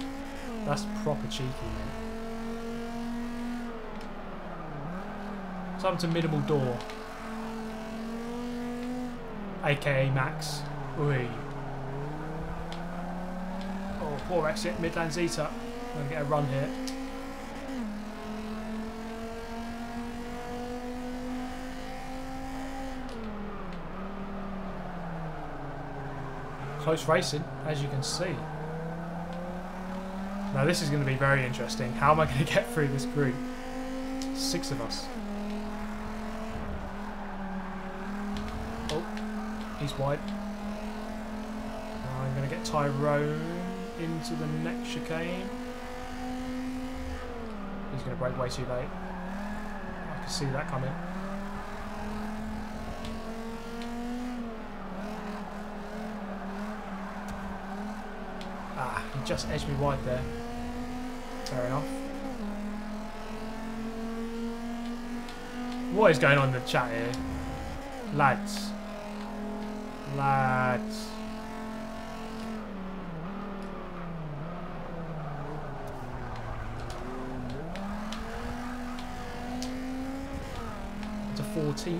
That's proper cheeky, mate. Time to Minimal Door. AKA Max. Ui. Oh, poor exit. Midland Zeta. I'm going to get a run here. Close racing, as you can see. Now this is going to be very interesting. How am I going to get through this group? 6 of us. Oh, he's wide. Now I'm going to get Tyrone into the next chicane. He's going to brake way too late. I can see that coming. Ah, he just edged me wide there. Fair enough. What is going on in the chat here? Lads. Lads. To 14th.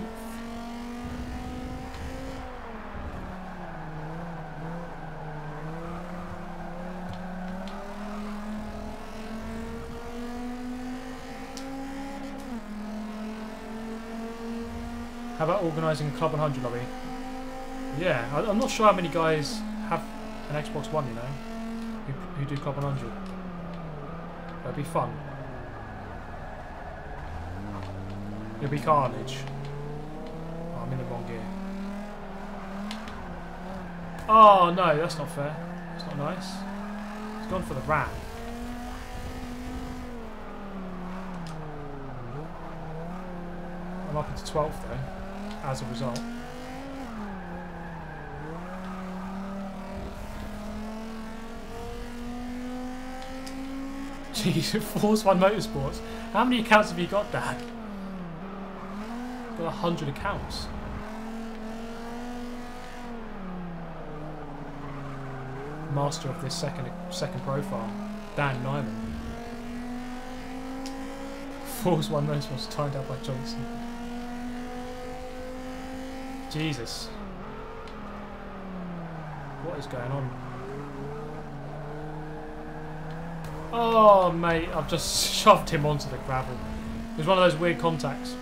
How about organising a Club 100 lobby? Yeah, I'm not sure how many guys have an Xbox One, you know, who do Club 100. That'd be fun. It'll be carnage. Oh, I'm in the wrong gear. Oh no, that's not fair. That's not nice. He's gone for the ram. I'm up into 12th though, as a result. Jeez, Forza 1 Motorsports. How many accounts have you got, Dad? Got 100 accounts. Master of this second profile, Dan Nyman. Forza 1 Motorsports timed out by Johnson. Jesus. What is going on? Oh, mate, I've just shoved him onto the gravel. It was one of those weird contacts.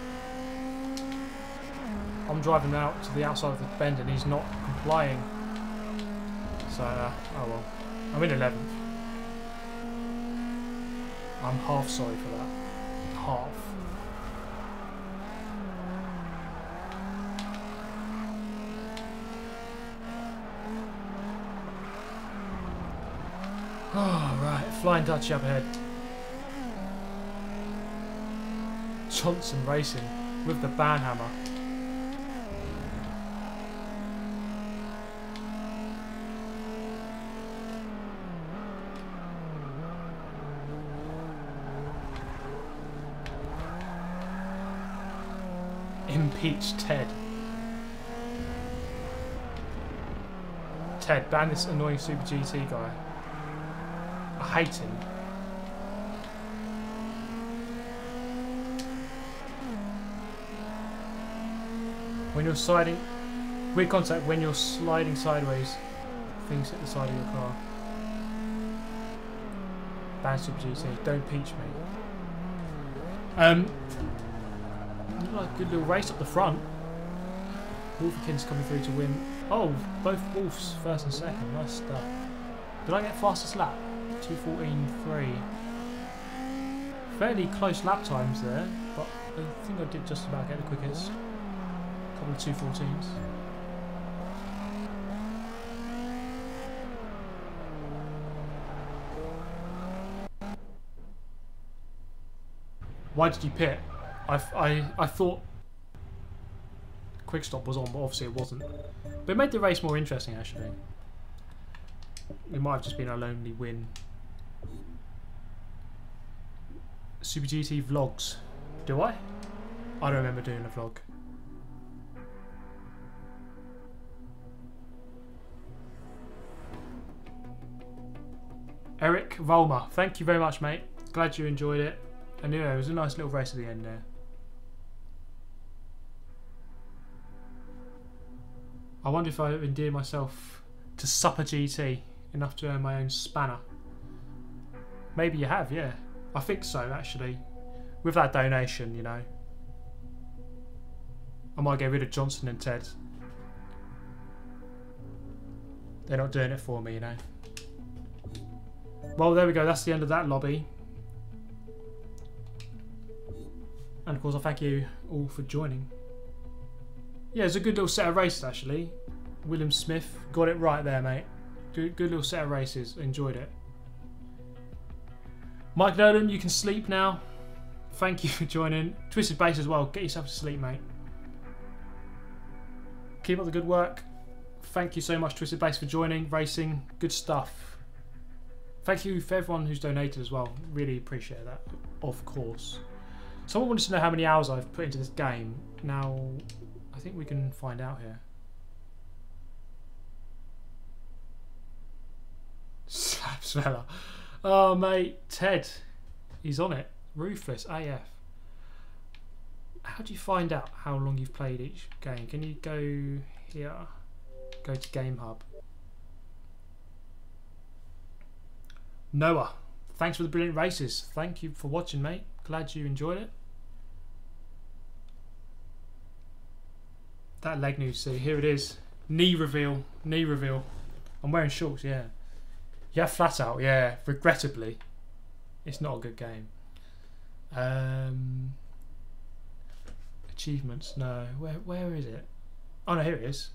I'm driving out to the outside of the bend and he's not complying. So, oh well. I'm in 11th. I'm half sorry for that. Half. Oh, right. Flying Dutchie up ahead. Johnson racing with the banhammer. Impeach Ted. Ted, ban this annoying Super GT guy. I hate him. When you're sliding, weird contact when you're sliding sideways, things hit the side of your car. Ban Super GT, don't peach me. Like a good little race up the front. Wolfkin's coming through to win. Oh, both Wolves first and second. Nice stuff. Did I get fastest lap? 2:14.3. Fairly close lap times there, but I think I did just about get the quickest. A couple of 2:14s. Why did you pit? I thought quick stop was on, but obviously it wasn't. But it made the race more interesting actually. It might have just been a lonely win. Super GT vlogs. Do I? I don't remember doing a vlog. Eric Volmer, thank you very much, mate. Glad you enjoyed it. And yeah, it was a nice little race at the end there. I wonder if I endear myself to SUPR GT enough to earn my own spanner. Maybe you have, yeah. I think so, actually. With that donation, you know. I might get rid of Johnson and Ted. They're not doing it for me, you know. Well, there we go. That's the end of that lobby. And of course, I thank you all for joining. Yeah, it's a good little set of races, actually. William Smith got it right there, mate. Good little set of races. Enjoyed it. Mike Nolan, you can sleep now. Thank you for joining. Twisted Base as well. Get yourself to sleep, mate. Keep up the good work. Thank you so much, Twisted Base, for joining. Racing. Good stuff. Thank you for everyone who's donated as well. Really appreciate that, of course. Someone wanted to know how many hours I've put into this game. Now, I think we can find out here. Slaps fella. Oh, mate. Ted. He's on it. Ruthless AF. How do you find out how long you've played each game? Can you go here? Go to Game Hub. Noah. Thanks for the brilliant races. Thank you for watching, mate. Glad you enjoyed it. that leg news. See, here it is. Knee reveal. Knee reveal. I'm wearing shorts, yeah. Yeah, flat out, yeah. Regrettably, it's not a good game. Achievements, no. Where is it? Oh no, here it is.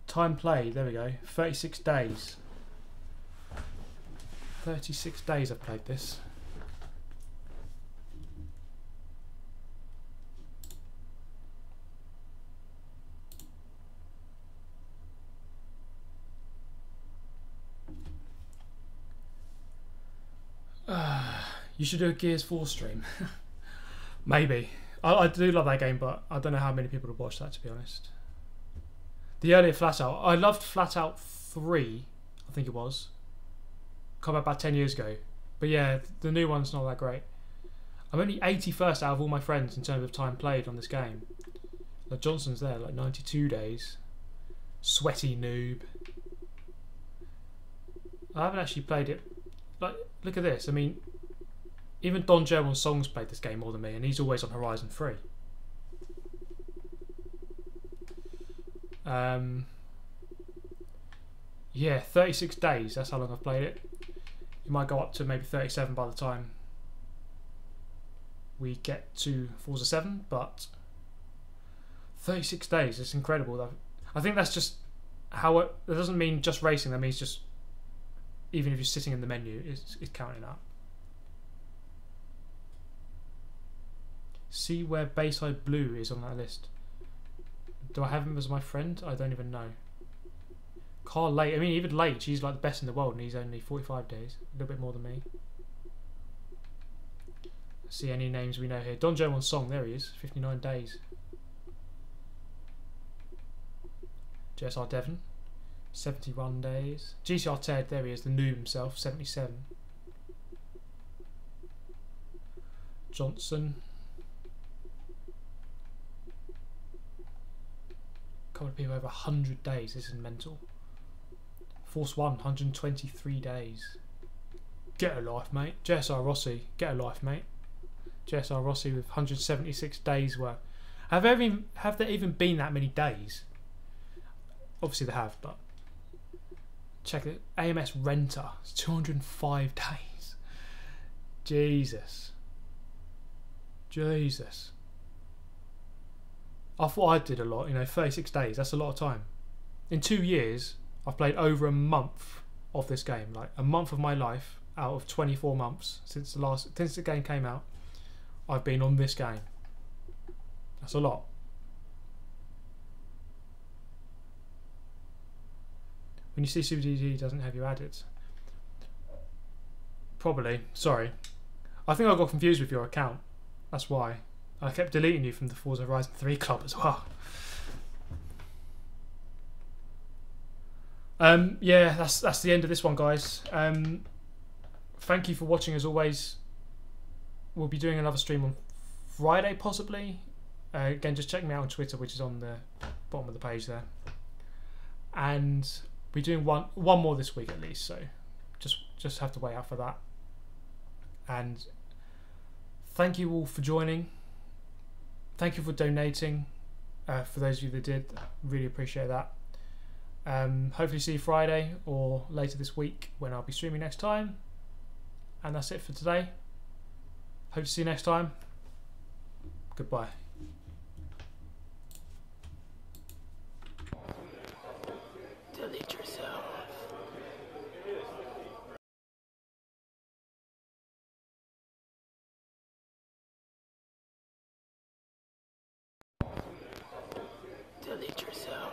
Time played, there we go. 36 days. 36 days I've played this. You should do a Gears 4 stream. Maybe. I do love that game, but I don't know how many people would watch that, to be honest. The earlier Flat Out. I loved Flat Out 3, I think it was. Come out about 10 years ago. But yeah, the new one's not that great. I'm only 81st out of all my friends in terms of time played on this game. Like Johnson's there, like 92 days. Sweaty noob. I haven't actually played it. Like, look at this. I mean, even Don Joe on Songs played this game more than me, and he's always on Horizon 3. Yeah, 36 days, that's how long I've played it. You might go up to maybe 37 by the time we get to Forza 7, but 36 days, it's incredible though. I think that's just how it, that doesn't mean just racing, that means just even if you're sitting in the menu, it's counting up. See where Bayside Blue is on that list. Do I have him as my friend? I don't even know. Carl Late, I mean even Late, she's like the best in the world and he's only 45 days. A little bit more than me. See any names we know here. Don Joe on Song, there he is, 59 days. JSR Devon, 71 days. GCR Ted, there he is, the noob himself, 77. Johnson. Couple of people over 100 days, this is mental. Force 1, 123 days. Get a life, mate. JSR Rossi, get a life, mate. JSR Rossi with 176 days worth. Have there even been that many days? Obviously they have, but check it. AMS Renter, it's 205 days. Jesus. Jesus. I thought I did a lot, you know, 36 days, that's a lot of time. In 2 years, I've played over a month of this game, like a month of my life out of 24 months since the game came out. I've been on this game. That's a lot. When you see Super GT doesn't have you added. Probably, sorry. I think I got confused with your account. That's why. I kept deleting you from the Forza Horizon 3 club as well. Yeah, that's the end of this one, guys. Thank you for watching as always. We'll be doing another stream on Friday possibly. Again, just check me out on Twitter, which is on the bottom of the page there. And we're doing one more this week at least, so just have to wait out for that. And thank you all for joining. Thank you for donating. For those of you that did, really appreciate that. Hopefully see you Friday or later this week when I'll be streaming next time. And that's it for today. Hope to see you next time. Goodbye. Delete yourself. Delete yourself.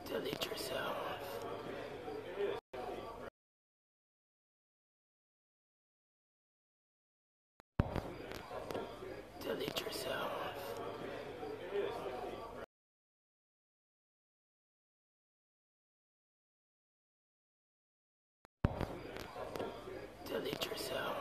Delete yourself. Delete yourself. Delete yourself.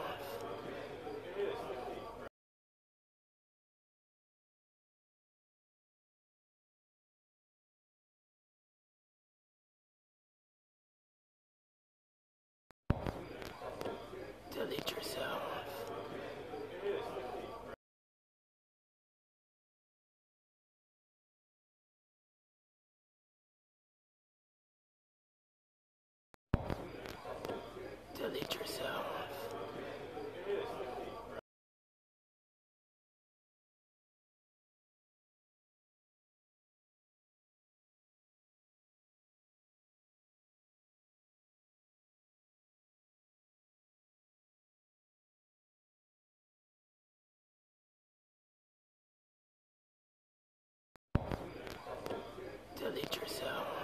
Delete yourself.